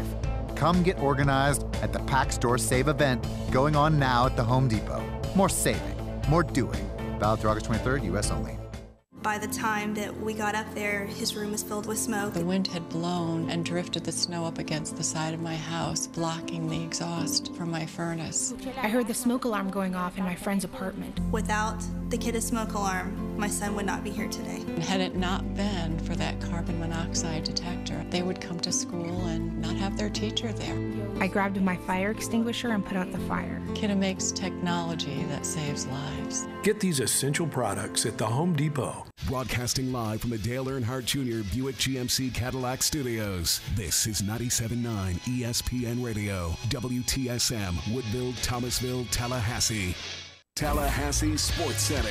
Come get organized at the Pack Store Save event going on now at the Home Depot. More saving, more doing. Valid through August 23rd, U.S. only. By the time that we got up there, his room was filled with smoke. The wind had blown and drifted the snow up against the side of my house, blocking the exhaust from my furnace. I heard the smoke alarm going off in my friend's apartment. Without the kid's smoke alarm, my son would not be here today. And had it not been for that carbon monoxide detector, they would come to school and not have their teacher there. I grabbed my fire extinguisher and put out the fire. Kidda makes technology that saves lives. Get these essential products at the Home Depot. Broadcasting live from the Dale Earnhardt Jr. Buick GMC Cadillac Studios. This is 97.9 ESPN Radio, WTSM, Woodville, Thomasville, Tallahassee. Tallahassee Sports Center.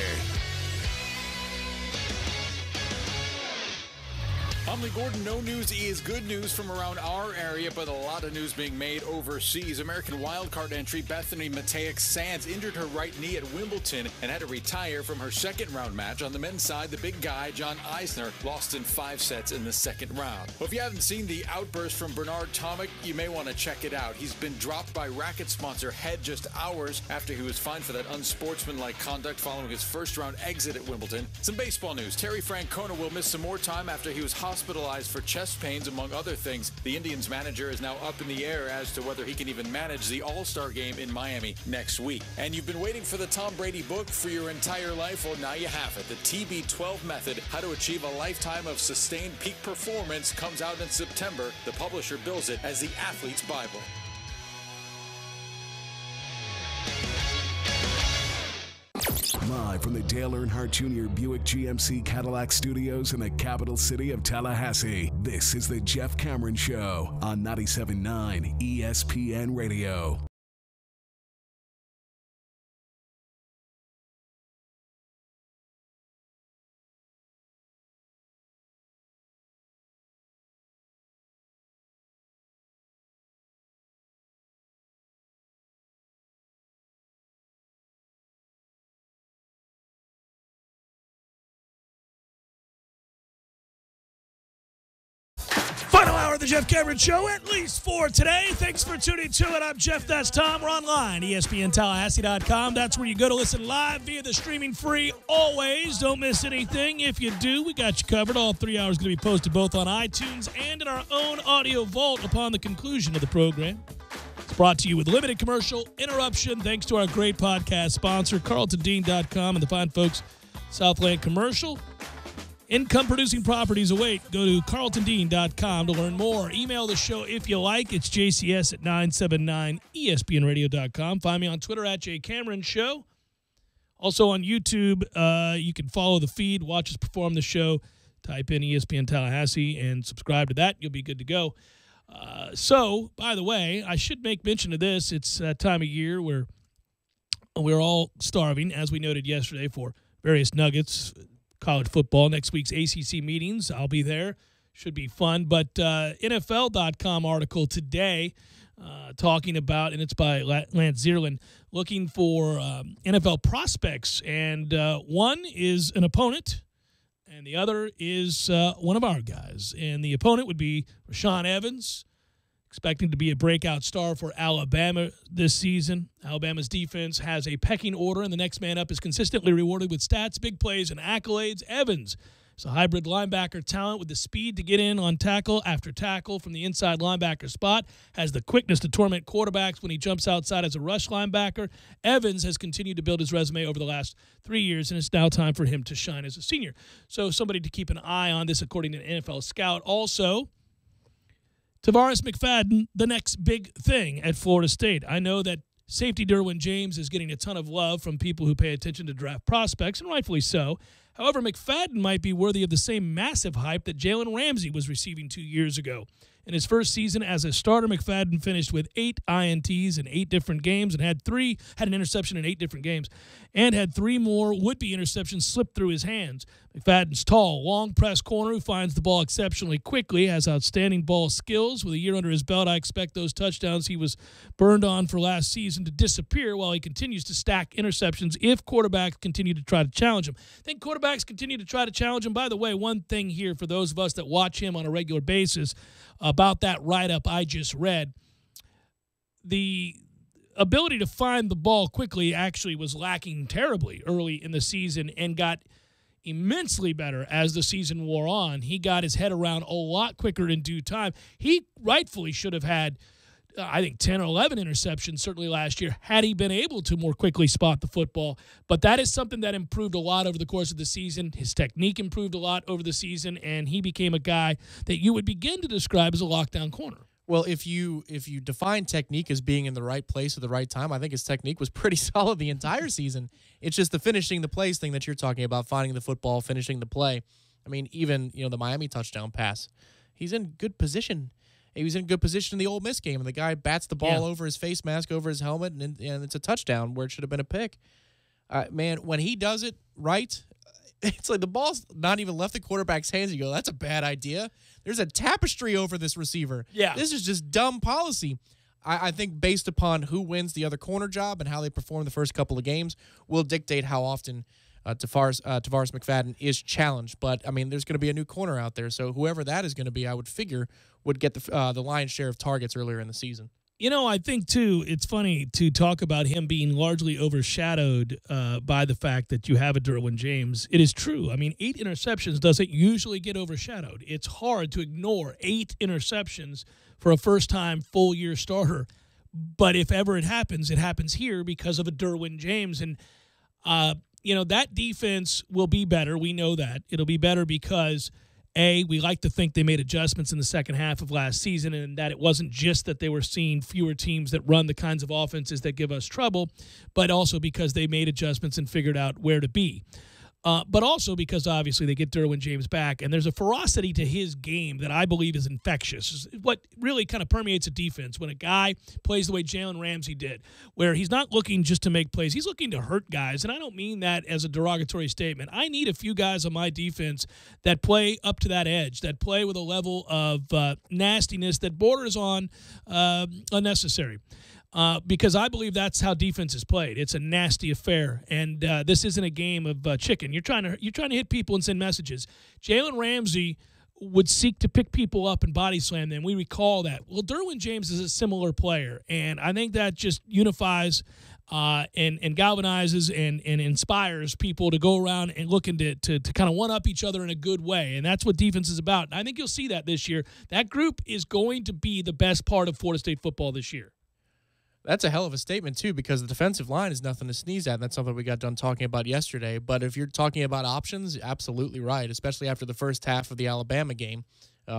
I'm Lee Gordon. No news is good news from around our area, but a lot of news being made overseas. American wildcard entry Bethany Mattek-Sands injured her right knee at Wimbledon and had to retire from her second-round match. On the men's side, the big guy, John Isner, lost in 5 sets in the second round. Well, if you haven't seen the outburst from Bernard Tomic, you may want to check it out. He's been dropped by racket sponsor Head just hours after he was fined for that unsportsmanlike conduct following his first-round exit at Wimbledon. Some baseball news. Terry Francona will miss some more time after he was hospitalized for chest pains, among other things. The Indians manager is now up in the air as to whether he can even manage the All-Star game in Miami next week. And you've been waiting for the Tom Brady book for your entire life? Well, now you have it. The TB12 Method, How to Achieve a Lifetime of Sustained Peak Performance, comes out in September. The publisher bills it as the Athlete's Bible. Live from the Dale Earnhardt Jr. Buick GMC Cadillac Studios in the capital city of Tallahassee, this is the Jeff Cameron Show on 97.9 ESPN Radio. Final hour of the Jeff Cameron Show, at least for today. Thanks for tuning to it. I'm Jeff, that's Tom. We're online, ESPNTallahassee.com. That's where you go to listen live via the streaming free always. Don't miss anything. If you do, we got you covered. All 3 hours going to be posted both on iTunes and in our own audio vault upon the conclusion of the program. It's brought to you with limited commercial interruption. Thanks to our great podcast sponsor, CarltonDean.com, and the fine folks, Southland Commercial. Income-producing properties await. Go to CarltonDean.com to learn more. Email the show if you like. It's jcs at 979ESPNradio.com. Find me on Twitter at JCameronShow. Also on YouTube, you can follow the feed, watch us perform the show. Type in ESPN Tallahassee and subscribe to that. You'll be good to go. So, by the way, I should make mention of this. It's that time of year where we're all starving, as we noted yesterday, for various nuggets. College football, next week's ACC meetings. I'll be there. Should be fun. But NFL.com article today talking about, and it's by Lance Zierlein, looking for NFL prospects. And one is an opponent, and the other is one of our guys. And the opponent would be Rashaan Evans, expecting to be a breakout star for Alabama this season. Alabama's defense has a pecking order, and the next man up is consistently rewarded with stats, big plays, and accolades. Evans is a hybrid linebacker talent with the speed to get in on tackle after tackle from the inside linebacker spot, has the quickness to torment quarterbacks when he jumps outside as a rush linebacker. Evans has continued to build his resume over the last 3 years, and it's now time for him to shine as a senior. So somebody to keep an eye on this, according to an NFL scout. Also, Tavares McFadden, the next big thing at Florida State. I know that safety Derwin James is getting a ton of love from people who pay attention to draft prospects, and rightfully so. However, McFadden might be worthy of the same massive hype that Jalen Ramsey was receiving 2 years ago. In his first season as a starter, McFadden finished with 8 INTs in 8 different games and had an interception in 8 different games, and had 3 more would-be interceptions slip through his hands. McFadden's tall, long press corner who finds the ball exceptionally quickly, has outstanding ball skills. With a year under his belt, I expect those touchdowns he was burned on for last season to disappear while he continues to stack interceptions if quarterbacks continue to try to challenge him. I think quarterbacks continue to try to challenge him. By the way, one thing here for those of us that watch him on a regular basis about that write-up I just read, the ability to find the ball quickly actually was lacking terribly early in the season and got immensely better as the season wore on. He got his head around a lot quicker in due time. He rightfully should have had, I think, 10 or 11 interceptions certainly last year had he been able to more quickly spot the football. But that is something that improved a lot over the course of the season. His technique improved a lot over the season, and he became a guy that you would begin to describe as a lockdown corner. Well, if you define technique as being in the right place at the right time, I think his technique was pretty solid the entire season. It's just the finishing the plays thing that you're talking about, finding the football, finishing the play. I mean, even the Miami touchdown pass, he's in good position. He was in good position in the Ole Miss game, and the guy bats the ball over his face mask, over his helmet, and it's a touchdown where it should have been a pick. Man, when he does it right, it's like the ball's not even left the quarterback's hands. You go, that's a bad idea. There's a tapestry over this receiver. Yeah. This is just dumb policy. I think based upon who wins the other corner job and how they perform the first couple of games will dictate how often Tavares McFadden is challenged. But, I mean, there's going to be a new corner out there. So whoever that is going to be, I would figure, would get the lion's share of targets earlier in the season. You know, I think, too, it's funny to talk about him being largely overshadowed by the fact that you have a Derwin James. It is true. I mean, 8 interceptions doesn't usually get overshadowed. It's hard to ignore 8 interceptions for a first-time full-year starter. But if ever it happens here because of a Derwin James. And, you know, that defense will be better. We know that. It'll be better because – we like to think they made adjustments in the second half of last season and that it wasn't just that they were seeing fewer teams that run the kinds of offenses that give us trouble, but also because they made adjustments and figured out where to be. But also because, obviously, they get Derwin James back, and there's a ferocity to his game that I believe is infectious. It's what really kind of permeates a defense when a guy plays the way Jalen Ramsey did, where he's not looking just to make plays. He's looking to hurt guys, and I don't mean that as a derogatory statement. I need a few guys on my defense that play up to that edge, that play with a level of nastiness that borders on unnecessary. Because I believe that's how defense is played. It's a nasty affair, and this isn't a game of chicken. You're trying to hit people and send messages. Jalen Ramsey would seek to pick people up and body slam them. We recall that. Well, Derwin James is a similar player, and I think that just unifies and galvanizes and inspires people to go around and looking to kind of one-up each other in a good way, and that's what defense is about. And I think you'll see that this year. That group is going to be the best part of Florida State football this year. That's a hell of a statement, too, because the defensive line is nothing to sneeze at. And that's something we got done talking about yesterday. But if you're talking about options, absolutely right, especially after the first half of the Alabama game,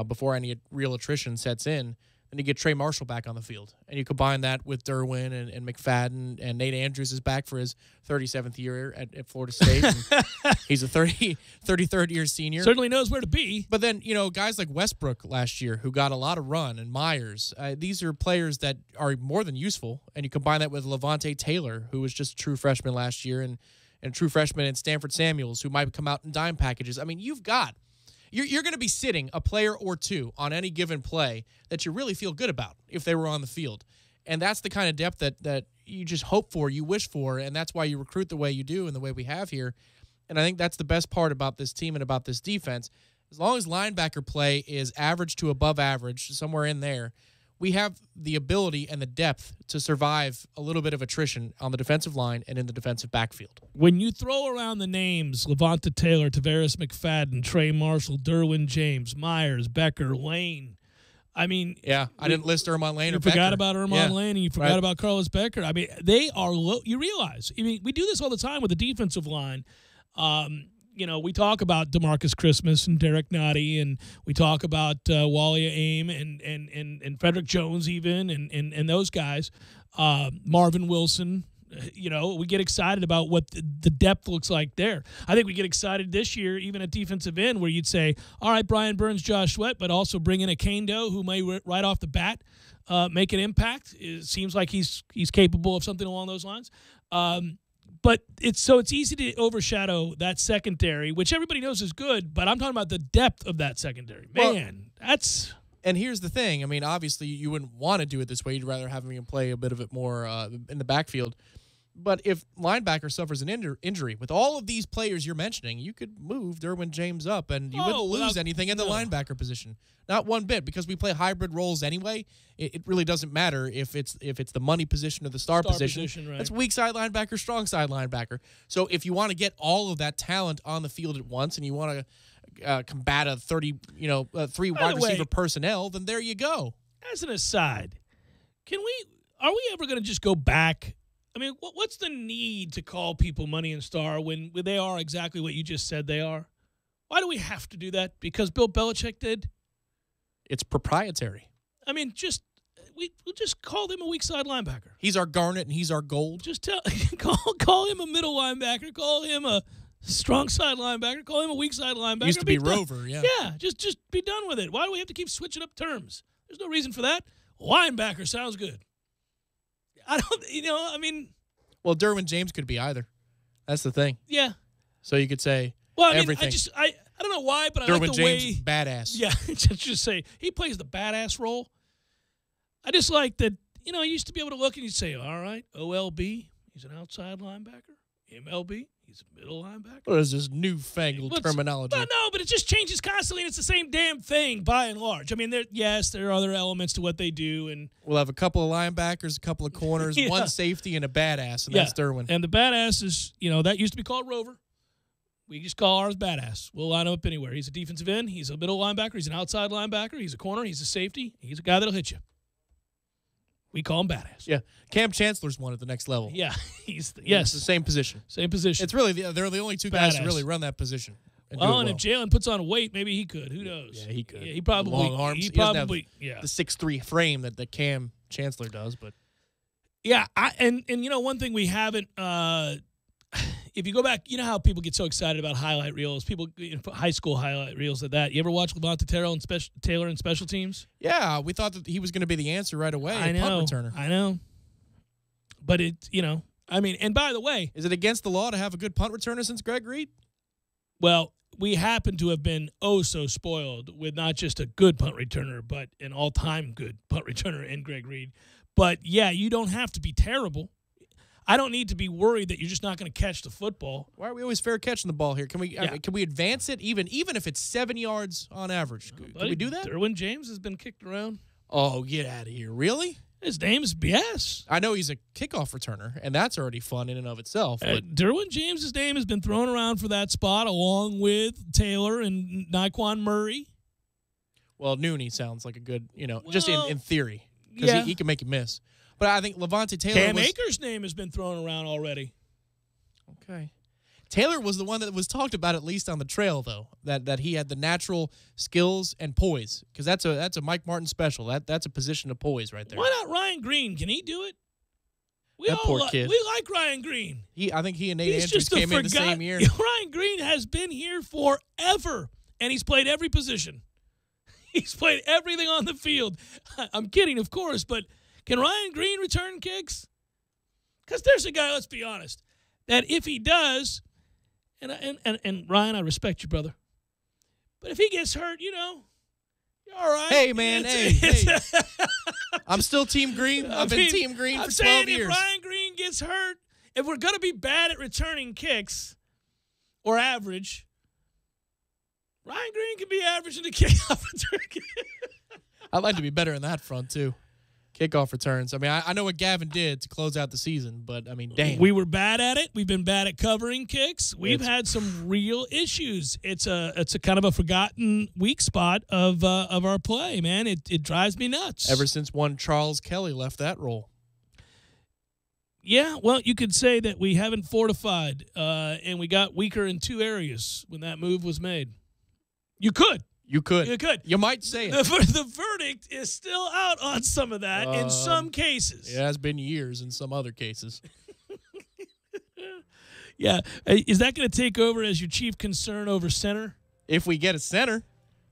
before any real attrition sets in. Then you get Trey Marshall back on the field. And you combine that with Derwin and McFadden, and Nate Andrews is back for his 37th year at Florida State. And he's a 33rd-year senior. Certainly knows where to be. But then, you know, guys like Westbrook last year who got a lot of run, and Myers, these are players that are more than useful. And you combine that with Levante Taylor, who was just a true freshman last year, and true freshman in Stanford Samuels, who might come out in dime packages. I mean, you're going to be sitting a player or two on any given play that you really feel good about if they were on the field. And that's the kind of depth that you just hope for, you wish for, and that's why you recruit the way you do and the way we have here. And I think that's the best part about this team and about this defense. As long as linebacker play is average to above average, somewhere in there, we have the ability and the depth to survive a little bit of attrition on the defensive line and in the defensive backfield. When you throw around the names Levante Taylor, Tavares McFadden, Trey Marshall, Derwin James, Myers, Becker, Lane, I mean... Yeah, I didn't list Ermon Lane or Becker. You forgot Becker. about Ermon Lane, and you forgot about Carlos Becker. I mean, they are low. You realize, I mean, we do this all the time with the defensive line. You know, we talk about DeMarcus Christmas and Derek Nottie, and we talk about Walia Aim and Frederick Jones even, and those guys, Marvin Wilson. You know, we get excited about what the depth looks like there. I think we get excited this year, even at defensive end, where you'd say, all right, Brian Burns, Josh Sweat, but also bring in a Kane Doe who may right off the bat make an impact. It seems like he's capable of something along those lines. But it's easy to overshadow that secondary, which everybody knows is good, but I'm talking about the depth of that secondary. Man, that's... And here's the thing. I mean, obviously, you wouldn't want to do it this way. You'd rather have him play a bit of it more in the backfield. But if linebacker suffers an injury, with all of these players you're mentioning, you could move Derwin James up, and you wouldn't lose anything in the linebacker position. Not one bit, because we play hybrid roles anyway. It really doesn't matter if it's the money position or the star position. Right. That's weak side linebacker, strong side linebacker. So if you want to get all of that talent on the field at once, and you want to combat a 3 wide receiver personnel, then there you go. As an aside, are we ever going to just go back? I mean, what's the need to call people money and star when they are exactly what you just said they are? Why do we have to do that? Because Bill Belichick did? It's proprietary. I mean, we'll just call him a weak side linebacker. He's our garnet and he's our gold. Just call him a middle linebacker. Call him a strong side linebacker. Call him a weak side linebacker. Used to be Rover, yeah. Yeah, just be done with it. Why do we have to keep switching up terms? There's no reason for that. Linebacker sounds good. Well, Derwin James could be either. That's the thing. Yeah. So you could say Well, I mean, everything. I don't know why, but I Derwin like the James, way. badass. Yeah, just say he plays the badass role. I just like that. You know, I used to be able to look and you'd say, all right, OLB, he's an outside linebacker. MLB, he's a middle linebacker. What is this newfangled terminology? But no, but it just changes constantly, and it's the same damn thing by and large. I mean, there are other elements to what they do, and We'll have a couple of linebackers, a couple of corners, Yeah. one safety, and a badass, and that's Derwin. And the badass is, that used to be called Rover. We just call ours badass. We'll line him up anywhere. He's a defensive end. He's a middle linebacker. He's an outside linebacker. He's a corner. He's a safety. He's a guy that'll hit you. We call him badass. Yeah, Cam Chancellor's one at the next level. Yeah, It's the same position. Same position. It's really they're the only two guys Badass. to really run that position. And do Well, it and if Jalen puts on weight, maybe he could. Who knows? Yeah, he could. Yeah, he probably. Long arms. He doesn't have probably. Yeah. the 6'3" frame that Cam Chancellor does, but Yeah, and one thing we haven't. If you go back, you know how people get so excited about highlight reels, people high school highlight reels of that. You ever watch Levante Taylor in special teams? yeah, we thought that he was going to be the answer right away. I know. Punt returner. I know. But and by the way, Is it against the law to have a good punt returner since Greg Reed? well, we happen to have been so spoiled with not just a good punt returner, but an all-time good punt returner in Greg Reed. But yeah, you don't have to be terrible. I don't need to be worried that you're just not going to catch the football. Why are we always fair catching the ball here? Can we advance it even if it's 7 yards on average? Can we do that? Derwin James has been kicked around. Oh, get out of here! Really? His name's BS. I know he's a kickoff returner, and that's already fun in and of itself. But Derwin James' name has been thrown around for that spot along with Taylor and Naquan Murray. well, Nooney sounds like a good, just in theory, because yeah. he can make you miss. But I think Levante Taylor Cam was Akers' name has been thrown around already. okay. Taylor was the one that was talked about at least on the trail, though, that he had the natural skills and poise, because that's a Mike Martin special. That's a position of poise right there. Why not Ryan Green? Can he do it? That poor kid. We like Ryan Green. I think he and Nate He's Andrews just a came in the same year. Ryan Green has been here forever, and he's played every position. He's played everything on the field. I'm kidding, of course, but can Ryan Green return kicks? Because there's a guy, let's be honest, that if he does, and Ryan, I respect you, brother, but if he gets hurt, you're all right. Hey, man, hey. I'm still Team Green. I've been Team Green for 12 years. If Ryan Green gets hurt, if we're going to be bad at returning kicks or average, Ryan Green can be average in the kickoff return. I'd like to be better in that front, too. Kickoff returns. I mean, I know what Gavin did to close out the season, but, I mean, damn. We were bad at it. We've been bad at covering kicks. We've had some real issues. It's a kind of a forgotten weak spot of our play, man. It drives me nuts. Ever since one Charles Kelly left that role. Yeah, well, you could say that we haven't fortified, and we got weaker in two areas when that move was made. You could. You could. You could. You might say it. The verdict is still out on some of that in some cases. It has been years in some other cases. Yeah. Is that going to take over as your chief concern over center? If we get a center.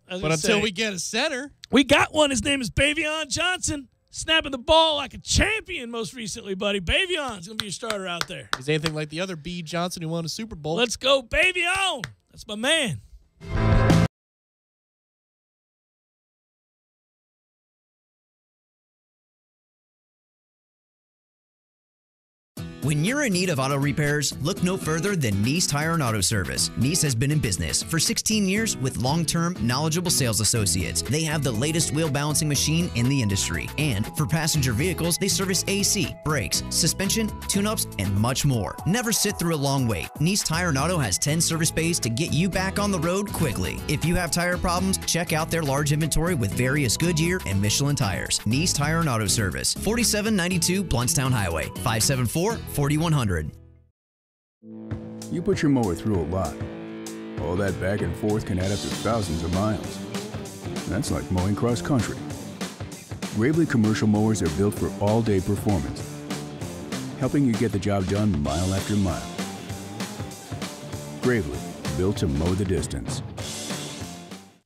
But until we get a center. We got one. His name is Bavion Johnson. Snapping the ball like a champion most recently, buddy. Bavion's going to be your starter out there. He's anything like the other B. Johnson who won a Super Bowl. Let's go, Bavion. That's my man. When you're in need of auto repairs, look no further than Nice Tire and Auto Service. Nice has been in business for 16 years with long-term, knowledgeable sales associates. They have the latest wheel balancing machine in the industry. And for passenger vehicles, they service AC, brakes, suspension, tune-ups, and much more. Never sit through a long wait. Nice Tire and Auto has 10 service bays to get you back on the road quickly. If you have tire problems, check out their large inventory with various Goodyear and Michelin tires. Nice Tire and Auto Service, 4792 Bluntstown Highway, 574-4100. You put your mower through a lot. All that back and forth can add up to thousands of miles. That's like mowing cross country. Gravely commercial mowers are built for all-day performance, helping you get the job done mile after mile. Gravely, built to mow the distance.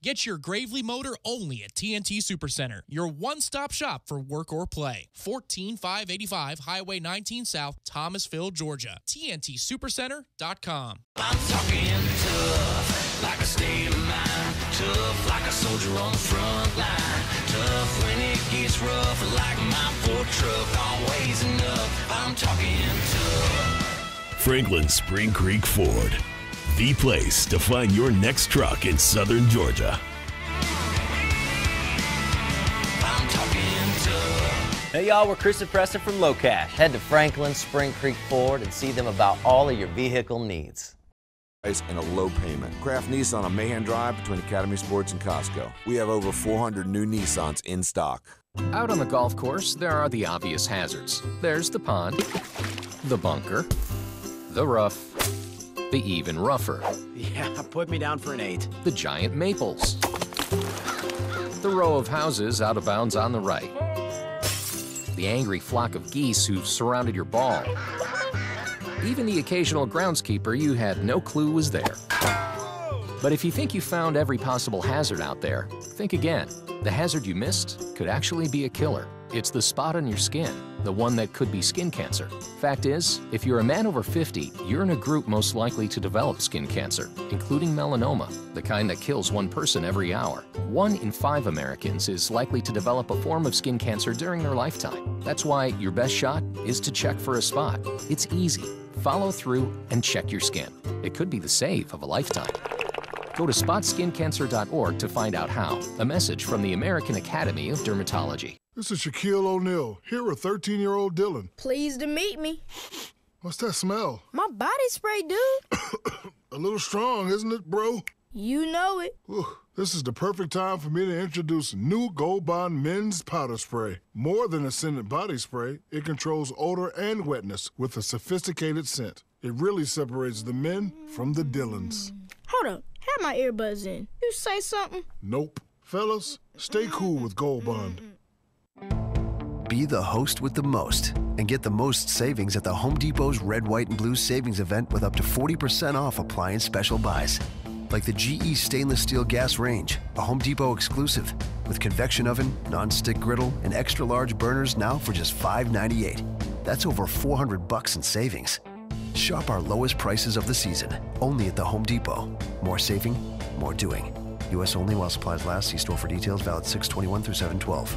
Get your Gravely motor only at TNT Supercenter, your one-stop shop for work or play. 14585 Highway 19 South, Thomasville, Georgia. TNTSupercenter.com. I'm talking tough, like a state of mind. Tough, like a soldier on the front line. Tough when it gets rough, like my Ford truck. Always enough. I'm talking tough. Franklin Spring Creek Ford, the place to find your next truck in southern Georgia. I'm talking tough. Hey y'all, we're Chris and Preston from Low Cash. Head to Franklin Spring Creek Ford and see them about all of your vehicle needs. And a low payment. Craft Nissan on Mahan Drive between Academy Sports and Costco. We have over 400 new Nissans in stock. Out on the golf course, there are the obvious hazards. There's the pond, the bunker, the rough, the even rougher. Yeah, put me down for an 8. The giant maples. The row of houses out of bounds on the right. The angry flock of geese who surrounded your ball. Even the occasional groundskeeper you had no clue was there. But if you think you found every possible hazard out there, think again. The hazard you missed could actually be a killer. It's the spot on your skin, the one that could be skin cancer. Fact is, if you're a man over 50, you're in a group most likely to develop skin cancer, including melanoma, the kind that kills one person every hour. 1 in 5 Americans is likely to develop a form of skin cancer during their lifetime. That's why your best shot is to check for a spot. It's easy. Follow through and check your skin. It could be the save of a lifetime. Go to spotskincancer.org to find out how. A message from the American Academy of Dermatology. This is Shaquille O'Neal, here with 13-year-old Dylan. Pleased to meet me. What's that smell? My body spray, dude. A little strong, isn't it, bro? You know it. This is the perfect time for me to introduce new Gold Bond Men's Powder Spray. More than a scented body spray, it controls odor and wetness with a sophisticated scent. It really separates the men from the Dylans. Hold up. Have my earbuds in. You say something? Nope. Fellas, stay cool with Gold Bond. Be the host with the most and get the most savings at the Home Depot's Red, White, and Blue Savings Event with up to 40% off appliance special buys. Like the GE stainless steel gas range, a Home Depot exclusive, with convection oven, non-stick griddle, and extra large burners now for just $5.98. That's over $400 in savings. Shop our lowest prices of the season, only at the Home Depot. More saving, more doing. U.S. only while supplies last. See store for details. Valid 6/21 through 7/12.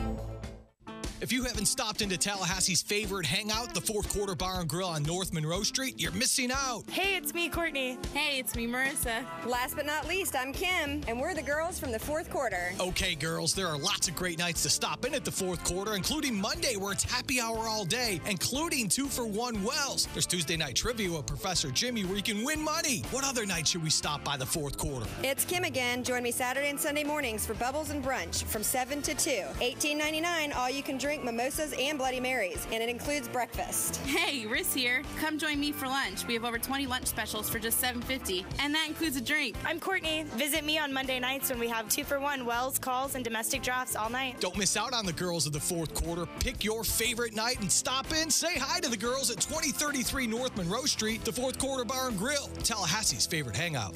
If you haven't stopped into Tallahassee's favorite hangout, the Fourth Quarter Bar and Grill on North Monroe Street, you're missing out. Hey, it's me, Courtney. Hey, it's me, Marissa. Last but not least, I'm Kim, and we're the girls from the Fourth Quarter. Okay, girls, there are lots of great nights to stop in at the Fourth Quarter, including Monday, where it's happy hour all day, including 2-for-1 Wells. There's Tuesday night trivia with Professor Jimmy, where you can win money. What other night should we stop by the Fourth Quarter? It's Kim again. Join me Saturday and Sunday mornings for Bubbles and Brunch from 7 to 2. $18.99, all you can drink mimosas and Bloody Marys, and it includes breakfast. Hey, Riss here. Come join me for lunch. We have over 20 lunch specials for just $7.50, and that includes a drink. I'm Courtney. Visit me on Monday nights when we have 2-for-1 Wells, calls, and domestic drafts all night. Don't miss out on the girls of the Fourth Quarter. Pick your favorite night and stop in. Say hi to the girls at 2033 North Monroe Street, the Fourth Quarter Bar and Grill, Tallahassee's favorite hangout.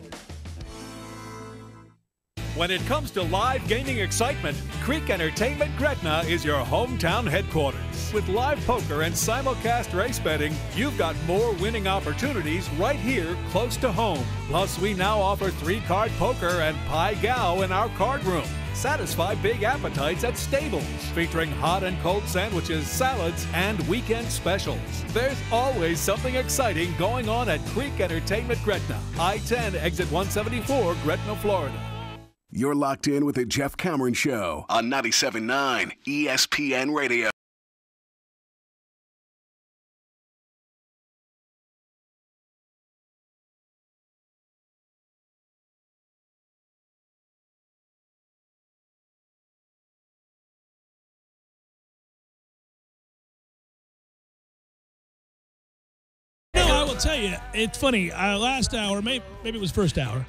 When it comes to live gaming excitement, Creek Entertainment Gretna is your hometown headquarters. With live poker and simulcast race betting, you've got more winning opportunities right here close to home. Plus, we now offer 3-card poker and Pai Gow in our card room. Satisfy big appetites at Stables, featuring hot and cold sandwiches, salads, and weekend specials. There's always something exciting going on at Creek Entertainment Gretna, I-10 exit 174, Gretna, Florida. You're locked in with the Jeff Cameron Show on 97.9 ESPN Radio. I will tell you, it's funny. Last hour, maybe it was first hour.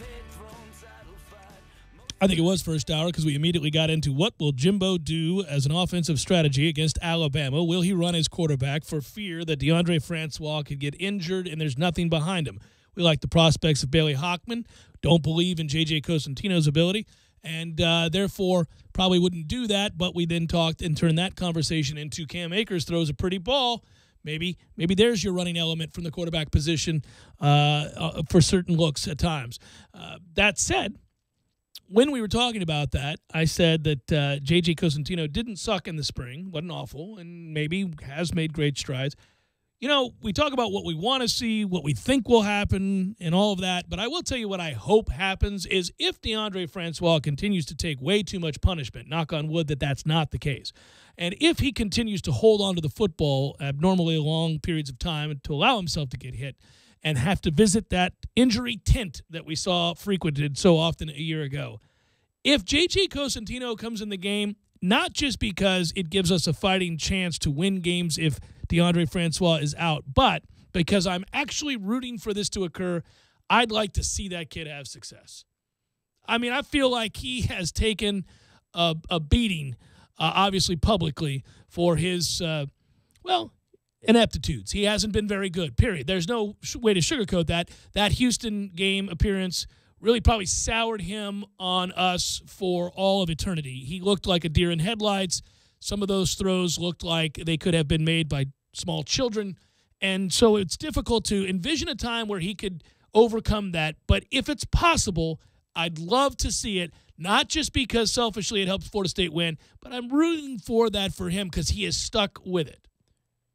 I think it was first hour because we immediately got into what will Jimbo do as an offensive strategy against Alabama. Will he run his quarterback for fear that DeAndre Francois could get injured and there's nothing behind him? We like the prospects of Bailey Hockman, don't believe in J.J. Cosentino's ability, and therefore probably wouldn't do that. But we then talked and turned that conversation into Cam Akers throws a pretty ball. Maybe there's your running element from the quarterback position for certain looks at times. That said, when we were talking about that, I said that J.J. Cosentino didn't suck in the spring, wasn't awful, and maybe has made great strides. You know, we talk about what we want to see, what we think will happen, and all of that, but I will tell you what I hope happens is if Deondre Francois continues to take way too much punishment, knock on wood that that's not the case, and if he continues to hold on to the football abnormally long periods of time to allow himself to get hit and have to visit that injury tent that we saw frequented so often a year ago, if J.J. Cosentino comes in the game, not just because it gives us a fighting chance to win games if Deondre Francois is out, but because I'm actually rooting for this to occur, I'd like to see that kid have success. I mean, I feel like he has taken a beating, obviously publicly, for his, ineptitudes. He hasn't been very good, period. There's no way to sugarcoat that. That Houston game appearance really probably soured him on us for all of eternity. He looked like a deer in headlights. Some of those throws looked like they could have been made by small children. And so it's difficult to envision a time where he could overcome that. But if it's possible, I'd love to see it, not just because selfishly it helps Florida State win, but I'm rooting for that for him because he is stuck with it.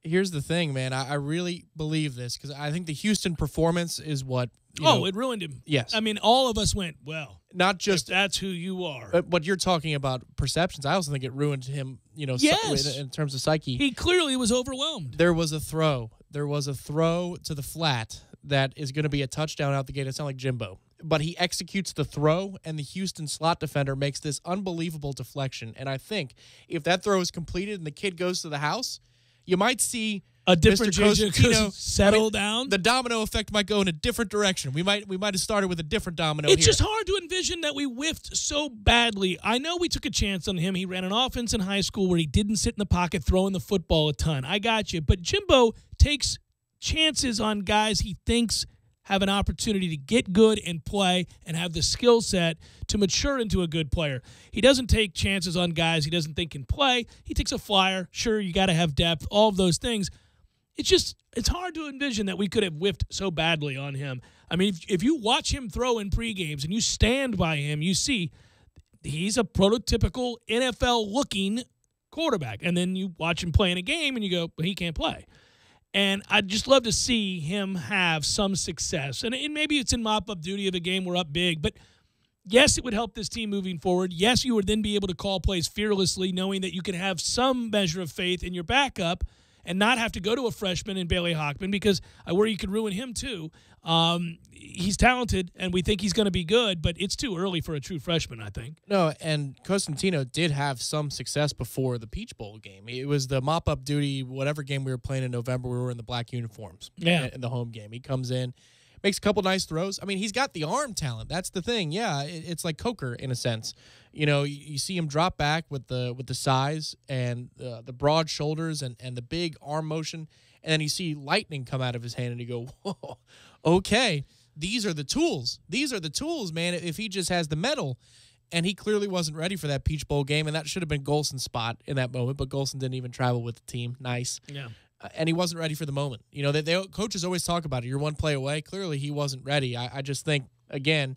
Here's the thing, man. I really believe this because I think the Houston performance is what it ruined him. Yes. I mean, all of us went, well, not just that's who you are. But you're talking about perceptions. I also think it ruined him, yes. In terms of psyche. He clearly was overwhelmed. There was a throw. There was a throw to the flat that is going to be a touchdown out the gate. It sounds like Jimbo. But he executes the throw, and the Houston slot defender makes this unbelievable deflection. And I think if that throw is completed and the kid goes to the house, you might see a different Mr. Cosentino settle down. The domino effect might go in a different direction. We might have started with a different domino. It's just hard to envision that we whiffed so badly. I know we took a chance on him. He ran an offense in high school where he didn't sit in the pocket throwing the football a ton. I got you. But Jimbo takes chances on guys he thinks have an opportunity to get good and play and have the skill set to mature into a good player. He doesn't take chances on guys he doesn't think can play. He takes a flyer. Sure, you got to have depth, all of those things. It's hard to envision that we could have whiffed so badly on him. I mean, if you watch him throw in pre-games and you stand by him, you see he's a prototypical NFL-looking quarterback. And then you watch him play in a game and you go, well, he can't play. And I'd just love to see him have some success. And maybe it's in mop-up duty of a game we're up big. But, yes, it would help this team moving forward. Yes, you would then be able to call plays fearlessly, knowing that you can have some measure of faith in your backup and not have to go to a freshman in Bailey Hockman because I worry you could ruin him too. He's talented, and we think he's going to be good, but it's too early for a true freshman, I think. No, and Cosentino did have some success before the Peach Bowl game. It was the mop-up duty, whatever game we were playing in November, we were in the black uniforms in the home game. He comes in, makes a couple nice throws. I mean, he's got the arm talent. That's the thing. Yeah, it's like Coker in a sense. You see him drop back with the size and the broad shoulders and the big arm motion, and then you see lightning come out of his hand, and you go, whoa, okay, these are the tools. These are the tools, man, if he just has the mettle. And he clearly wasn't ready for that Peach Bowl game, and that should have been Golson's spot in that moment, but Golson didn't even travel with the team. Nice. Yeah. And he wasn't ready for the moment. Coaches always talk about it. You're one play away. Clearly, he wasn't ready. I just think, again,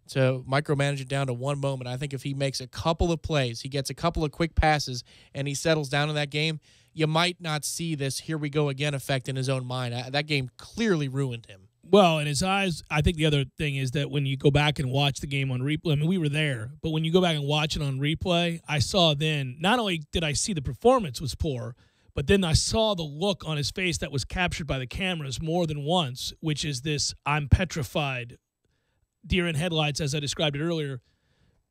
to micromanage it down to one moment, I think if he makes a couple of plays, he gets a couple of quick passes, and he settles down in that game, you might not see this here we go again effect in his own mind. That game clearly ruined him. Well, in his eyes, I think the other thing is that when you go back and watch the game on replay, I mean, we were there, but when you go back and watch it on replay, I saw then, not only did I see the performance was poor, but then I saw the look on his face that was captured by the cameras more than once, which is this I'm petrified, deer in headlights, as I described it earlier,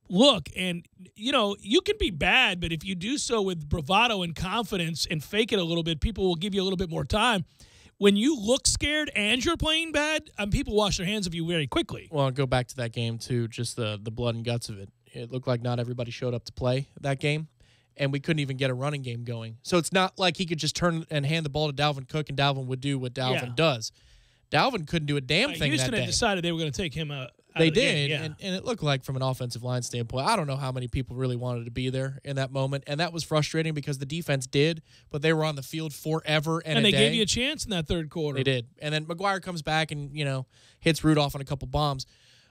look. And, you can be bad, but if you do so with bravado and confidence and fake it a little bit, people will give you a little bit more time. When you look scared and you're playing bad, people wash their hands of you very quickly. Well, I'll go back to that game, too, just the blood and guts of it. It looked like not everybody showed up to play that game, and we couldn't even get a running game going. So it's not like he could just turn and hand the ball to Dalvin Cook, and Dalvin would do what Dalvin does. Dalvin couldn't do a damn thing Houston that day. had decided they were going to take him out They of the did, game, yeah. and it looked like from an offensive line standpoint, I don't know how many people really wanted to be there in that moment, and that was frustrating because the defense did, but they were on the field forever and they a day. gave you a chance in that third quarter. They did, and then McGuire comes back and hits Rudolph on a couple bombs,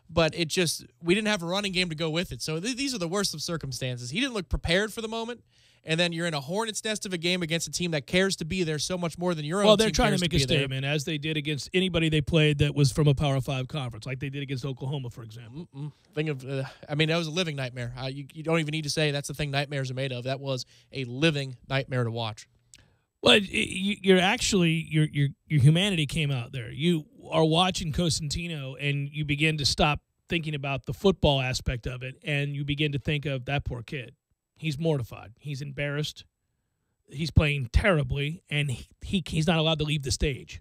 but we didn't have a running game to go with it. So these are the worst of circumstances. He didn't look prepared for the moment. And then you're in a hornet's nest of a game against a team that cares to be there so much more than your own team. Well, they're trying to cares make a statement, as they did against anybody they played that was from a Power 5 conference, like they did against Oklahoma, for example. That was a living nightmare. You don't even need to say that's the thing nightmares are made of. That was a living nightmare to watch. Well, your humanity came out there. You are watching Cosentino, and you begin to stop thinking about the football aspect of it, and you begin to think of that poor kid. He's mortified. He's embarrassed. He's playing terribly, and he's not allowed to leave the stage.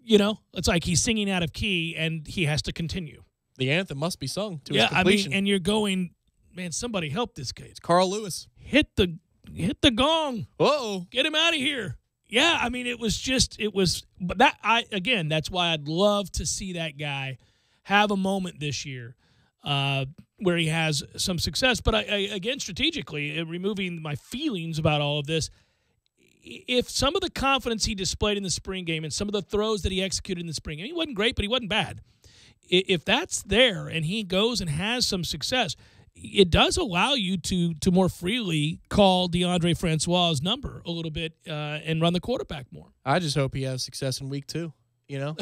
It's like he's singing out of key, and he has to continue. The anthem must be sung to his completion. And you're going, man, somebody help this kid. It's Carl Lewis. Hit the gong. Uh-oh. Get him out of here. Yeah, but that's why I'd love to see that guy have a moment this year where he has some success. But again, strategically, removing my feelings about all of this, if some of the confidence he displayed in the spring game and some of the throws that he executed in the spring game, he wasn't great, but he wasn't bad. If that's there and he goes and has some success, it does allow you to more freely call DeAndre Francois' number a little bit and run the quarterback more. I just hope he has success in week 2.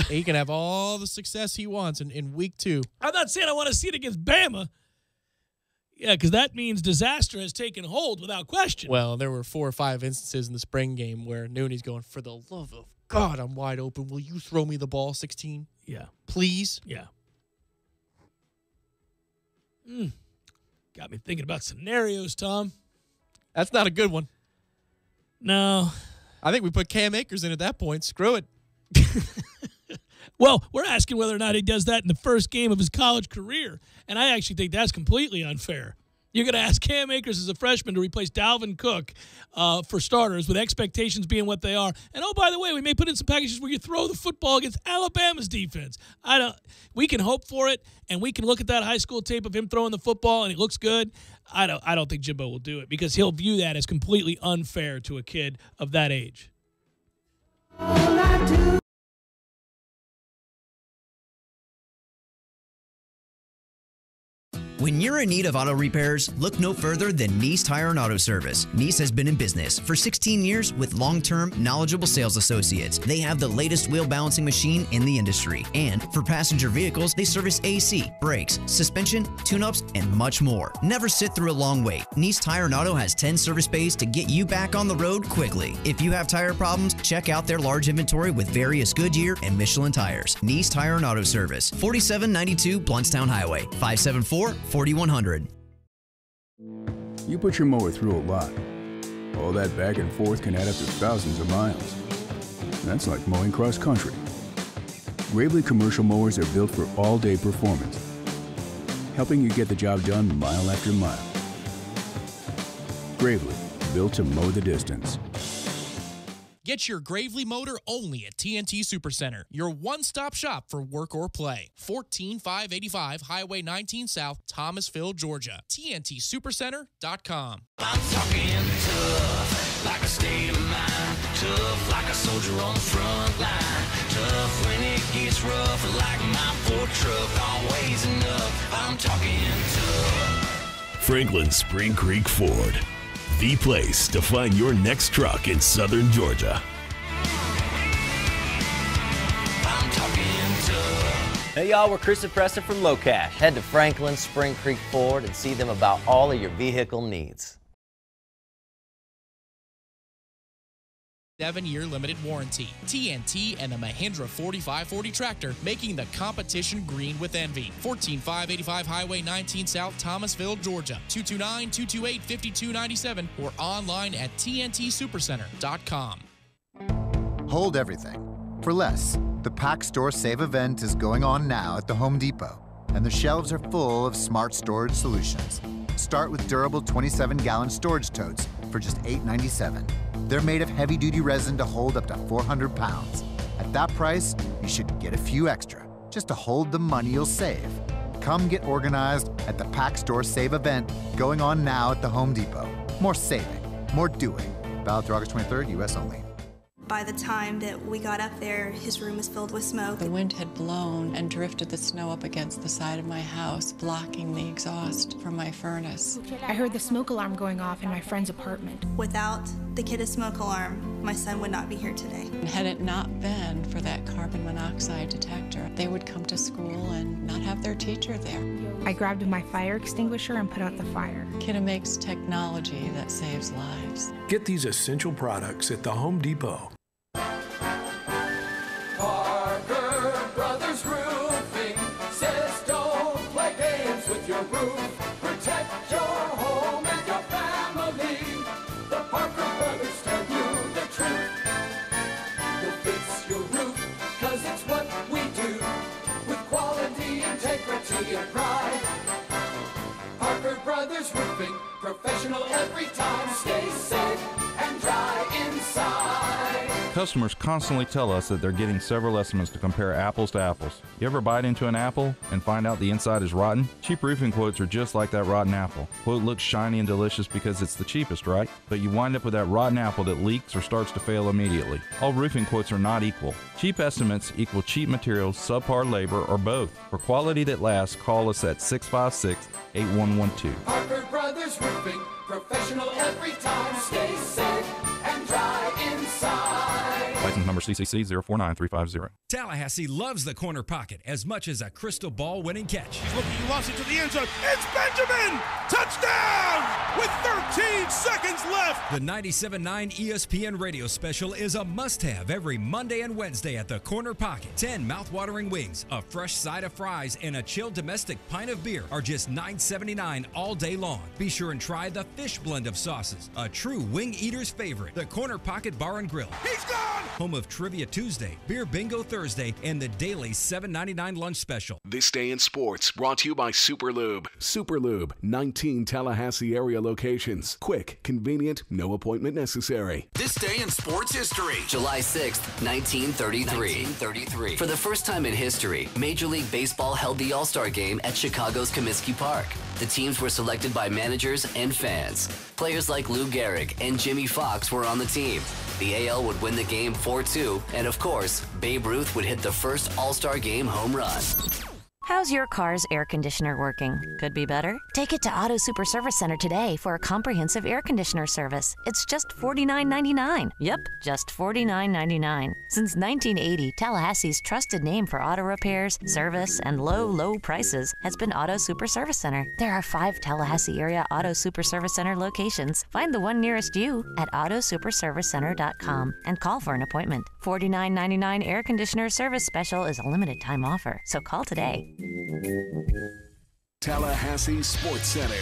He can have all the success he wants in week 2. I'm not saying I want to see it against Bama. Yeah, because that means disaster has taken hold without question. Well, there were 4 or 5 instances in the spring game where Nooney's going, for the love of God, I'm wide open. Will you throw me the ball, 16? Yeah. Please? Yeah. Got me thinking about scenarios, Tom. That's not a good one. No. I think we put Cam Akers in at that point. Screw it. Well, we're asking whether or not he does that in the first game of his college career, and I actually think that's completely unfair. You're going to ask Cam Akers as a freshman to replace Dalvin Cook for starters, with expectations being what they are. And, oh, by the way, we may put in some packages where you throw the football against Alabama's defense. We can hope for it, and we can look at that high school tape of him throwing the football, and it looks good. I don't think Jimbo will do it because he'll view that as completely unfair to a kid of that age. When you're in need of auto repairs, look no further than Nice Tire and Auto Service. Nice has been in business for 16 years with long-term, knowledgeable sales associates. They have the latest wheel balancing machine in the industry. And for passenger vehicles, they service AC, brakes, suspension, tune-ups, and much more. Never sit through a long wait. Nice Tire and Auto has 10 service bays to get you back on the road quickly. If you have tire problems, check out their large inventory with various Goodyear and Michelin tires. Nice Tire and Auto Service, 4792 Bluntstown Highway, 574-4100. You put your mower through a lot. All that back and forth can add up to thousands of miles. That's like mowing cross country. Gravely commercial mowers are built for all-day performance, helping you get the job done mile after mile. Gravely, built to mow the distance. Get your Gravely motor only at TNT Supercenter, your one-stop shop for work or play. 14585 Highway 19 South, Thomasville, Georgia. TNTSupercenter.com. I'm talking tough, like a state of mind. Tough, like a soldier on the front line. Tough when it gets rough, like my Ford truck. Always enough. I'm talking tough. Franklin Spring Creek Ford, the place to find your next truck in southern Georgia. I'm talking tough. Hey y'all, we're Chris and Preston from Low Cash. Head to Franklin Spring Creek Ford and see them about all of your vehicle needs. 7-year limited warranty. TNT and the Mahindra 4540 tractor, making the competition green with envy. 14585 Highway 19 South, Thomasville, Georgia. 229-228-5297 or online at TNTSupercenter.com. Hold everything. For less, the Pack Store Save event is going on now at the Home Depot, and the shelves are full of smart storage solutions. Start with durable 27-gallon storage totes for just $8.97. They're made of heavy-duty resin to hold up to 400 pounds. At that price, you should get a few extra, just to hold the money you'll save. Come get organized at the Pack Store Save event going on now at the Home Depot. More saving, more doing. Valid through August 23rd, U.S. only. By the time that we got up there, his room was filled with smoke. The wind had blown and drifted the snow up against the side of my house, blocking the exhaust from my furnace. I heard the smoke alarm going off in my friend's apartment. Without the kidda smoke alarm, my son would not be here today. And had it not been for that carbon monoxide detector, they would come to school and not have their teacher there. I grabbed my fire extinguisher and put out the fire. Kidda makes technology that saves lives. Get these essential products at the Home Depot. Parker Brothers Roofing says don't play games with your roof. Protect your home and your family. The Parker Brothers tell you the truth. We'll fix your roof, 'cause it's what we do. With quality, integrity, and pride. Parker Brothers Roofing, professional every time. Stay safe and dry inside. Customers constantly tell us that they're getting several estimates to compare apples to apples. You ever bite into an apple and find out the inside is rotten? Cheap roofing quotes are just like that rotten apple. Quote looks shiny and delicious because it's the cheapest, right? But you wind up with that rotten apple that leaks or starts to fail immediately. All roofing quotes are not equal. Cheap estimates equal cheap materials, subpar labor, or both. For quality that lasts, call us at 656-8112. Parker Brothers Roofing, professional every time. Stay safe and dry inside. License number CCC 049350. Tallahassee loves the corner pocket as much as a crystal ball winning catch. He's looking, he lost it to the end zone. It's Benjamin! Touchdown! With 13 seconds left. The 97.9 ESPN radio special is a must-have every Monday and Wednesday at the corner pocket. 10 mouth-watering wings, a fresh side of fries, and a chilled domestic pint of beer are just $9.79 all day long. Be sure and try the fish blend of sauces, a true wing eater's favorite. The Corner Pocket Bar and Grill. He's gone! Home of Trivia Tuesday, Beer Bingo Thursday, and the daily $7.99 lunch special. This Day in Sports brought to you by Superlube. Superlube, 19 Tallahassee area locations. Quick, convenient, no appointment necessary. This Day in Sports history. July 6th, 1933. For the first time in history, Major League Baseball held the All-Star Game at Chicago's Comiskey Park. The teams were selected by managers and fans. Players like Lou Gehrig and Jimmy Fox were on the team. The AL would win the game 4-2, and of course, Babe Ruth would hit the first All-Star Game home run. How's your car's air conditioner working? Could be better? Take it to Auto Super Service Center today for a comprehensive air conditioner service. It's just $49.99. Yep, just $49.99. Since 1980, Tallahassee's trusted name for auto repairs, service, and low prices has been Auto Super Service Center. There are 5 Tallahassee area Auto Super Service Center locations. Find the one nearest you at autosuperservicecenter.com and call for an appointment. $49.99 air conditioner service special is a limited time offer, so call today. Tallahassee Sports Center.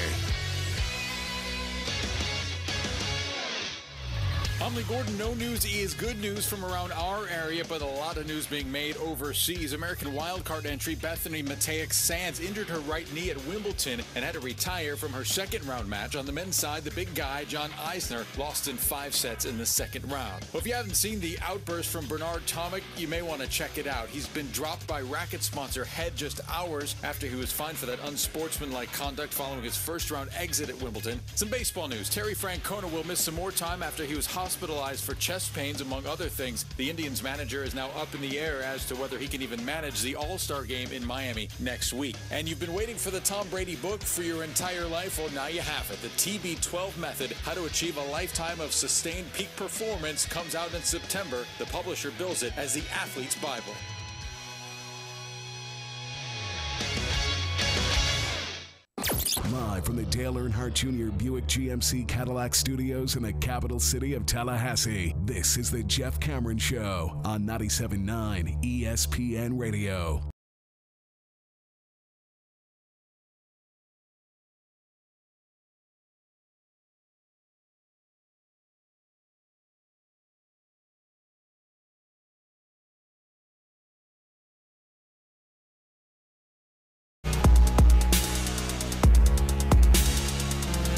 I'm Lee Gordon. No news is good news from around our area, but a lot of news being made overseas. American wildcard entry Bethany Mattek-Sands injured her right knee at Wimbledon and had to retire from her second-round match. On the men's side, the big guy, John Isner, lost in 5 sets in the second round. Well, if you haven't seen the outburst from Bernard Tomic, you may want to check it out. He's been dropped by racket sponsor Head just hours after he was fined for that unsportsmanlike conduct following his first-round exit at Wimbledon. Some baseball news. Terry Francona will miss some more time after he was hospitalized for chest pains, among other things. The Indians manager is now up in the air as to whether he can even manage the All-Star game in Miami next week. And you've been waiting for the Tom Brady book for your entire life. Well, now you have it. The TB12 Method, How to Achieve a Lifetime of Sustained Peak Performance, comes out in September. The publisher bills it as the Athlete's Bible. Live from the Dale Earnhardt Jr. Buick GMC Cadillac Studios in the capital city of Tallahassee, this is the Jeff Cameron Show on 97.9 ESPN Radio.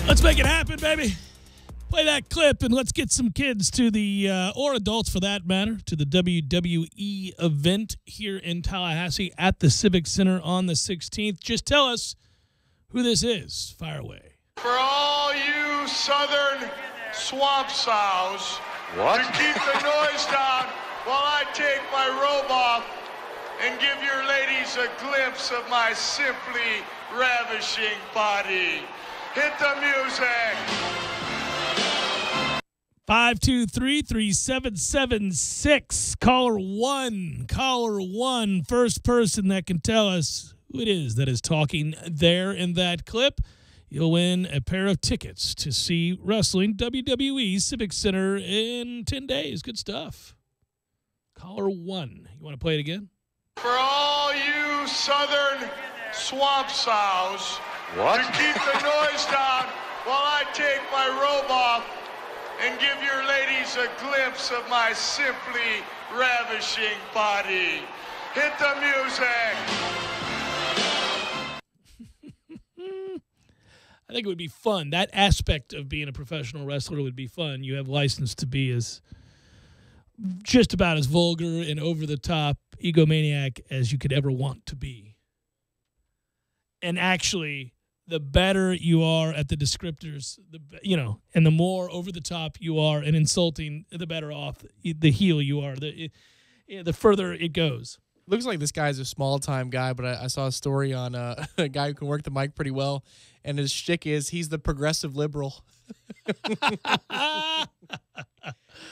Let's make it happen, baby. Play that clip and let's get some kids to the, or adults for that matter, to the WWE event here in Tallahassee at the Civic Center on the 16th. Just tell us who this is. Fire away. For all you southern swamp sows, What? to keep the noise down while I take my robe off and give your ladies a glimpse of my simply ravishing body. Hit the music. 523-3776. Caller one. First person that can tell us who it is that is talking there in that clip. You'll win a pair of tickets to see wrestling WWE Civic Center in 10 days. Good stuff. Caller 1. You want to play it again? For all you southern swamp sows, What? to keep the noise down while I take my robe off and give your ladies a glimpse of my simply ravishing body. Hit the music. I think it would be fun. That aspect of being a professional wrestler would be fun. You have license to be as just about as vulgar and over-the-top egomaniac as you could ever want to be. And actually, the better you are at the descriptors, and the more over-the-top you are and insulting, the better off the heel you are, the further it goes. Looks like this guy's a small-time guy, but I saw a story on a guy who can work the mic pretty well, and his shtick is he's the progressive liberal.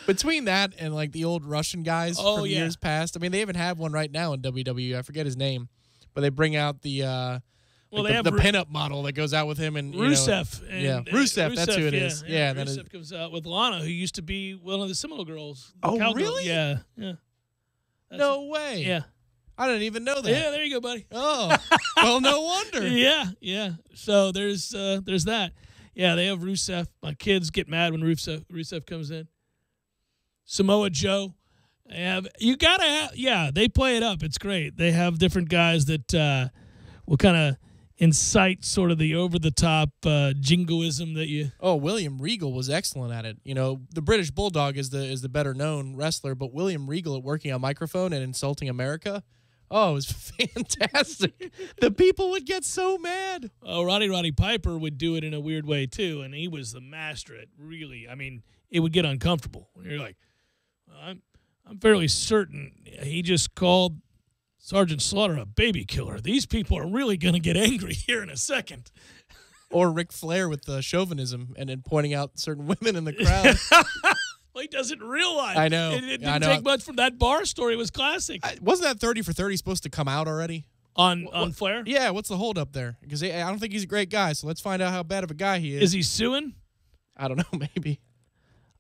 Between that and, like, the old Russian guys from years past, I mean, they even have one right now in WWE. I forget his name, but they bring out the pinup model that goes out with him and Rusev. Rusev, that's who it is. Yeah, and Rusev comes out with Lana, who used to be one of the Seminole girls. Oh, really? Yeah. No way. Yeah. I didn't even know that. Yeah, there you go, buddy. Oh, well, no wonder. Yeah. So there's that. Yeah, they have Rusev. My kids get mad when Rusev comes in. Samoa Joe. They play it up. It's great. They have different guys that will kind of incite sort of the over-the-top jingoism that you... Oh, William Regal was excellent at it. You know, the British Bulldog is the better-known wrestler, but William Regal at working on microphone and insulting America, oh, it was fantastic. The people would get so mad. Oh, Roddy Piper would do it in a weird way, too, and he was the master at really... I mean, it would get uncomfortable. You're like, I'm fairly certain he just called Sergeant Slaughter a baby killer. These people are really going to get angry here in a second. Or Ric Flair with the chauvinism and then pointing out certain women in the crowd. Well, he doesn't realize. I know. It didn't take much from that bar story. It was classic. Wasn't that 30 for 30 supposed to come out already? On Flair? Yeah, what's the hold up there? Because I don't think he's a great guy, so let's find out how bad of a guy he is. Is he suing? I don't know, maybe.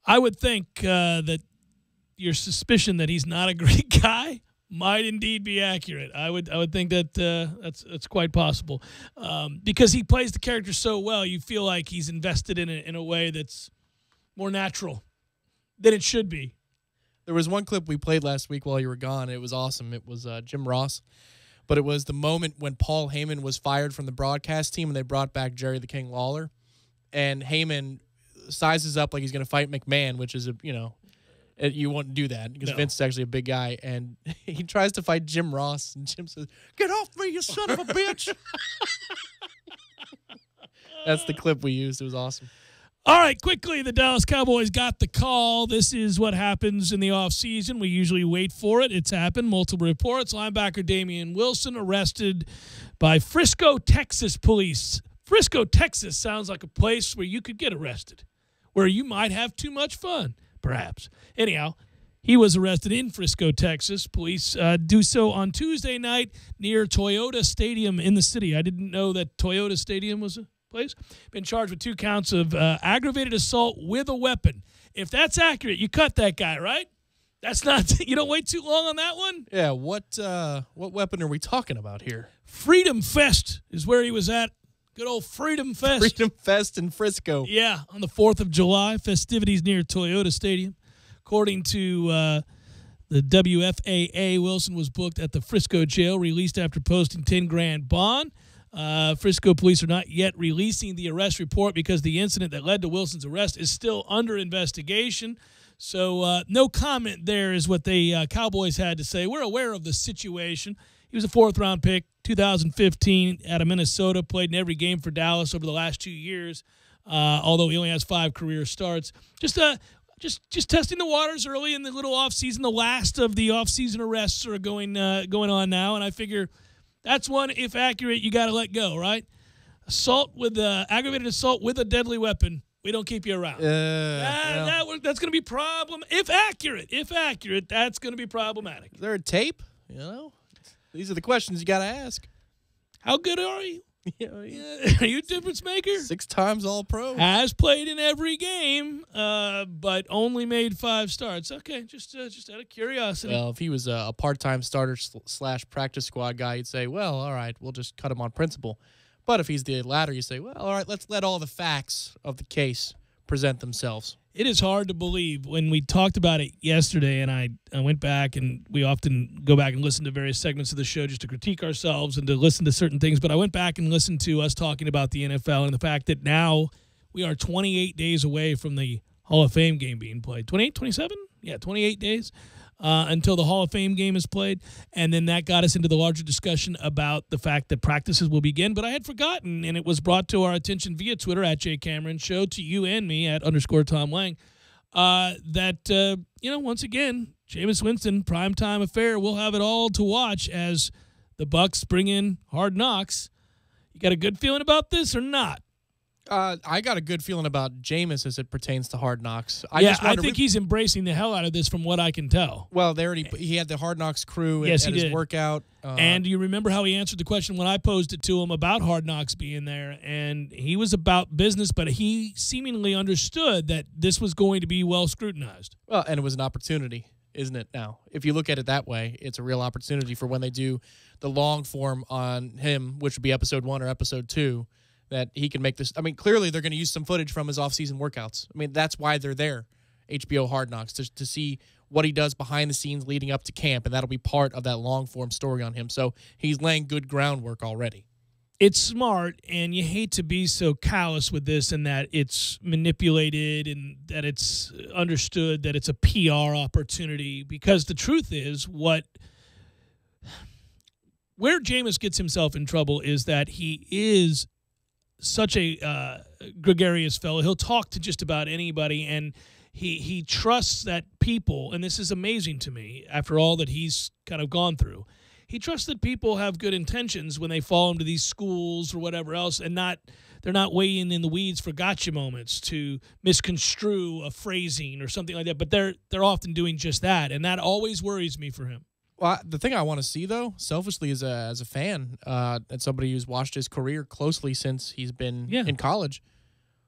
I would think that your suspicion that he's not a great guy might indeed be accurate. I would think that that's quite possible because he plays the character so well. You feel like he's invested in it in a way that's more natural than it should be. There was one clip we played last week while you were gone. It was awesome. It was Jim Ross, but it was the moment when Paul Heyman was fired from the broadcast team and they brought back Jerry the King Lawler, and Heyman sizes up like he's going to fight McMahon, which is you won't do that because Vince is actually a big guy, and he tries to fight Jim Ross, and Jim says, "Get off me, you son of a bitch!" That's the clip we used. It was awesome. All right, quickly, the Dallas Cowboys got the call. This is what happens in the offseason. We usually wait for it. It's happened. Multiple reports. Linebacker Damian Wilson arrested by Frisco, Texas police. Frisco, Texas sounds like a place where you could get arrested, where you might have too much fun. Perhaps. Anyhow, he was arrested in Frisco, Texas. Police do so on Tuesday night near Toyota Stadium in the city. I didn't know that Toyota Stadium was a place. Been charged with 2 counts of aggravated assault with a weapon. If that's accurate, you cut that guy, right? That's not. You don't wait too long on that one. Yeah. What weapon are we talking about here? Freedom Fest is where he was at. Good old Freedom Fest. Freedom Fest in Frisco. Yeah, on the 4th of July, festivities near Toyota Stadium. According to the WFAA, Wilson was booked at the Frisco jail, released after posting $10,000 bond. Frisco police are not yet releasing the arrest report because the incident that led to Wilson's arrest is still under investigation. So no comment there is what the Cowboys had to say. We're aware of the situation. He was a fourth-round pick, 2015, out of Minnesota, played in every game for Dallas over the last 2 years, although he only has 5 career starts. Just testing the waters early in the little offseason. The last of the offseason arrests are going on now, and I figure that's one, if accurate, you got to let go, right? Aggravated assault with a deadly weapon. We don't keep you around. That's going to be problem. If accurate, that's going to be problematic. Is there a tape? You know, these are the questions you got to ask. How good are you? Are you a difference maker? 6 times All-Pro. Has played in every game, but only made 5 starts. Okay, just out of curiosity. Well, if he was a part-time starter / practice squad guy, you'd say, well, all right, we'll just cut him on principle. But if he's the latter, you say, well, all right, let's let all the facts of the case present themselves. It is hard to believe. When we talked about it yesterday, and I went back, and we often go back and listen to various segments of the show just to critique ourselves and to listen to certain things, but I went back and listened to us talking about the NFL and the fact that now we are 28 days away from the Hall of Fame game being played. 28, 27? Yeah, 28 days until the Hall of Fame game is played. And then that got us into the larger discussion about the fact that practices will begin. But I had forgotten, and it was brought to our attention via Twitter at Jay Cameron Show, to you and me at _Tom Lang, that, once again, Jameis Winston, primetime affair. We'll have it all to watch as the Bucs bring in Hard Knocks. You got a good feeling about this or not? I got a good feeling about Jameis as it pertains to Hard Knocks. I think he's embracing the hell out of this from what I can tell. Well, he had the Hard Knocks crew at his workout. And you remember how he answered the question when I posed it to him about Hard Knocks being there, and he was about business, but he seemingly understood that this was going to be well scrutinized. Well, and it was an opportunity, isn't it now? If you look at it that way, it's a real opportunity for when they do the long form on him, which would be episode 1 or episode 2, that he can make this. I mean, clearly they're going to use some footage from his off-season workouts. I mean, that's why they're there, HBO Hard Knocks, to see what he does behind the scenes leading up to camp, and that'll be part of that long-form story on him. So he's laying good groundwork already. It's smart, and you hate to be so callous with this and that it's manipulated and that it's understood that it's a PR opportunity, because the truth is where Jameis gets himself in trouble is that he is such a gregarious fellow. He'll talk to just about anybody, and he trusts that people, and this is amazing to me after all that he's kind of gone through, he trusts that people have good intentions when they fall into these schools or whatever else, and they're not weighing in the weeds for gotcha moments to misconstrue a phrasing or something like that, but they're often doing just that, and that always worries me for him. Well, the thing I want to see, though, selfishly as a fan and somebody who's watched his career closely since he's been in college,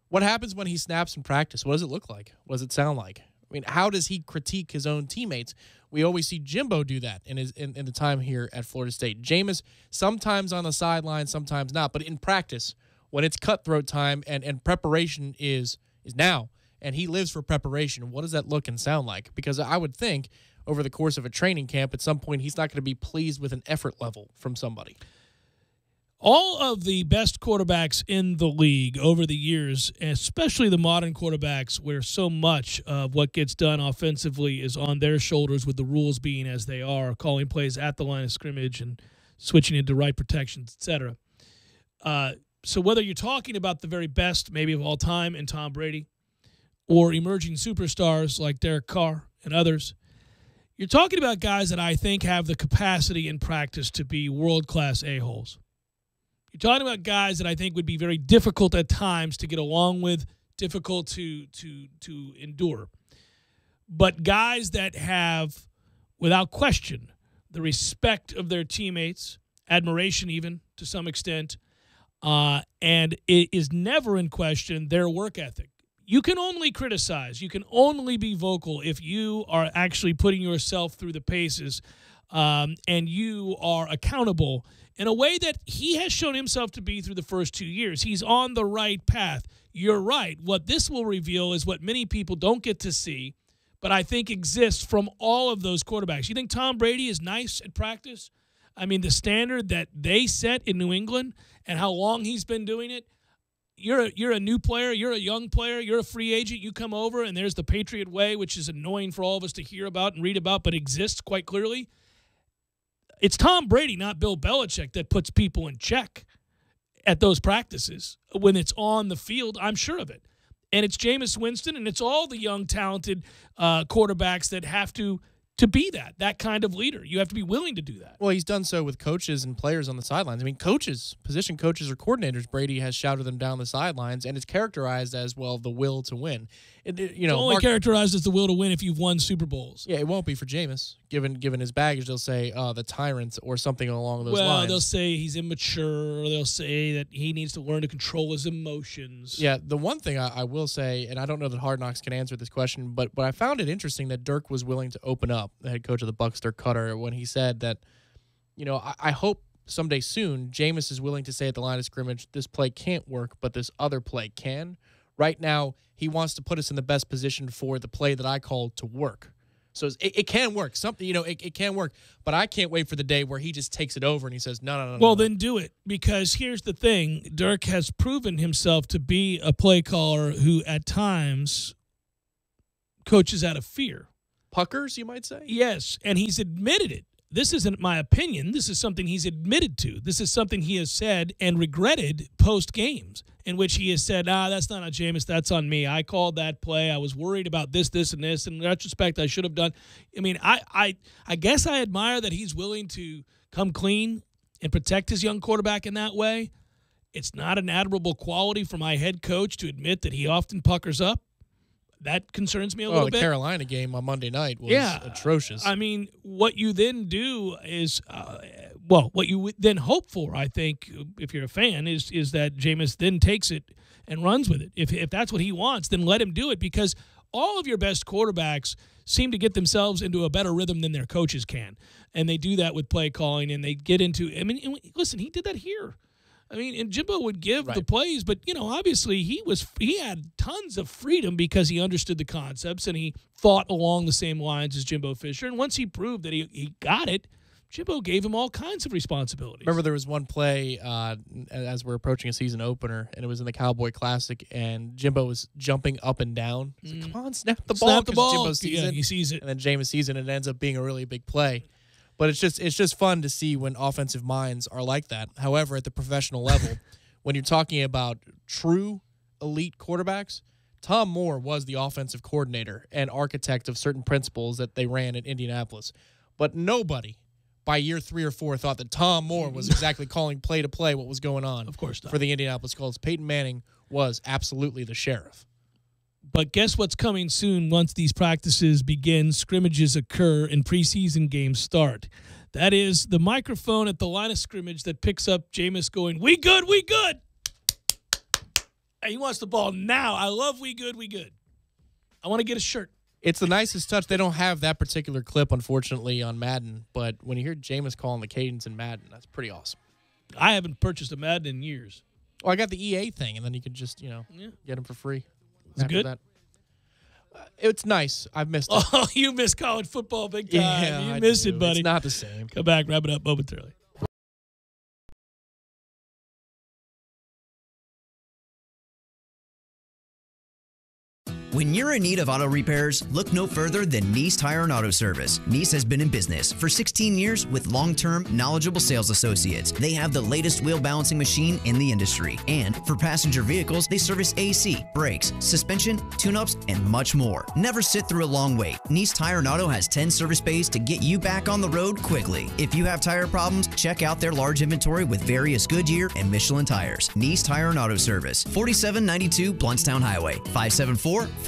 what happens when he snaps in practice? What does it look like? What does it sound like? I mean, how does he critique his own teammates? We always see Jimbo do that in the time here at Florida State. Jameis, sometimes on the sideline, sometimes not. But in practice, when it's cutthroat time and preparation is now, and he lives for preparation, what does that look and sound like? Because I would think over the course of a training camp, at some point, he's not going to be pleased with an effort level from somebody. All of the best quarterbacks in the league over the years, especially the modern quarterbacks, where so much of what gets done offensively is on their shoulders, with the rules being as they are, calling plays at the line of scrimmage and switching into right protections, etc. So whether you're talking about the very best, maybe of all time, in Tom Brady, or emerging superstars like Derek Carr and others, you're talking about guys that I think have the capacity in practice to be world-class a-holes. You're talking about guys that I think would be very difficult at times to get along with, difficult to endure. But guys that have, without question, the respect of their teammates, admiration even to some extent, and it is never in question their work ethic. You can only criticize, you can only be vocal if you are actually putting yourself through the paces and you are accountable in a way that he has shown himself to be through the first 2 years. He's on the right path. You're right. What this will reveal is what many people don't get to see, but I think exists from all of those quarterbacks. You think Tom Brady is nice at practice? I mean, the standard that they set in New England and how long he's been doing it, you're a new player, you're a young player, you're a free agent, you come over, and there's the Patriot way, which is annoying for all of us to hear about and read about, but exists quite clearly. It's Tom Brady, not Bill Belichick, that puts people in check at those practices. When it's on the field, I'm sure of it. And it's Jameis Winston, and it's all the young, talented quarterbacks that have to be that kind of leader. You have to be willing to do that. Well, he's done so with coaches and players on the sidelines. I mean, coaches, position coaches or coordinators, Brady has shouted them down the sidelines, and it's characterized as, well, the will to win. It's only characterized as the will to win if you've won Super Bowls. Yeah, it won't be for Jameis. Given his baggage, they'll say the tyrant or something along those lines. Well, they'll say he's immature, or they'll say that he needs to learn to control his emotions. Yeah, the one thing I will say, and I don't know that Hard Knocks can answer this question, but I found it interesting that Dirk was willing to open up, the head coach of the Bucs, Dirk Cutter, when he said that, I hope someday soon Jameis is willing to say at the line of scrimmage, this play can't work, but this other play can. Right now, he wants to put us in the best position for the play that I call to work. So it can work. It can work. But I can't wait for the day where he just takes it over and he says, no. Well, then do it. Because here's the thing. Dirk has proven himself to be a play caller who at times coaches out of fear. Puckers, you might say? Yes, and he's admitted it. This isn't my opinion. This is something he's admitted to. This is something he has said and regretted post-games, in which he has said, that's not on Jameis, that's on me. I called that play. I was worried about this, and this. In retrospect, I should have done. I mean, I guess I admire that he's willing to come clean and protect his young quarterback in that way. It's not an admirable quality for my head coach to admit that he often puckers up. That concerns me a little bit. The Carolina game on Monday night was atrocious. I mean, what you then do is, what you then hope for, I think, if you're a fan, is that Jameis then takes it and runs with it. If that's what he wants, then let him do it, because all of your best quarterbacks seem to get themselves into a better rhythm than their coaches can. And they do that with play calling, and they get into – listen, he did that here. And Jimbo would give the plays, but, obviously he had tons of freedom because he understood the concepts and he thought along the same lines as Jimbo Fisher. And once he proved that he got it, Jimbo gave him all kinds of responsibilities. Remember there was one play as we're approaching a season opener, and it was in the Cowboy Classic, and Jimbo was jumping up and down. He's like, come on, snap the ball. Snap the ball. Jimbo sees it. He sees it. And then Jameis sees it, and it ends up being a really big play. But it's just fun to see when offensive minds are like that. However, at the professional level, when you're talking about true elite quarterbacks, Tom Moore was the offensive coordinator and architect of certain principles that they ran at Indianapolis. But nobody by year 3 or 4 thought that Tom Moore was exactly calling play to play what was going on. Of course not. For the Indianapolis Colts. Peyton Manning was absolutely the sheriff. But guess what's coming soon once these practices begin, scrimmages occur, and preseason games start? That is the microphone at the line of scrimmage that picks up Jameis going, "We good, we good." And he wants the ball now. I love "we good, we good." I want to get a shirt. It's the nicest touch. They don't have that particular clip, unfortunately, on Madden. But when you hear Jameis calling the cadence in Madden, that's pretty awesome. I haven't purchased a Madden in years. Oh, I got the EA thing, and then you could just, get them for free. Is it good? It's nice. I've missed it. Oh, you miss college football big time. Yeah, you miss it, buddy. It's not the same. Come back, wrap it up momentarily. When you're in need of auto repairs, look no further than Nice Tire and Auto Service. Nice has been in business for 16 years with long-term, knowledgeable sales associates. They have the latest wheel balancing machine in the industry. And for passenger vehicles, they service AC, brakes, suspension, tune-ups, and much more. Never sit through a long wait. Nice Tire and Auto has 10 service bays to get you back on the road quickly. If you have tire problems, check out their large inventory with various Goodyear and Michelin tires. Nice Tire and Auto Service, 4792 Bluntstown Highway, 574-4100.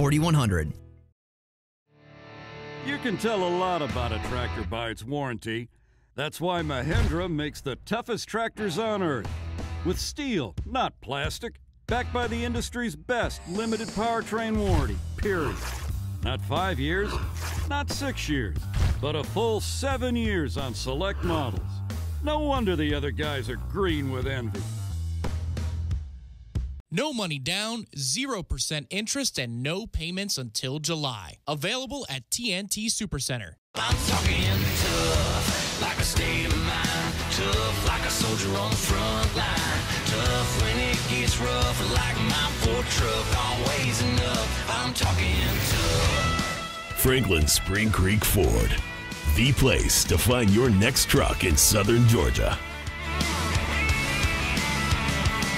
You can tell a lot about a tractor by its warranty. That's why Mahindra makes the toughest tractors on earth. With steel, not plastic. Backed by the industry's best limited powertrain warranty, period. Not 5 years, not 6 years, but a full 7 years on select models. No wonder the other guys are green with envy. No money down, 0% interest, and no payments until July. Available at TNT Supercenter. I'm talking tough, like a state of mind. Tough like a soldier on the front line. Tough when it gets rough, like my Ford truck, always enough. I'm talking tough. Franklin Spring Creek Ford, the place to find your next truck in southern Georgia.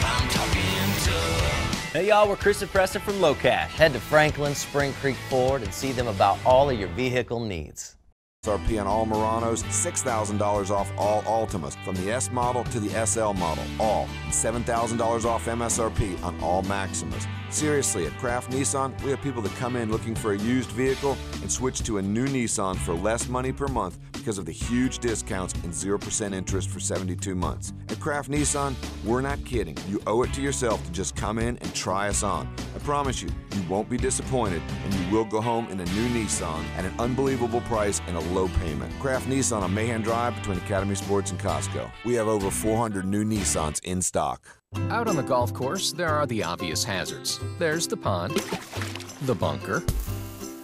I'm talking tough. Hey y'all, we're Chris and Preston from Low Cash. Head to Franklin Spring Creek Ford and see them about all of your vehicle needs. MSRP on all Muranos, $6,000 off all Altimas, from the S model to the SL model, all, and $7,000 off MSRP on all Maximas. Seriously, at Kraft Nissan, we have people that come in looking for a used vehicle and switch to a new Nissan for less money per month because of the huge discounts and 0% interest for 72 months. At Kraft Nissan, we're not kidding. You owe it to yourself to just come in and try us on. I promise you, you won't be disappointed, and you will go home in a new Nissan at an unbelievable price and a low payment. Kraft Nissan on Mahan Drive between Academy Sports and Costco. We have over 400 new Nissans in stock. Out on the golf course, there are the obvious hazards. There's the pond, the bunker,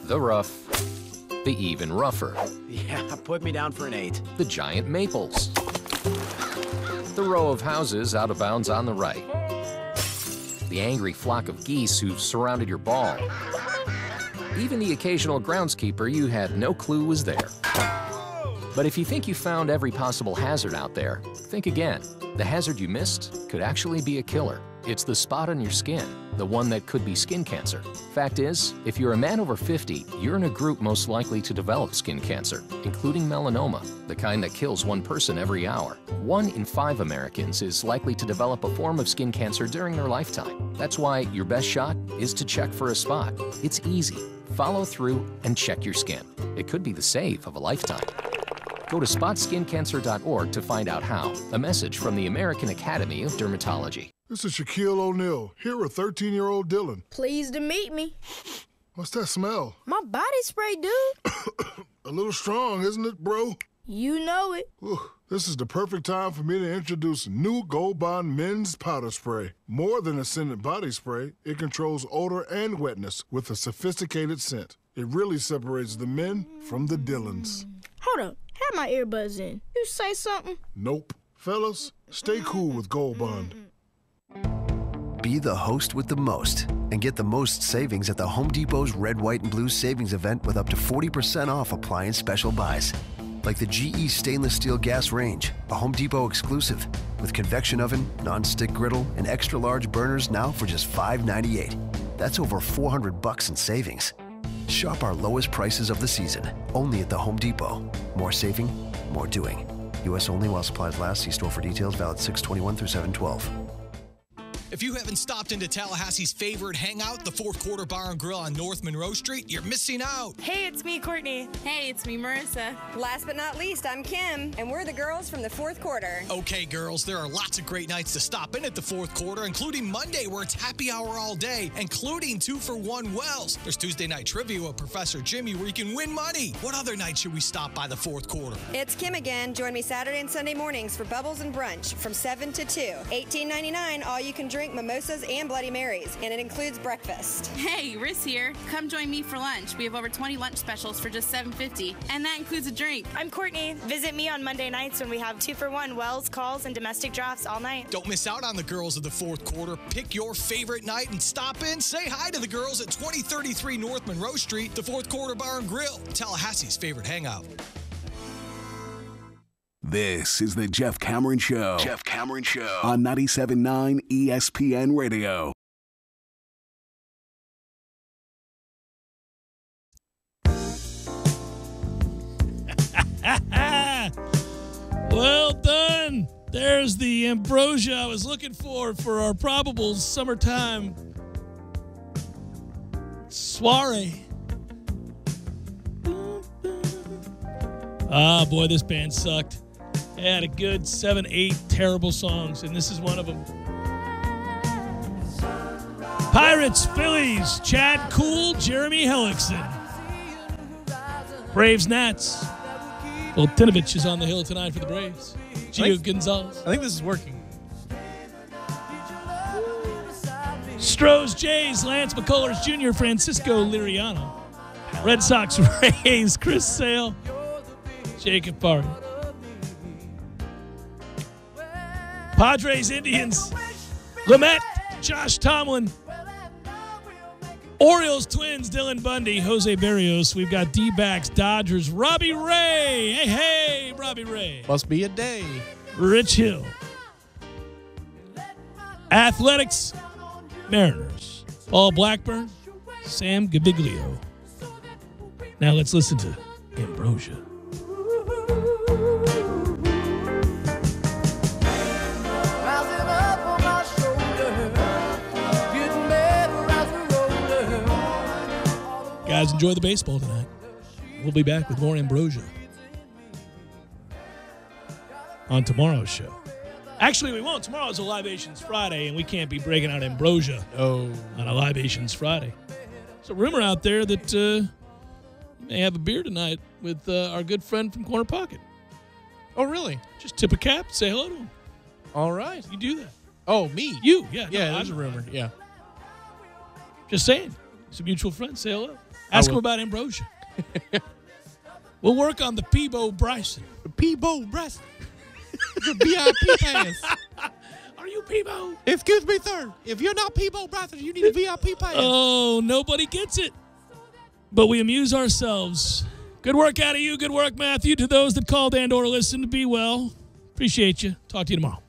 the rough, the even rougher. Yeah, put me down for an 8. The giant maples. The row of houses out of bounds on the right. The angry flock of geese who've surrounded your ball. Even the occasional groundskeeper you had no clue was there. But if you think you found every possible hazard out there, think again. The hazard you missed could actually be a killer. It's the spot on your skin, the one that could be skin cancer. Fact is, if you're a man over 50, you're in a group most likely to develop skin cancer, including melanoma, the kind that kills one person every hour. 1 in 5 Americans is likely to develop a form of skin cancer during their lifetime. That's why your best shot is to check for a spot. It's easy. Follow through and check your skin. It could be the save of a lifetime. Go to spotskincancer.org to find out how. A message from the American Academy of Dermatology. This is Shaquille O'Neal, here with 13-year-old Dylan. Pleased to meet me. What's that smell? My body spray, dude. A little strong, isn't it, bro? You know it. Whew. This is the perfect time for me to introduce new Gold Bond Men's Powder Spray. More than a scented body spray, it controls odor and wetness with a sophisticated scent. It really separates the men from the Dylans. Hold up. Have my earbuds in. You say something? Nope. Fellas, stay cool with Gold Bond. Be the host with the most and get the most savings at the Home Depot's Red, White, and Blue Savings Event with up to 40% off appliance special buys. Like the GE Stainless Steel Gas Range, a Home Depot exclusive, with convection oven, non-stick griddle, and extra large burners now for just $5.98. That's over $400 in savings. Shop our lowest prices of the season, only at the Home Depot. More saving, more doing. U.S. only while supplies last. See store for details. Valid 6/21 through 7/12. If you haven't stopped into Tallahassee's favorite hangout, the Fourth Quarter Bar and Grill on North Monroe Street, you're missing out. Hey, it's me, Courtney. Hey, it's me, Marissa. Last but not least, I'm Kim, and we're the girls from the Fourth Quarter. Okay, girls, there are lots of great nights to stop in at the Fourth Quarter, including Monday, where it's happy hour all day, including 2-for-1 Wells. There's Tuesday night trivia with Professor Jimmy, where you can win money. What other night should we stop by the Fourth Quarter? It's Kim again. Join me Saturday and Sunday mornings for Bubbles and Brunch from 7 to 2. $18.99, all you can drink mimosas and Bloody Marys, and it includes breakfast. Hey, Riss here. Come join me for lunch. We have over 20 lunch specials for just $7.50, and that includes a drink. I'm Courtney. Visit me on Monday nights when we have 2-for-1 Wells, calls, and domestic drafts all night. Don't miss out on the girls of the Fourth Quarter. Pick your favorite night and stop in. Say hi to the girls at 2033 North Monroe Street, the Fourth Quarter Bar and Grill, Tallahassee's favorite hangout. This is the Jeff Cameron Show. Jeff Cameron Show on 97.9 ESPN Radio. Well done. There's the ambrosia I was looking for our probable summertime soiree. Ah, boy, this band sucked. They had a good 7-8 terrible songs, and this is one of them. Pirates, Phillies, Chad Kuhl, Jeremy Hellickson. Braves, Nats. Well, Tinovich is on the hill tonight for the Braves. Gio Gonzalez. I think this is working. Stros, Jays, Lance McCullers Jr., Francisco Liriano. Red Sox, Rays, Chris Sale, Jacob Parry. Padres, Indians, Lamet, Josh Tomlin, Orioles, Twins, Dylan Bundy, Jose Barrios. We've got D-backs, Dodgers, Robbie Ray. Hey, Robbie Ray. Must be a day. Rich Hill. Athletics, Mariners, Paul Blackburn, Sam Gaviglio. Now let's listen to Ambrosia. Guys, enjoy the baseball tonight. We'll be back with more Ambrosia on tomorrow's show. Actually, we won't. Tomorrow's a Libations Friday, and we can't be breaking out Ambrosia on a Libations Friday. There's a rumor out there that you may have a beer tonight with our good friend from Corner Pocket. Oh, really? Just tip a cap, say hello to him. All right. You do that. Oh, me? You, yeah. Yeah, no, there's a rumor. Yeah. Just saying. It's a mutual friend. Say hello. Ask him about Ambrosia. We'll work on the Peebo Bryson. Peebo Bryson. The VIP pass. Are you Peebo? Excuse me, sir. If you're not Peebo Bryson, you need a VIP pass. Oh, nobody gets it. But we amuse ourselves. Good work out of you. Good work, Matthew. To those that called and or listened, be well. Appreciate you. Talk to you tomorrow.